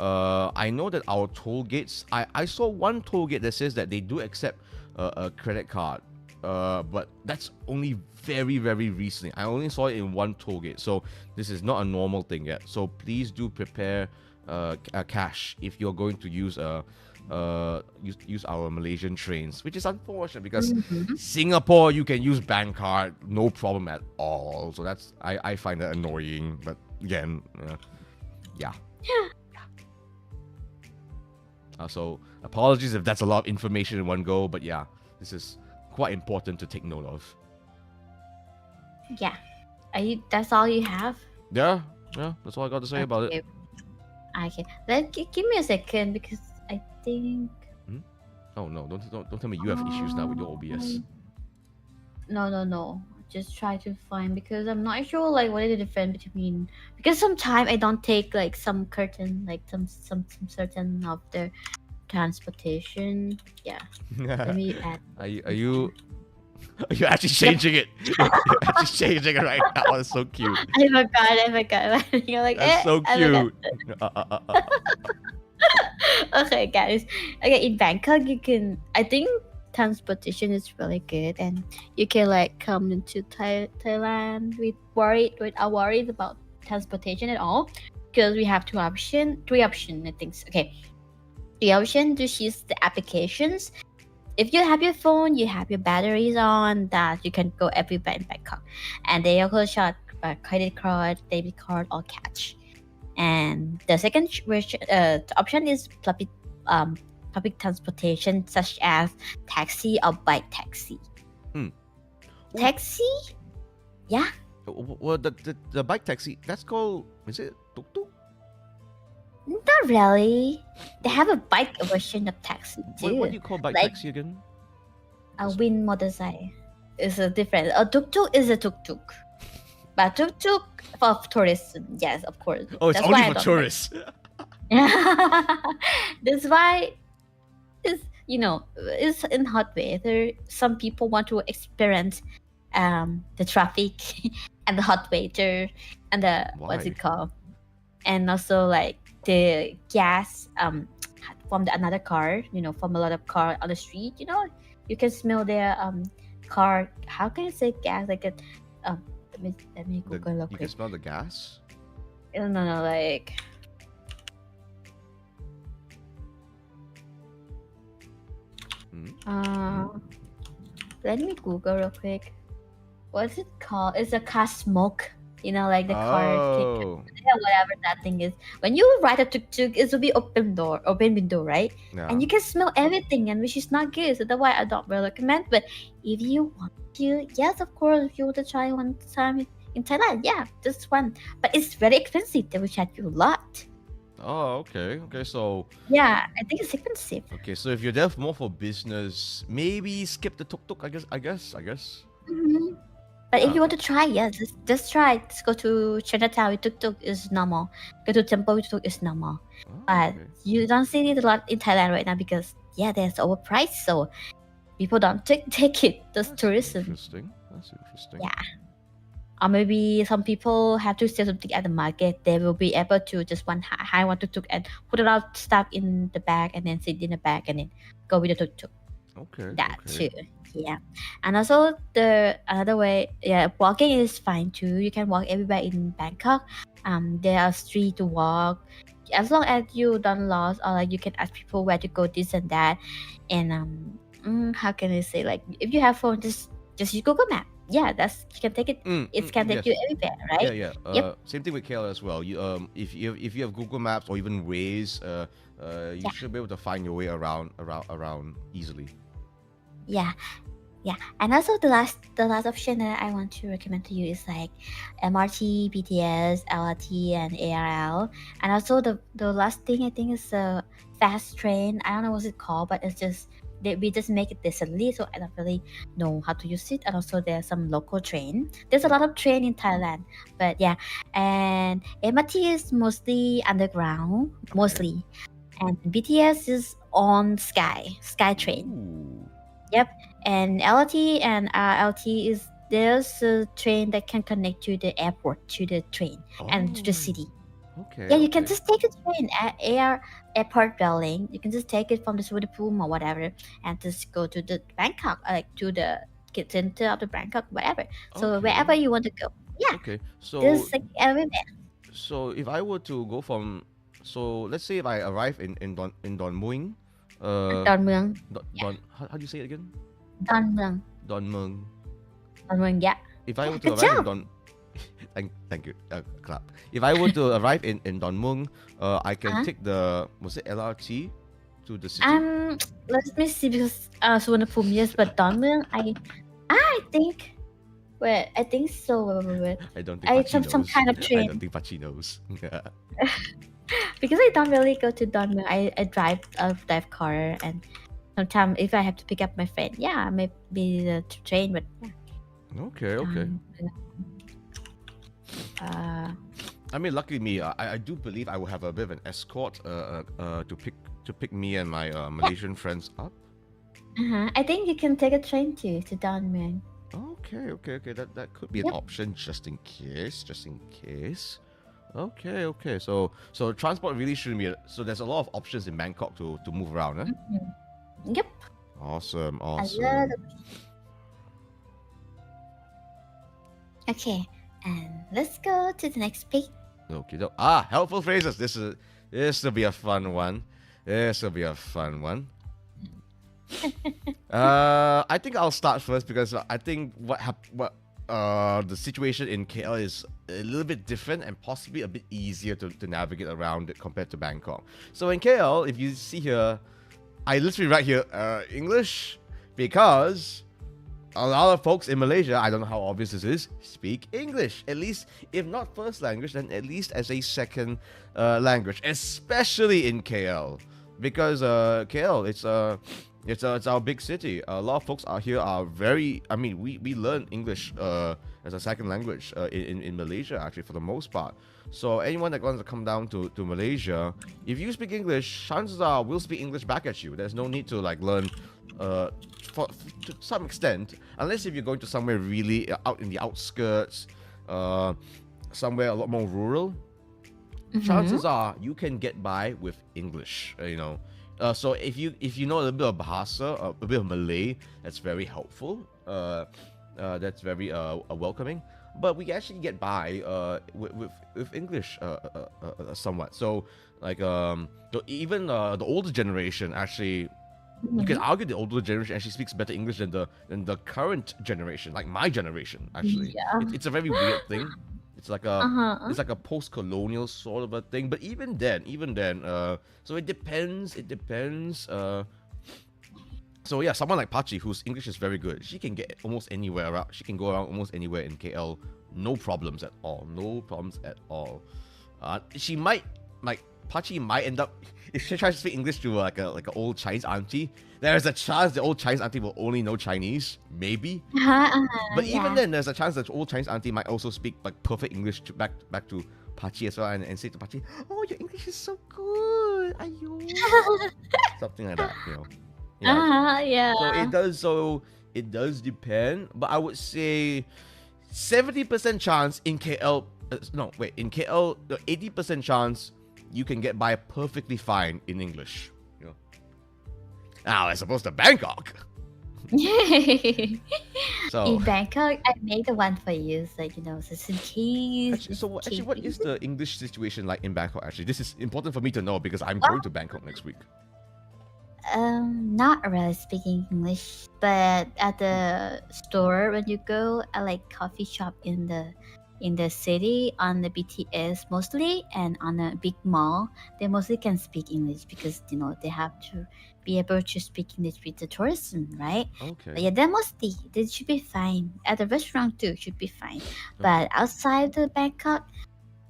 I know that our toll gates. I saw one toll gate that says that they do accept a credit card. but that's only very, very recently. I only saw it in one toll gate, so this is not a normal thing yet. So please do prepare cash if you're going to use use our Malaysian trains, which is unfortunate because Singapore you can use bank card no problem at all. So that's I find that annoying, but again, yeah. So apologies if that's a lot of information in one go, but yeah, this is quite important to take note of. Yeah. That's all you have? Yeah, that's all I got to say about it. Okay. Give me a second because I think. Oh no! Don't tell me you have issues now with your OBS. No. Just try to find because I'm not sure like what is the difference between because sometimes I don't take like some curtain like some certain of the transportation. Yeah. Let me add. Are you actually changing it? You're actually changing it right now. That's so cute. I forgot. You're like, that's so cute. Okay, guys. Okay, in Bangkok, I think transportation is really good, and you can like come into Thailand without worried about transportation at all, because we have three options. I think. Okay, the option to choose the applications. If you have your phone, you have your batteries on, that you can go everywhere in Bangkok, and they also shot credit card, debit card, or cash. And the second option is public transportation, such as taxi or bike taxi. Taxi? Yeah. Well, the bike taxi, that's called, is it tuk-tuk? Not really. They have a bike version of taxi too. What do you call bike taxi again? A wind motorcycle. It's a different. A tuk-tuk is a tuk-tuk. But tuk-tuk for tourism, yes, of course. Oh, it's only for tourists. That's why it's it's in hot weather. Some people want to experience the traffic and the hot weather and the what's it called, and also like the gas from another car. From a lot of car on the street. You can smell their car. How can I say gas? Like a let me Google real quick. You can smell the gas? No, like. Let me Google real quick. What's it called? It's a car smoke. Like the car. Whatever that thing is. When you ride a tuk-tuk, it will be open window, right? Yeah. And you can smell everything, and which is not good. So that's why I don't really recommend. But if you want to, yes, of course, if you want to try one time in Thailand, yeah, this one. But it's very expensive. They will charge you a lot. Oh, okay, so... Yeah, I think it's expensive. Okay, so if you're there more for business, maybe skip the tuk-tuk, I guess. Mm-hmm. But if you want to try, yeah, just try. Just go to Chinatown with tuk-tuk is normal. Go to temple with tuk-tuk is normal. But you don't see it a lot in Thailand right now because, yeah, there's overpriced. So people don't take it. That's tourism. That's interesting. Yeah. Or maybe some people have to sell something at the market. They will be able to just hire one tuk-tuk and put a lot of stuff in the bag and then sit in the bag and then go with the tuk-tuk. Okay. That too. Yeah. And also another way, walking is fine too. You can walk everywhere in Bangkok. There are streets to walk. As long as you don't lost or like you can ask people where to go, this and that. And how can I say, like if you have phone, just use Google Map. Yeah, you can take it. It can take you everywhere, right? Yeah. Yep. Same thing with KL as well. You if you have Google Maps or even Waze, you should be able to find your way around easily. Yeah. And also the last option that I want to recommend to you is like MRT, BTS, LRT, and ARL. And also the last thing I think is a fast train. I don't know what it's called, but it's just we just make it decently, so I don't really know how to use it. And also there's some local train. There's a lot of train in Thailand, but yeah. And MRT is mostly underground, mostly, and BTS is on sky train. Ooh. Yep. And LRT and RLT there's a train that can connect to the airport, to the train, and to the city. Okay. Yeah, you can just take a train at airport building. You can just take it from the Suvarnabhumi or whatever, and just go to the Bangkok, like to the get center of the Bangkok, whatever. So Okay. wherever you want to go. Yeah, Okay. So there's like everywhere. so if I were to go from, so let's say if I arrive in Don Mueang, Don Mueang. how do you say it again? Don Mueang. Don Mueang. Don Mueang, yeah. If I were to Good arrive in job. Don, thank you, clap. If I were to arrive in Don Mueang, I can take the, was it LRT to the city? Let me see, because Suvarnabhumi, yes, but Don Mueang, I think. Wait, I think so. Wait. I don't think Pachi some knows. kind of I train. don't think Pachi knows. Because I don't really go to Don Mueang. I drive car, and sometimes if I have to pick up my friend, yeah, maybe the train, but yeah. Okay. I mean, luckily me, I do believe I will have a bit of an escort to pick me and my Malaysian friends up. I think you can take a train to Don Mueang. Okay. That could be an option just in case. Okay. So transport really shouldn't be. So there's a lot of options in Bangkok to move around, huh? Yep. Awesome. I love it. Okay, and let's go to the next page. Okay. Helpful phrases. This will be a fun one. I think I'll start first because I think the situation in KL is a little bit different and possibly a bit easier to navigate around it compared to Bangkok. So in KL, if you see here, I literally write here English because a lot of folks in Malaysia, I don't know how obvious this is, speak English. At least, if not first language, then at least as a second language, especially in KL. Because KL, it's our big city. A lot of folks out here are very. I mean, we learn English as a second language in Malaysia, actually, for the most part. So anyone that wants to come down to Malaysia, if you speak English, chances are we'll speak English back at you. There's no need to like learn to some extent, unless if you're going to somewhere really out in the outskirts, somewhere a lot more rural. Chances are you can get by with English. So if you know a little bit of Bahasa, a bit of Malay, that's very helpful. That's very welcoming. But we actually get by with English somewhat. So like even the older generation actually. You can argue the older generation actually speaks better English than the current generation, like my generation. Actually, it's a very weird thing. It's like a post-colonial sort of a thing. But even then, so it depends. So yeah, someone like Pachi, whose English is very good, she can get almost anywhere around. She can go around almost anywhere in KL, no problems at all. She might Pachi might end up, if she tries to speak English to like an old Chinese auntie, there's a chance the old Chinese auntie will only know Chinese, maybe. But even then, there's a chance that the old Chinese auntie might also speak like perfect English back to Pachi as well, and say to Pachi, "Oh, your English is so good, ayo," something like that, Yeah. So it does depend, but I would say 70% chance in KL. In KL, the 80% chance you can get by perfectly fine in English. Now, as opposed to Bangkok. So in Bangkok, I made the one for you, so just in case. Actually, what is the English situation like in Bangkok? Actually, this is important for me to know because I'm going to Bangkok next week. Not really speaking English, but at the store when you go, at like coffee shop in the city, on the BTS mostly, and on a big mall, they mostly can speak English because they have to be able to speak English with the tourism, right? Okay. But yeah, they should be fine. At the restaurant too, should be fine. But outside the Bangkok,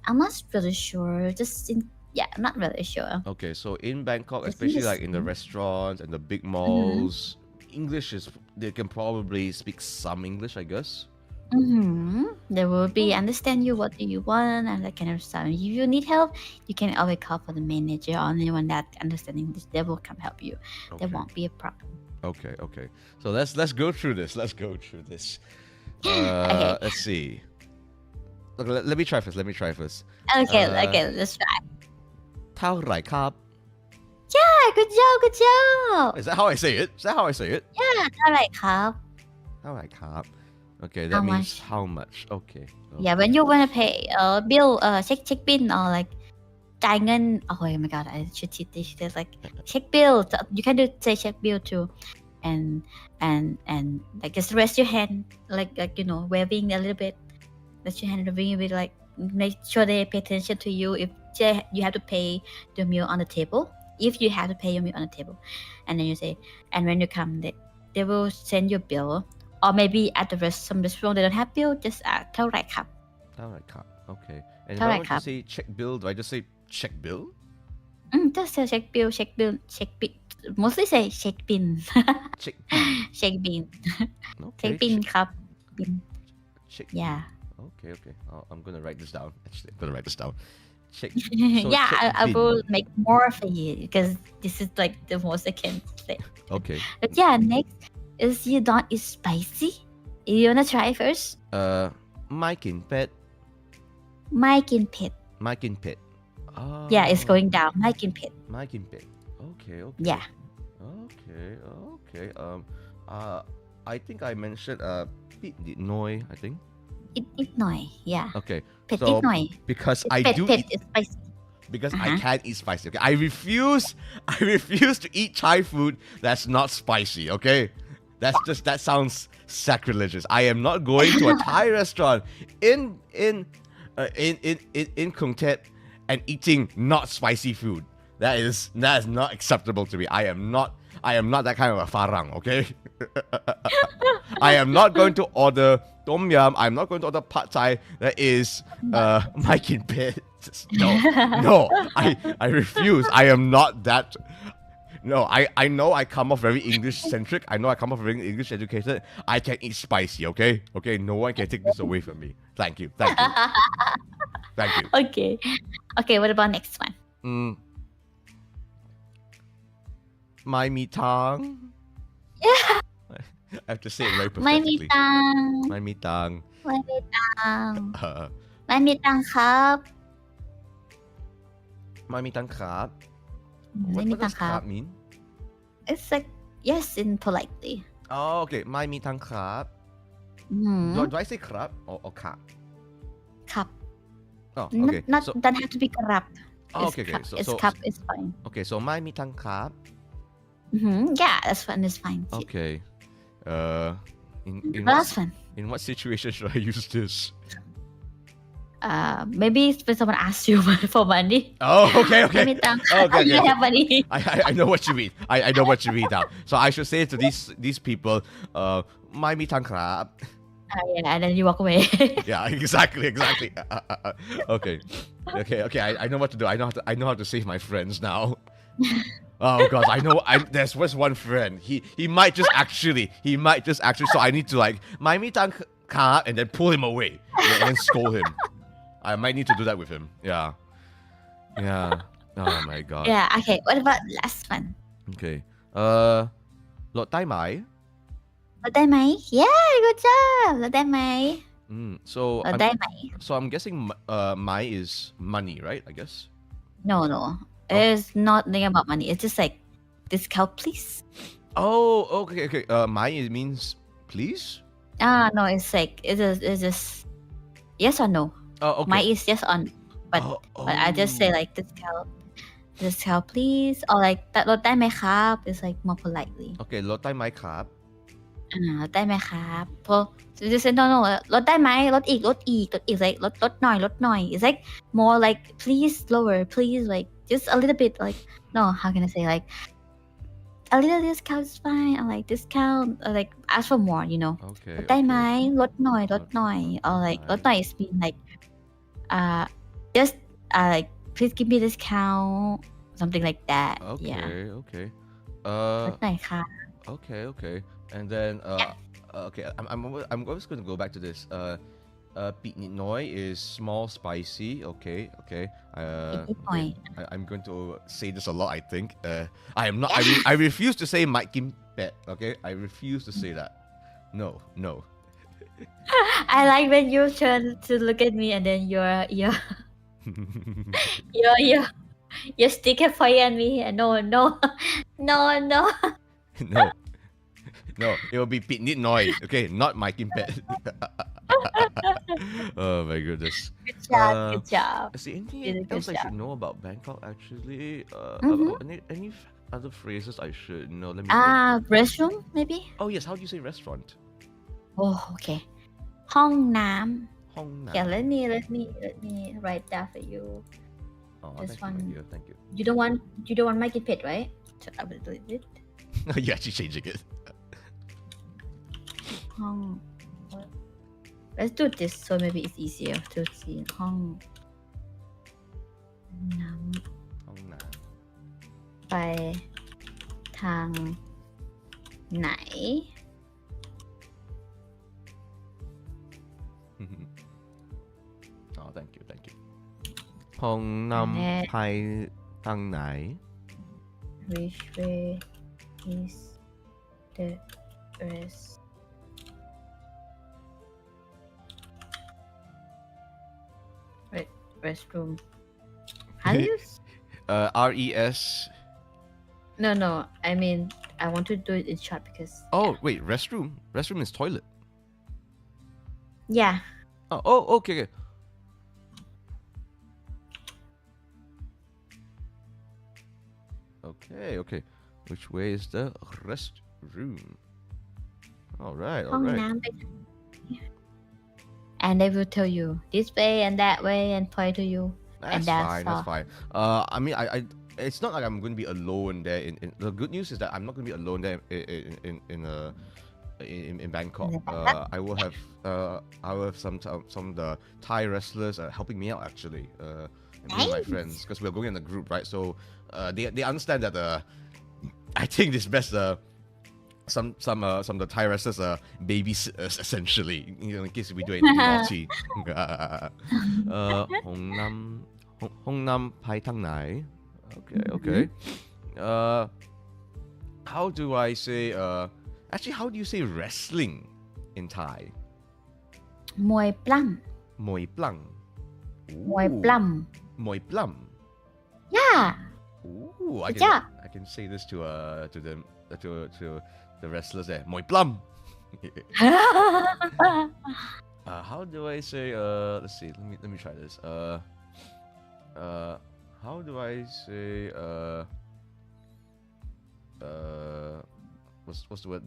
I'm not really sure. I'm not really sure. Okay, so in Bangkok, especially like in the restaurants and the big malls, English they can probably speak some English, I guess. They will be understand you, what do you want, and that kind of stuff. If you need help, you can always call for the manager or anyone that understands English. They will come help you. Okay. There won't be a problem. Okay. So let's go through this. Okay. Let's see. Look, let me try first. Okay, let's try. เท่าไหร่ครับ Yeah, good job. Is that how I say it? Yeah, เท่าไหร่ครับ How I cap? Okay, that How means much? how much? Okay. Yeah, when you wanna pay bill, check bill or like จ่ายเงิน oh my god I should teach this like check bill you can do say check bill too and like just rest your hand like you know waving a little bit rest your hand waving a bit like make sure they pay attention to you if you have to pay the meal on the table if you have to pay your meal on the table and then you say and when you come they will send you a bill or maybe at the some restaurant they don't have bill just เท่าไหร่ครับ How I cap? Okay. And if How I I want to cap? say check bill, do I just say check bill? Just say check bill mostly say check bin Check bill. check bin Okay. check bin ครับ bin Check. yeah Okay. I'm gonna write this down. Actually, I'm gonna write this down. Check. yeah check I bin. will make more for you because this is like the most I can say Okay. but yeah next is you don't eat spicy you wanna try first ไม่กินเผ็ด ไม่กินเผ็ด ไม่กินเผ็ด yeah it's going down ไม่กินเผ็ด ไม่กินเผ็ด Okay. yeah Okay. I think I mentioned ปิดนิดหน่อย I think. นิดหน่อย yeah Okay. เผ็ดนิดหน่อย Because I เผ็ด do เผ็ด eat is spicy because I can't eat spicy. Okay, I refuse to eat Thai food that's not spicy. Okay, that sounds sacrilegious. I am not going to a Thai restaurant in Kungtet and eating not spicy food. That is not acceptable to me. I am not that kind of a farang. Okay, I am not going to order tom yum. I'm not going to order pad thai. That is Mike in bed. No, I refuse. I am not that. No, I know I come off very English centric. I know I come off very English educated. I can eat spicy. Okay, no one can take this away from me. Thank you. okay what about next one ไม่มีตังค์ I have to say it very ไม่มี perfectly. ตังค์ ไม่มีตังค์ ไม่มีตังค์ Uh, ไม่มีตังค์ครับ ไม่มีตังค์ครับ ไม่ What มี does ตังค์ครับ ครับmean? it's like yes in politely Oh, okay. ไม่มีตังค์ครับ Do I say ครับ or ครับ ครับ Oh, okay. not So, don't have to be ครับ oh, okay. So, it's so, cup is fine okay. So ไม่มีตังค์ครับ yeah that's fine it's fine Okay. In that's fine in what situation should I use this? maybe when someone asks you for money Oh, okay. ไม่มีตังค์ Okay. you have money I know what you mean. I know what you mean now. So I should say to these people, ไม่มีตังค์ครับ yeah and then you walk away Yeah, exactly. Okay. I know what to do. I know how to save my friends now. Oh god, I know. There's one friend. He might just actually. So I need to like my mi tang ka and then pull him away and then scold him. I might need to do that with him. Yeah. Oh my god. yeah okay what about last one Okay. ลดได้ไหม ลดได้ไหม yeah good job ลดได้ไหม So ลดได้ไหม I'm guessing my is money, right? I guess. no it's not thinking about money it's just like discount please Oh, okay. My means please. no it's like it's just yes or no Oh, okay. my is yes or no but I just say like discount please or like ลดได้ไหมครับ it's like more politely Okay, ลดได้ไหมครับ ลดได้ไหมครับพอ just say no ลดได้ไหมลดอีก like ลดหน่อย it's like more like please lower please like just a little bit like no how can I say like a little discount is fine or like discount or like ask for more you know Okay. ลดได้ไหมลดหน่อย or like ลดหน่อย is mean like just like please give me discount something like that yeah Okay. ลดหน่อยค่ะ Okay. And then okay, I'm just going to go back to this. Pit nit noi is small, spicy. Okay. นิดหน่อย I'm going to say this a lot. I think. I am not. I refuse to say Mike Kim Pet. Okay. I refuse to say that. No. I like when you turn to look at me and then your sticker point at me. No. No. No, it will be pitnit noi. Okay, not my kimpet. Oh my goodness. Good job. Good job. Is there anything Did a good else I job. should know about Bangkok? Actually, any other phrases I should know? Let me. Restroom maybe. Oh yes, how do you say restaurant? Oh, okay. ห้องน้ Hongำ Nam. Yeah, let me write that for you. Oh, this thank you, one. thank you. You don't want my pet, right? So I will do it. You're actually changing it. ห้อง Let's do this so maybe it's easier to see ห้องน้ Hong Nam. ำไปทางไหน Oh, thank you, thank you. Hong Nam Pai Tang Nai. Which way is the restroom? How do you? RES. No. I mean, I want to do it in short because. Oh, wait, restroom. Restroom is toilet. Yeah. Oh, okay. Okay. Which way is the restroom? All right. ห้องน้ำไป And they will tell you this way and that way and point to you. That's that's fine. all. That's fine. I mean, I it's not like I'm going to be alone there. The good news is that I'm not going to be alone there in Bangkok. I will have some of the Thai wrestlers helping me out actually. And me and my friends because we're going in a group, right? So they understand that I think it's best some of the Thai wrestlers are babysitters essentially, in case we do anything naughty. Hong Nam Pai Tang Nai. Okay. How do I say? Actually, how do you say wrestling in Thai? มวยปล้ Moi plang. ำมวยปล้ Moi plam. ำ Yeah. Ooh, Good job. I can say this to the wrestlers there. Moi plam. How do I say? Let's see. Let me try this. How do I say? What's the word?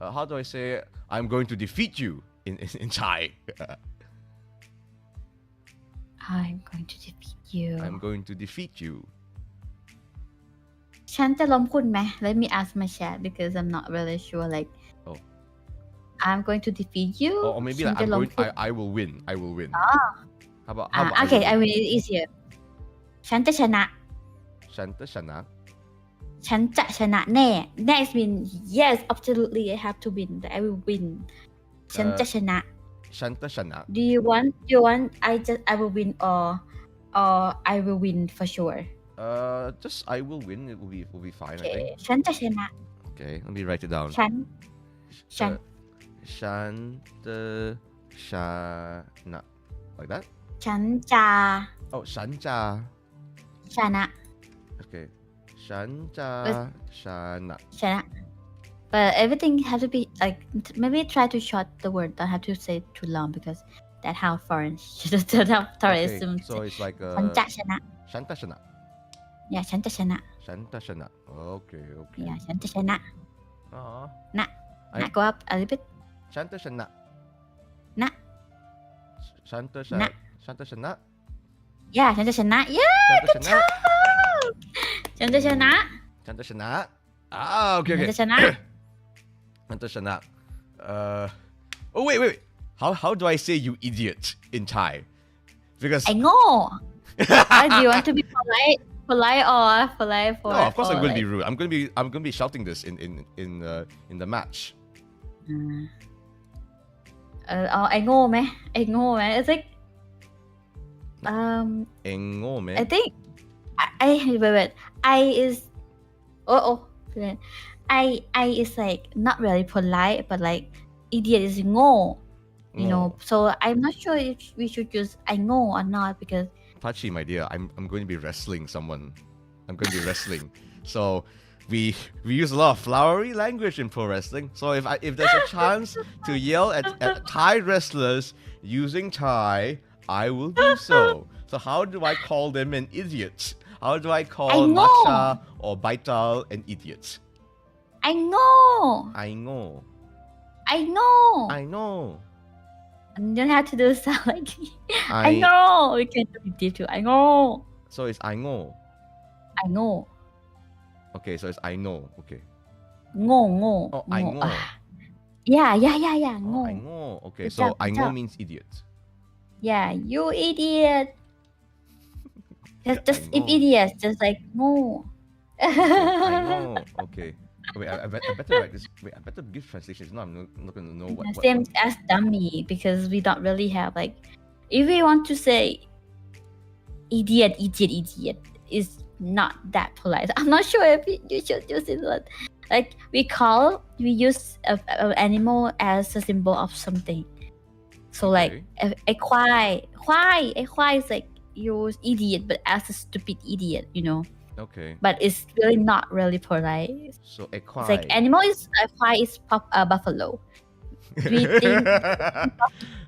How do I say? I'm going to defeat you in Thai. I'm going to defeat you. I'm going to defeat you. ฉันจะล้มคุณไหม Let me ask my chat because I'm not really sure. Like, Oh. I'm going to defeat you. Or maybe ฉัน like จะ I'm ล้ม going. คุณ I will win. I will win. How about Okay, I I will mean it's easier. ฉันจะชนะ Shanta Shana. ฉันจะชนะแน่ Next mean yes, absolutely I have to win. I will win. ฉันจะชนะ Shanta Shana. Do you want I will win or I will win for sure. Just I will win. It will be fine. I Okay. think. ฉันจะชนะ Okay, let me write it down. ฉัน Shanta Shana. Like that? ฉันจะ Oh, Shanja. ชนะ Okay. Shanja Shana. ชนะ But everything has to be like maybe try to short the word. Don't have to say too long because that's how foreign tourism. Okay, so it's like ฉันจะชนะ Shanta Shana. Yeah ฉันจะชนะ Shanta Shana. Okay. Yeah ฉันจะชนะ Aw. นะ Go up a little bit Shanta Shana. นะ Shanta Na. Shana. Shanta Shana. Yeah ฉันจะชนะ Yeah Shanta Shana. ฉันจะชนะ Shanta Shana. Ah, okay. ฉันจะชนะ Shanta Shana. Oh wait. How do I say you idiot in Thai? Because ไอ้โง่ Do you want to be polite for no, of course I'm going to be like- rude. I'm going to be shouting this in the match. เอาไอ้โง่ไหม It's like Engo man. I think wait I is I is like not really polite but like idiot is โง่ you know so I'm not sure if we should use ไอ้โง่ or not because Touchy, my dear. I'm going to be wrestling someone. I'm going to be wrestling. So we use a lot of flowery language in pro wrestling. So if there's a chance to yell at Thai wrestlers using Thai, I will do so. So how do I call them an idiot? How do I call Matcha or Baital an idiot? I know. I know. I know. I know. You don't have to do sound like me. I know. You can do it too. I know. So it's I know. I know. Okay, so it's I know. Okay. Ngo. Oh, I know. Yeah. Oh, Ngo. I know. Okay, Good so job, I good know job. means idiot. Yeah, you idiot. Just I know. idiot. Just like no. I know. Okay. Wait, I better write this. Wait, I better give translations. No, I'm not gonna know what. Same as dummy because we don't really have like. If we want to say idiot is not that polite. I'm not sure if you should use it, but like we use an animal as a symbol of something. So like a kwai is like use idiot, but as a stupid idiot, you know. Okay. But it's really not really polite. So a It's like animal is a kwai is buffalo. We think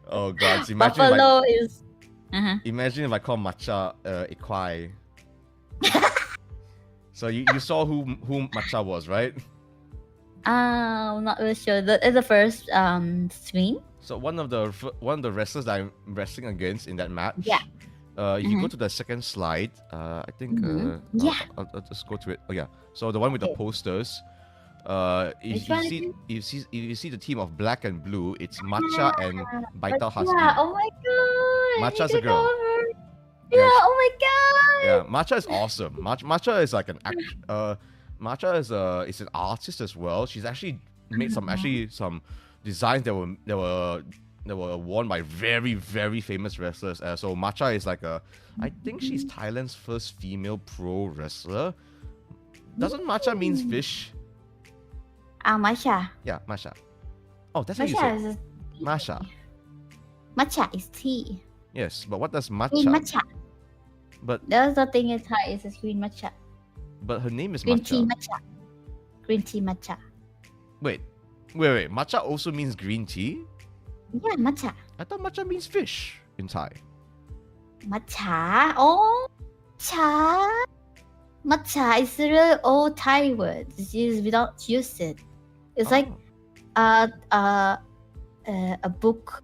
oh God! So buffalo is. Imagine if I call matcha equai. So you saw who matcha was, right? I'm not really sure. The first screen. So one of the wrestlers that I'm wrestling against in that match. Yeah. If you go to the second slide, I think. Yeah. I'll just go to it. Oh yeah. So the one with the posters. If you see the team of black and blue, it's Matcha and Baital Husky. Yeah. Oh my God. Matcha's a girl. Yeah. Oh my God. Yeah. Matcha is awesome. Matcha is like an Matcha is an artist as well. She's actually made some designs that were worn by very, very famous wrestlers. So Matcha is like I think she's Thailand's first female pro wrestler. Doesn't Matcha means fish? Matcha. Yeah, Matcha. Oh, that's how you say it. Matcha. Matcha is tea. Yes, but what does matcha? Green matcha. But that's the thing in Thai is green matcha. But her name is Green Matcha. tea matcha. Green tea matcha. Wait. Matcha also means green tea? Yeah, matcha. I thought matcha means fish in Thai. Matcha. Oh, cha. Matcha is a really old Thai word. We don't use it. It's like a book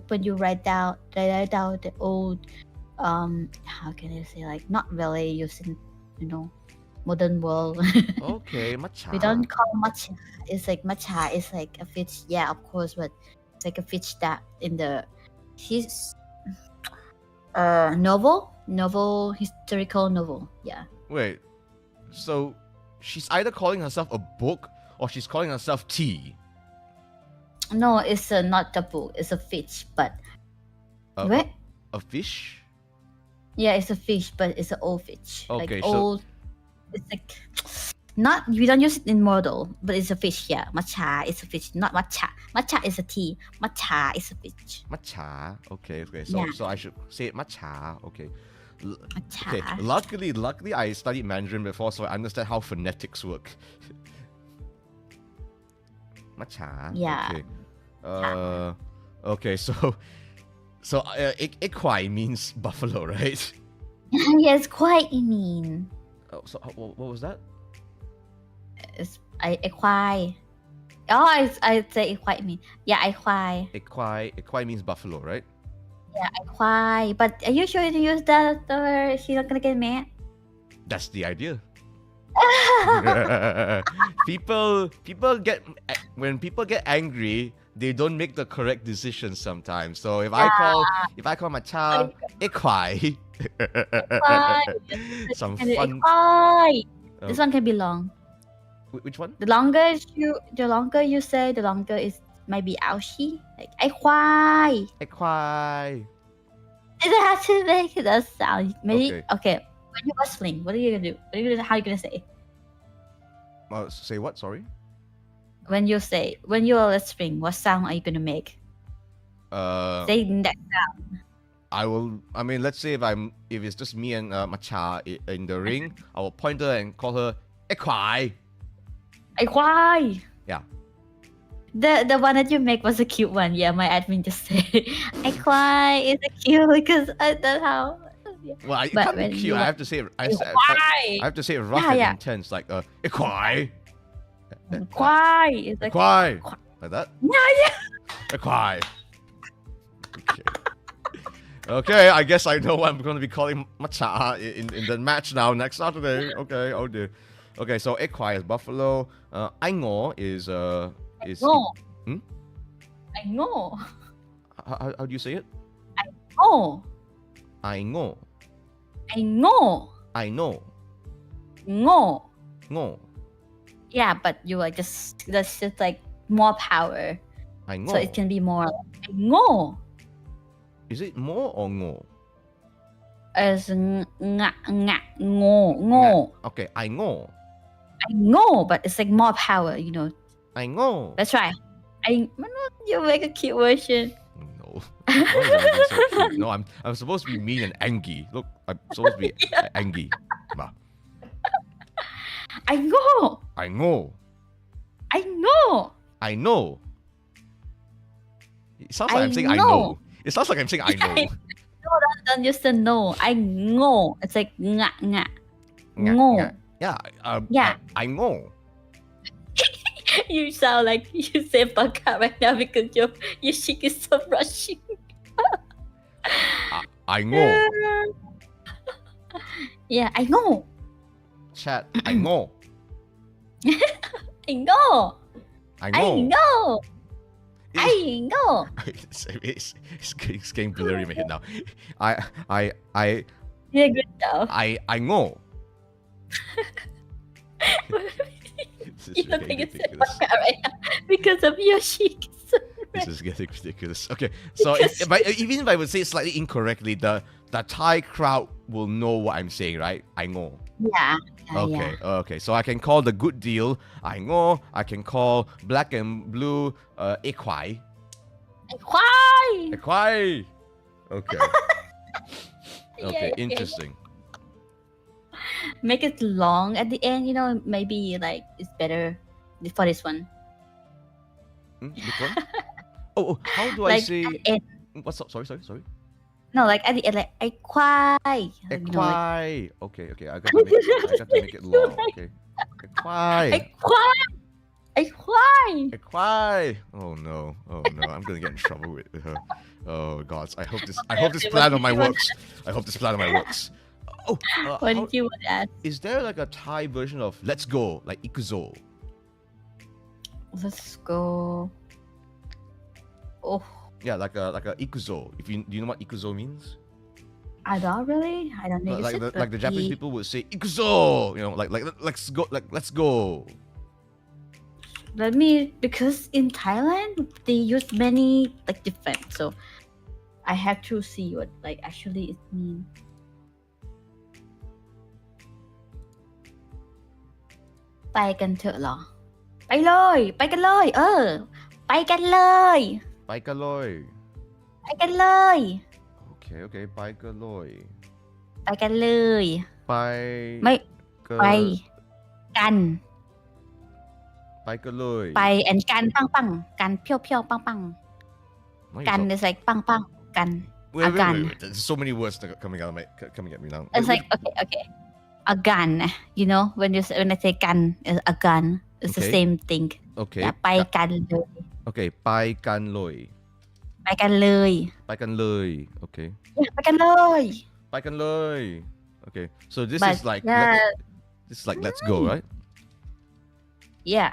when you write down the old how can I say, like not really using modern world. Okay, matcha. We don't call matcha. It's like matcha is like a fish. Yeah, of course, but it's like a fish that in the historical novel. Yeah. Wait, so she's either calling herself a book or she's calling herself tea. No, it's not a book. It's a fish, but what? A fish? Yeah, it's a fish, but it's an old fish. Okay, like so old. It's like not. We don't use it in model, but it's a fish. Yeah, matcha is a fish, not matcha. Matcha is a tea. Matcha is a fish. matcha. Okay. So Yeah. so I should say it matcha. Okay. Matcha. Okay. Luckily, I studied Mandarin before, so I understand how phonetics work. Matcha. Yeah. Okay. Okay. So ikwai means buffalo, right? Yes, quite mean. Oh, so what was that? It's equai. Oh, I say equai mean. Yeah, equai. Ikwai means buffalo, right? Yeah, equai. But are you sure to use that or she's not gonna get mad? That's the idea. People get when people get angry, they don't make the correct decisions sometimes. So if I call my child ikwai, some And fun. equai. This one can be long. Which one? The longer you say, the longer it might be ouchy. Like equai. Ikwai. It has to make that sound. Maybe Okay. When you're wrestling, what are you gonna do? How are you gonna say? Say what? Sorry. When you're wrestling, what sound are you gonna make? Say that sound. I mean, let's say if it's just me and Macha in the ring, I will point her and call her a kwai. ไอ้ควาย Yeah. The one that you make was a cute one. Yeah, my admin just said I cry is a cute because that's how. Well, it But can't be when cute. you I have to say it. I Why? have to say it rough Yeah, and yeah. intense, like a kwai. ควาย is A like kwai. Like that. yeah. A kwai. Okay. Okay, I guess I know what I'm going to be calling Macha in the match now next Saturday. Okay, oh dear. Okay, so Ekwai is buffalo. Aingo is No. Hmm? I know. How do you say it? Oh. Aingo. I know. I know. No. Ngo. Yeah, but you like that's just like more power. I know. So it can be more like I know. Is it more or ngo? As nga ngo. Okay, I know. I know, but it's like more power, you know. I know. That's right. You make a cute version. No. Why is everything so cute? No, I'm supposed to be mean and angry. Look, I'm supposed to be angry. Bah. I know. I know. I know. I know. It sounds like I'm saying I know. know. It sounds like I'm saying I know. Don't use the no. I know. It's like nga. Nga, Ngo. nga. Yeah. Yeah. I know. You sound like you say baka right now because your cheek is so rushing. I know. Yeah, I know. Chat. I know. I know. I I know. know. I know. It's getting blurry in my head now. I You did a good job. I know. This is You don't getting think it's ridiculous. baka right now because of your cheek. This is getting ridiculous. Okay, so even if I would say it slightly incorrectly, the Thai crowd will know what I'm saying, right? I know. Yeah. Okay, okay. So I can call the good deal I know. I can call black and blue Ekwai. Why? Ekwai. Okay. Okay, Yeah. interesting. Make it long at the end, you know, maybe like it's better for this one. Which one? Oh, how do I Like say? at the end. What's up? Sorry. No, like at the end, like I cry. You know, like, Ekwai. Okay. I got to make it long. Okay. Ekwai. I cry. I cry. Ekwai. Oh no. I'm gonna get in trouble with her. Oh God. I hope this plan of mine works. I hope this plan of mine works. Oh. What did you want to ask? Is there like a Thai version of "Let's go" like ikuzo? Let's go. Oh, Yeah, like a ikuzo. Do you know what ikuzo means? I don't really. I don't know. Like the Japanese people would say ikuzo. You know, like let's go. Like let's go. Let me, because in Thailand they use many like different, so I have to see what like actually it means. ไปกันเถอะเหรอ ไปเลย ไปกันเลย ไปกันเลย Paikaloi. ไปกันเลย Okay. Paikaloi. ไปกันเลย Pai. ไม่ ไปกัน Paikaloi. ไป and กันปังปังกันเพียวเพียวปังปัง กัน is like ปังปังกัน Wait. Agan. There's so many words that are coming at me now. It's like okay a gun, you know, when I say gun is a gun, it's the Okay. same thing. Okay. อย่าไปกันเลย Okay. Paikanloi. ไปกันเลย Paikanloi. Okay. ไปกันเลย Paikanloi. Okay. So this But, is like yeah. this is like let's go, right? Yeah,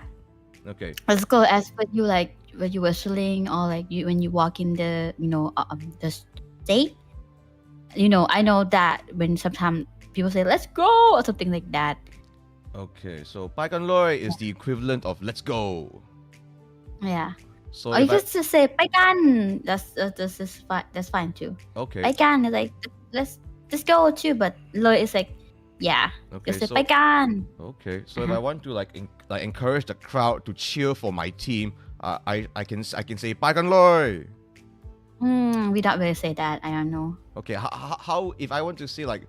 Okay. let's go as when you were chilling or like when you walk in the the state, you know, I know that when sometimes people say let's go or something like that. Okay. So Paikanloi is the equivalent of let's go. Yeah, So or you if I- just say ไปกัน that's fine too. okay. ไปกัน is like let's go too, but เลย is like yeah, Okay. just say So ไปกัน okay. So if I want to like encourage the crowd to cheer for my team, I can say Paikanloi. we don't really say that. I don't know. Okay. How if I want to say like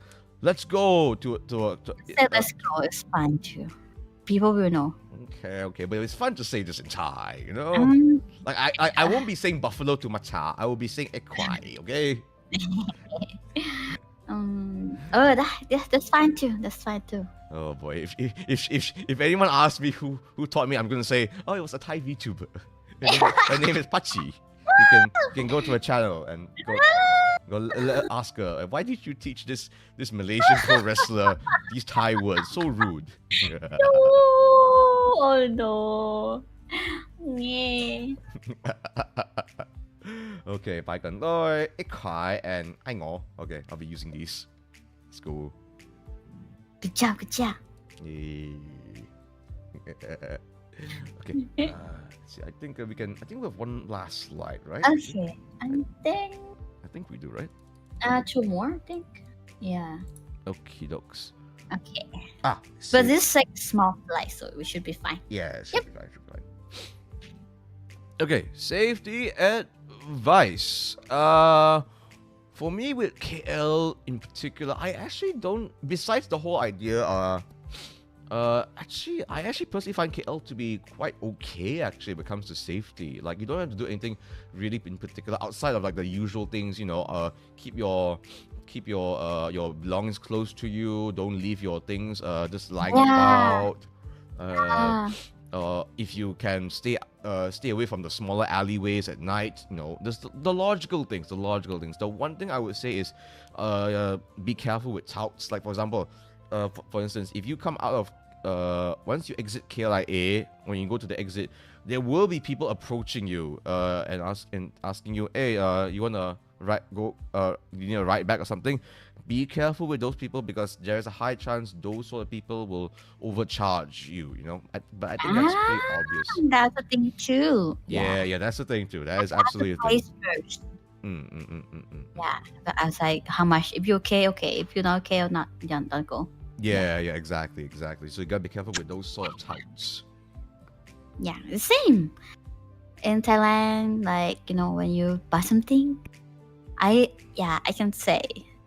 let's go to Say let's go is fine too. people will know. Okay, but it's fun to say this in Thai, you know? Um, Like, I won't be saying buffalo to matcha. I will be saying equai, okay? that's fine too. That's fine too. Oh boy, if anyone asks me who taught me, I'm gonna say, oh, it was a Thai VTuber. Her name is Pachi. You can go to her channel and ask her, why did you teach this Malaysian pro wrestler these Thai words? So rude. Oh no. Yeah. Okay, byeกันด้วยไอ้ขาย and ไอ้งอ Okay, I'll be using these. Let's go. Good job. Yay. Okay. See, I think we have one last slide, right? Okay. I think we do, right? 2 more, I think. Yeah. Okie dokes. Okay. So, But this is like small slice, so we should be fine. yeah, should be fine. Okay, safety advice. For me with KL in particular, I actually don't. Besides the whole idea, I actually personally find KL to be quite okay. Actually, when it comes to safety, like you don't have to do anything really in particular outside of like the usual things. You know, keep your belongings close to you. Don't leave your things just lying about. If you can stay away from the smaller alleyways at night, you know, there's the logical things. The one thing I would say is be careful with touts. Like for example, for instance, if you come out of once you exit KLIA, when you go to the exit, there will be people approaching you and asking you, hey, you wanna you need a ride back or something. Be careful with those people because there is a high chance those sort of people will overcharge you, you know. But I think that's pretty obvious. That's the thing too. Yeah, that's the thing too. That is absolutely the thing. First. Yeah, but I was like, how much? If you're okay. If you're not okay or not, don't go. Yeah, exactly. So you gotta be careful with those sort of types. Yeah, the same. In Thailand, like, you know, when you buy something, I can say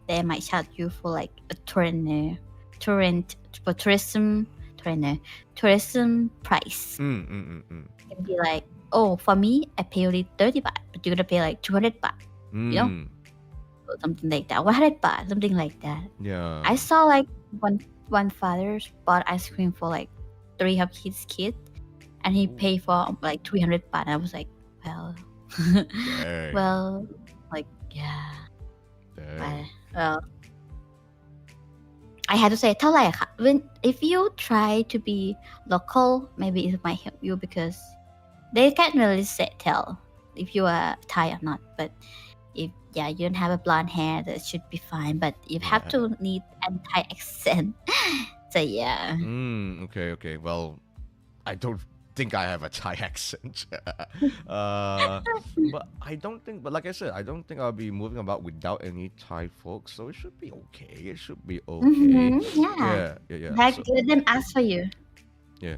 they might charge you for like a tourism price. It can be like, oh, for me, I pay only 30 baht, but you're gonna pay like 200 baht, you know, or something like that, 100 baht, something like that. Yeah, I saw like one father bought ice cream for like 3 of his kids, and he paid for like 300 baht. And I was like, well, like, yeah. Well, I had to say เท่าไหร่ค่ะ if you try to be local, maybe it might help you because they can't really tell if you are Thai or not. But if you don't have a blonde hair, that should be fine. But you have to need anti accent. So yeah. Okay. Well, I don't think I have a Thai accent. But I don't think. But like I said, I don't think I'll be moving about without any Thai folks. So it should be okay. Yeah. Like, let them ask for you. Yeah.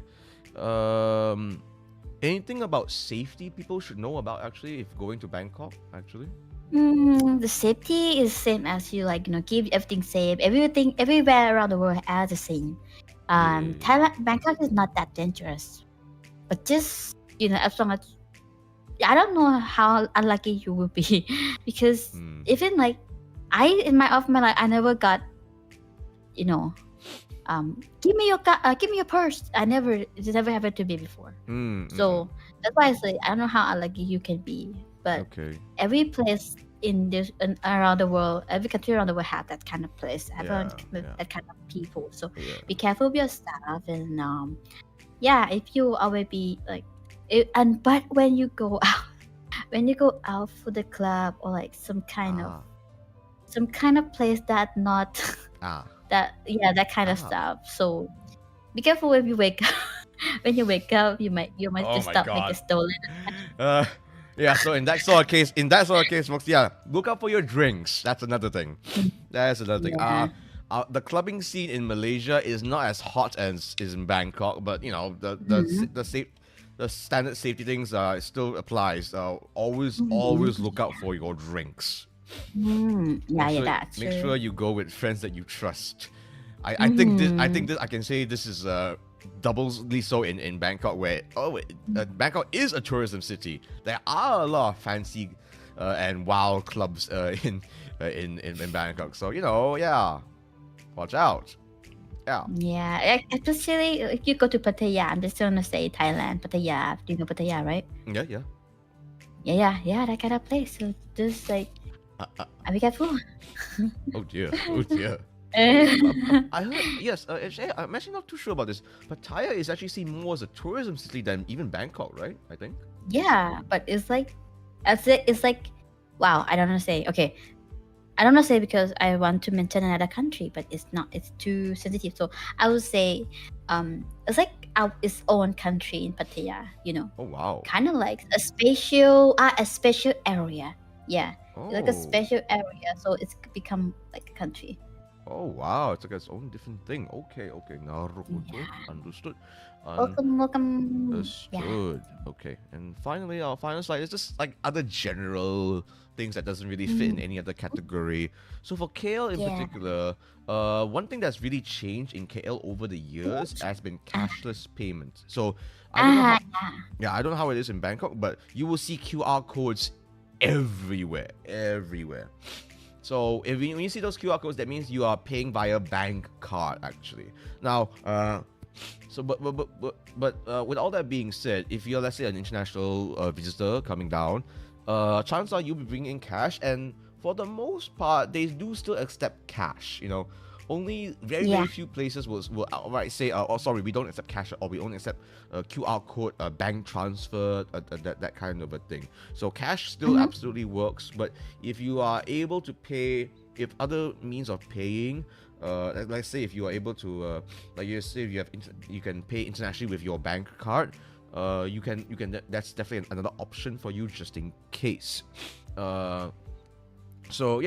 Anything about safety people should know about actually if going to Bangkok actually? The safety is same as you, like, you know, keep everything safe. Everything everywhere around the world are the same. Thailand, Bangkok is not that dangerous, but just, you know, as long as I don't know how unlucky you will be because even like in my life I never got, you know, give me your purse. It never happened to me before. So that's why I say I don't know how unlucky you can be, but every place in this around the world, every country around the world have that kind of place, that kind of people. So be careful with your stuff, and if you always be like, but when you go out for the club or like some kind of place that not that kind of stuff. So be careful when you wake up. When you wake up, you might just stop making stolen. So in that sort of case, folks, look out for your drinks. That's another thing. The clubbing scene in Malaysia is not as hot as is in Bangkok, but you know the standard safety things still applies. Always look out for your drinks. That's Make sure you go with friends that you trust. I think this I can say this is doubly so in Bangkok, where Bangkok is a tourism city. There are a lot of fancy and wild clubs in Bangkok. So watch out. Yeah, especially if you go to Pattaya. I'm just gonna say Thailand, Pattaya. Do you know Pattaya, right? Yeah. Yeah, that kind of place. So just like, be careful. Oh dear. I heard, yes, actually, I'm actually not too sure about this. Pattaya is actually seen more as a tourism city than even Bangkok, right? I think. Yeah, but it's like, wow, I don't know say. Okay, I don't know say because I want to mention another country, but it's not. It's too sensitive. So I would say, it's like its own country in Pattaya. Oh wow. Kind of like a special area. Yeah, like a Oh. special area. So it's become like a country. Oh wow, it's like its own different thing. Okay. Naruhodo. Yeah. Understood. Welcome. Yeah. Understood. Okay. And finally, our final slide is just like other general things that doesn't really fit in any other category. So for KL in particular, one thing that's really changed in KL over the years has been cashless payment. So I don't know I don't know how it is in Bangkok, but you will see QR codes everywhere. So when you see those QR codes, that means you are paying via bank card actually. Now, but with all that being said, if you're, let's say, an international visitor coming down, chances are you'll be bringing in cash, and for the most part, they do still accept cash. Only very few places will outright say, "Oh, sorry, we don't accept cash, or we only accept QR code, bank transfer, that kind of a thing." So cash still absolutely works, but if you are able to pay, if other means of paying, let's say if you are able to, like you say, if you can pay internationally with your bank card, you can. That's definitely another option for you just in case. So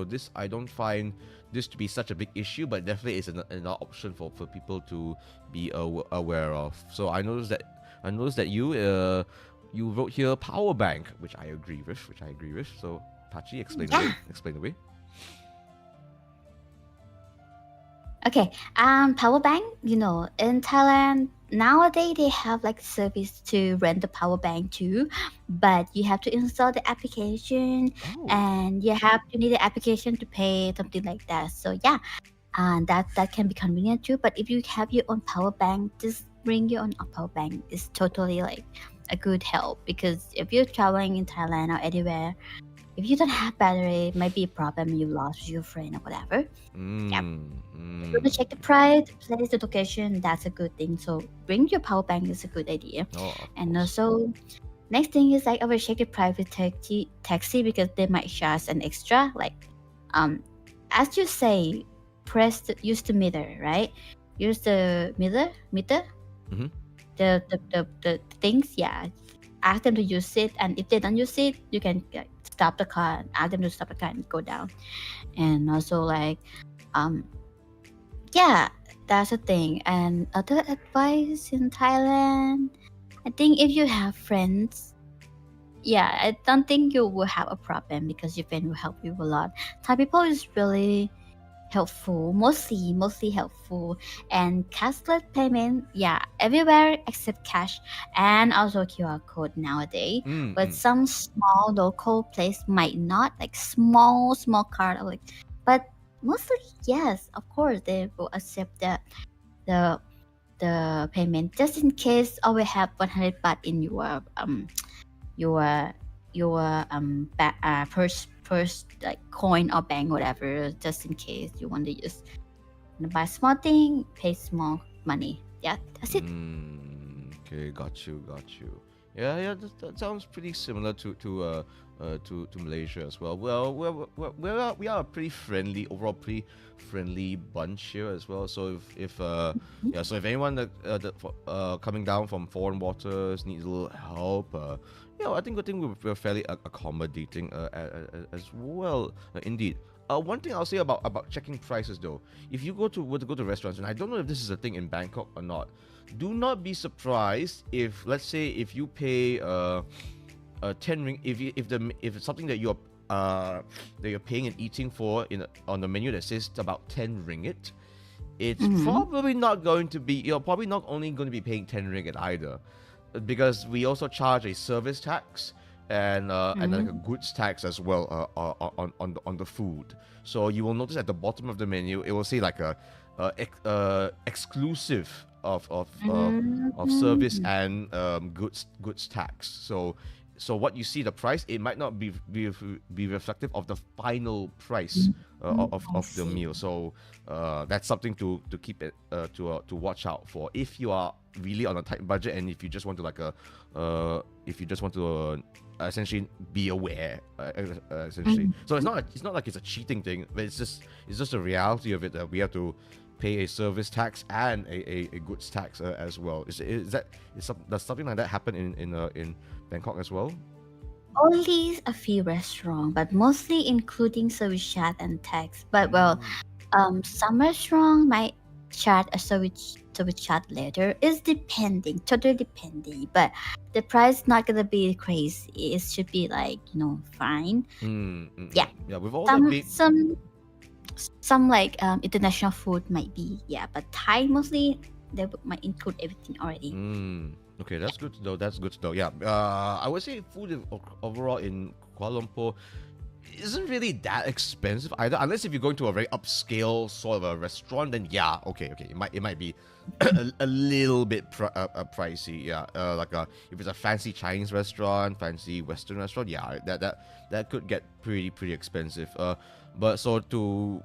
this, I don't find this to be such a big issue, but definitely is another option for people to be aware of. So I noticed that you wrote here power bank, which I agree with. So Pachi, explain away. Okay, power bank, in Thailand nowadays they have like service to rent the power bank too, but you have to install the application and you need the application to pay something like that. So yeah, that can be convenient too. But if you have your own power bank, just bring your own power bank. Is totally like a good help, because if you're traveling in Thailand or anywhere, if you don't have battery, it might be a problem. You lost your friend or whatever. If you want to check the price, place the location, that's a good thing. So bring your power bank is a good idea. And also, next thing is like I will check the price with taxi because they might charge an extra. Like, as you say, use the meter, right? Use the meter. The things, yeah. Ask them to use it, and if they don't use it, you can stop the car. Ask them to stop the car and go down. And also like, that's a thing. And other advice in Thailand, I think if you have friends, I don't think you will have a problem because your friend will help you a lot. Thai people is really helpful, mostly helpful. And cashless payment, everywhere except cash and also QR code nowadays. But some small local place might not, like small card, but mostly yes, of course they will accept the payment. Just in case, always have 100 baht in first like coin or bank, whatever, just in case you want to use. Buy small thing, pay small money. Yeah, that's it. Okay, got you. Yeah, that sounds pretty similar to Malaysia as well. Well, we are a pretty friendly bunch here as well. So if anyone that coming down from foreign waters needs a little help, I think we're fairly accommodating as well. Indeed. One thing I'll say about checking prices though, if you were to go to restaurants, and I don't know if this is a thing in Bangkok or not, do not be surprised if, let's say, if you pay 10 ring, if it's something that you're paying and eating for on the menu that says about 10 ringgit, it's probably not going to be, you're probably not only going to be paying 10 ringgit either, because we also charge a service tax and like a goods tax as well on the food. So you will notice at the bottom of the menu, it will say like a exclusive of service and goods tax. So what you see, the price, it might not be reflective of the final price of the meal. So that's something to keep it to watch out for if you are really on a tight budget, and if you just want to essentially be aware, essentially. So it's not like it's a cheating thing, but it's just a reality of it that we have to pay a service tax and a goods tax as well. Does something like that happen in Bangkok as well? Only a few restaurants, but mostly including service charge and tax. But some restaurant might charge a service charge later. It's totally depending. But the price not gonna be crazy. It should be like fine. Yeah. Yeah. With all some like international food might be, but Thai mostly they might include everything already. Okay, that's good to know. Yeah, I would say food overall in Kuala Lumpur isn't really that expensive either, unless if you're going to a very upscale sort of a restaurant. Then okay, it might be a little bit pricey. Yeah, if it's a fancy Chinese restaurant, fancy Western restaurant, that could get pretty expensive. But so to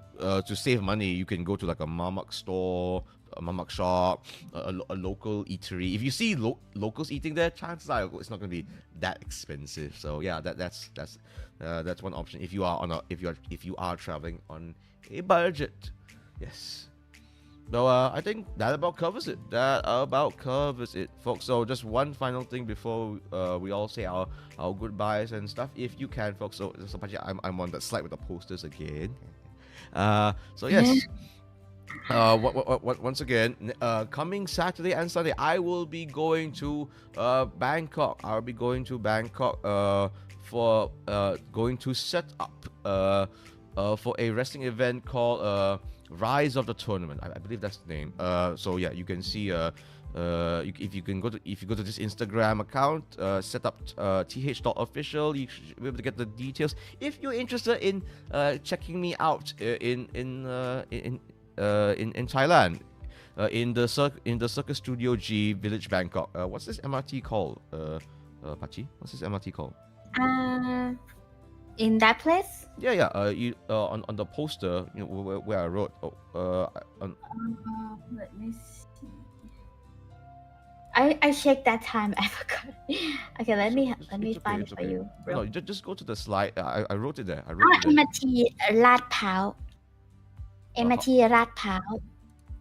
save money, you can go to like a mamak store, a mamak shop, a local eatery. If you see locals eating there, chances are it's not going to be that expensive. So yeah, that's one option if you are traveling on a budget. Yes. So I think that about covers it. Folks. So just one final thing before we all say our goodbyes and stuff, if you can, folks. So I'm on that slide with the posters again. So yes. Once again, coming Saturday and Sunday, I will be going to Bangkok. I'll be going to Bangkok for going to set up for a wrestling event called Rise of the Tournament. I believe that's the name. So yeah, you can see if you go to this Instagram account, set up th.official, you should be able to get the details. If you're interested in checking me out in Thailand, in the Circus Studio G, Village Bangkok. What's this MRT called? Pachi, what's this MRT called? In that place? Yeah. On the poster, where I wrote. Let me see. I checked that time. I forgot. Okay, let me find it for you. No, just go to the slide. I wrote it there. MRT Lad Pao. MRT Lad Pao.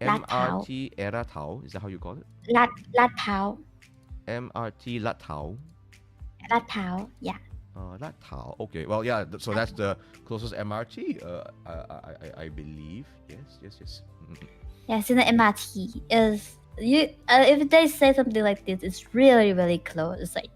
MRT Era Tau. Is that how you call it? Lad Pao. MRT Lat Tau. Lad Pao. Yeah. Lat Tau. Okay. Well, yeah. So that's the closest MRT. I believe. Yes. Yes, in the MRT is you. If they say something like this, it's really close. It's like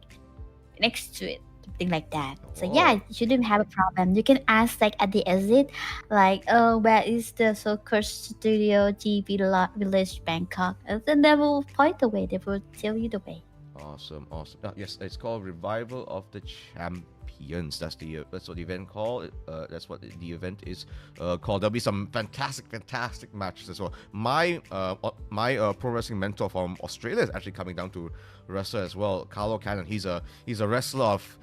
next to it, something like that. So yeah, you shouldn't have a problem. You can ask like at the exit, like, where is the Circus Studio G Village Bangkok? And then they will point the way. They will tell you the way. Awesome. Yes, it's called Revival of the Champions. That's what the event called. That's what the event is called. There'll be some fantastic matches as well. My pro wrestling mentor from Australia is actually coming down to wrestle as well. Carlo Cannon. He's a wrestler of,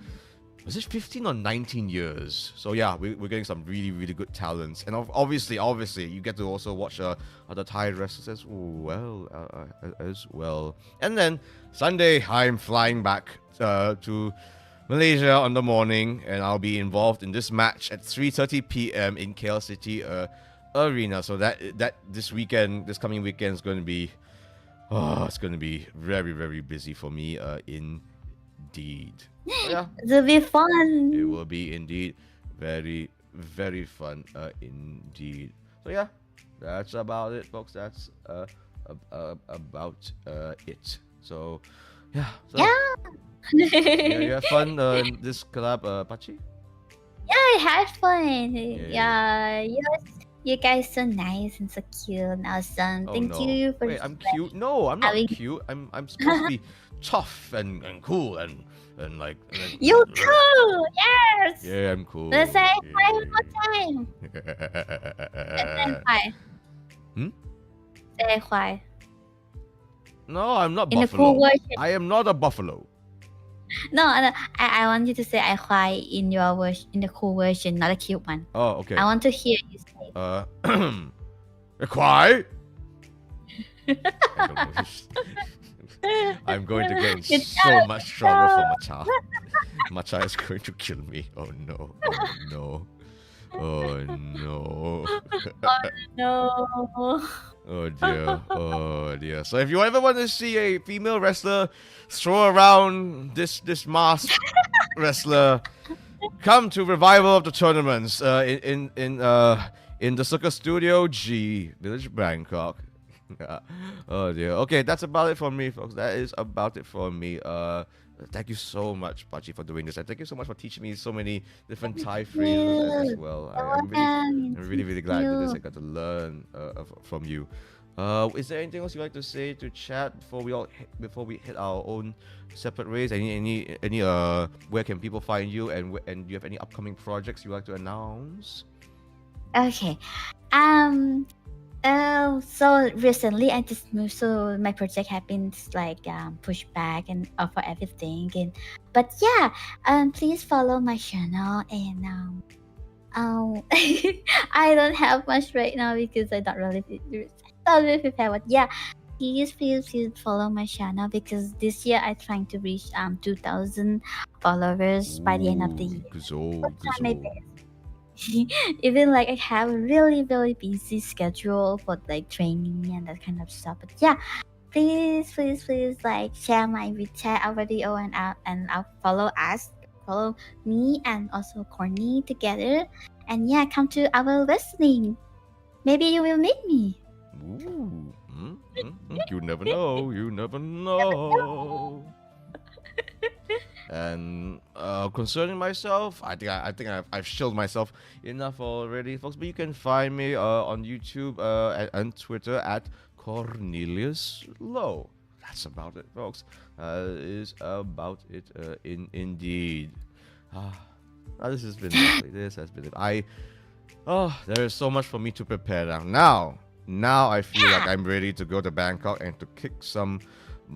was it 15 or 19 years? So yeah, we're getting some really good talents, and obviously you get to also watch other Thai wrestlers as well. And then Sunday, I'm flying back to Malaysia on the morning, and I'll be involved in this match at 3:30 p.m. in KL City Arena. So that this coming weekend is going to be, it's going to be very busy for me indeed. So, yeah, it'll be fun. It will be indeed very fun indeed. So yeah, that's about it, folks. That's about it. So yeah. You had fun this collab, Pachi? Yeah, I had fun. Yeah. You guys so nice and so cute and awesome. Oh, Thank no. you for Wait, I'm cute? No, I'm not having- cute. I'm supposed to be tough and cool and like. You too. Yes. Yeah, I'm cool. Let's say Yeah. hi one more time. Say hi. Hmm? Say hi. No, I'm not In a buffalo. cool version. I am not a buffalo. No. I want you to say I hi in your version, in the cool version, not a cute one. Oh, okay. I want to hear you say. Quiet. I don't know. I'm going to get in so much trouble for Macha. Macha is going to kill me. Oh no. Oh no. Oh no. No. Oh dear. Oh dear. So if you ever want to see a female wrestler throw around this masked wrestler, come to Revival of the Tournaments in the Circus Studio G, Village Bangkok. Oh dear. Okay, that's about it for me, folks. That is about it for me. Thank you so much, Pachi, for doing this, and thank you so much for teaching me so many different Thai phrases as well. I'm really glad to do this. I got to learn from you. Is there anything else you'd like to say to chat before we hit our own separate ways? Any where can people find you, and do you have any upcoming projects you'd like to announce? Okay. So recently I just moved, so my project has been like pushed back and for everything. But yeah, please follow my channel and I don't have much right now because I don't really prepare. But yeah, please follow my channel because this year I'm trying to reach 2,000 followers by the end of the year. Try my best. Even like I have a really busy schedule for like training and that kind of stuff. But yeah, please like share my share our video and I'll follow me and also Corny together. And yeah, come to our listening. Maybe you will meet me. Ooh. You never know. You never know. And concerning myself, I think I've shilled myself enough already, folks. But you can find me on YouTube and Twitter at Cornelius Low. That's about it, folks. Is about it indeed. This has been lovely. This has been it. There is so much for me to prepare now. Now I feel like I'm ready to go to Bangkok and to kick some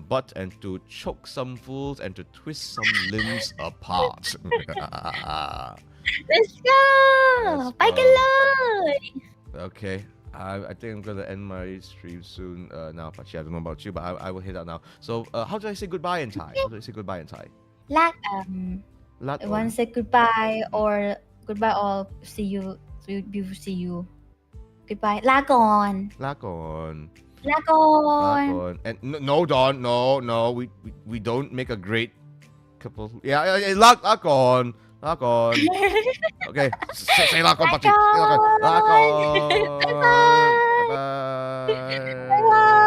butt and to choke some fools and to twist some limbs apart. Let's go! Bye, Okay. I think I'm gonna end my stream soon now, Pachi. I don't know about you, but I will head out now. So how do I say goodbye in Thai? How do I say goodbye in Thai? I want to say goodbye or see you. See you. Goodbye. ลาก่อน ลาก่อน ลาก่อน And no, Don, no, we don't make a great couple. Yeah, ลาก่อน Okay, say ลาก่อน Pachi. ลาก่อน Bye bye. Bye bye.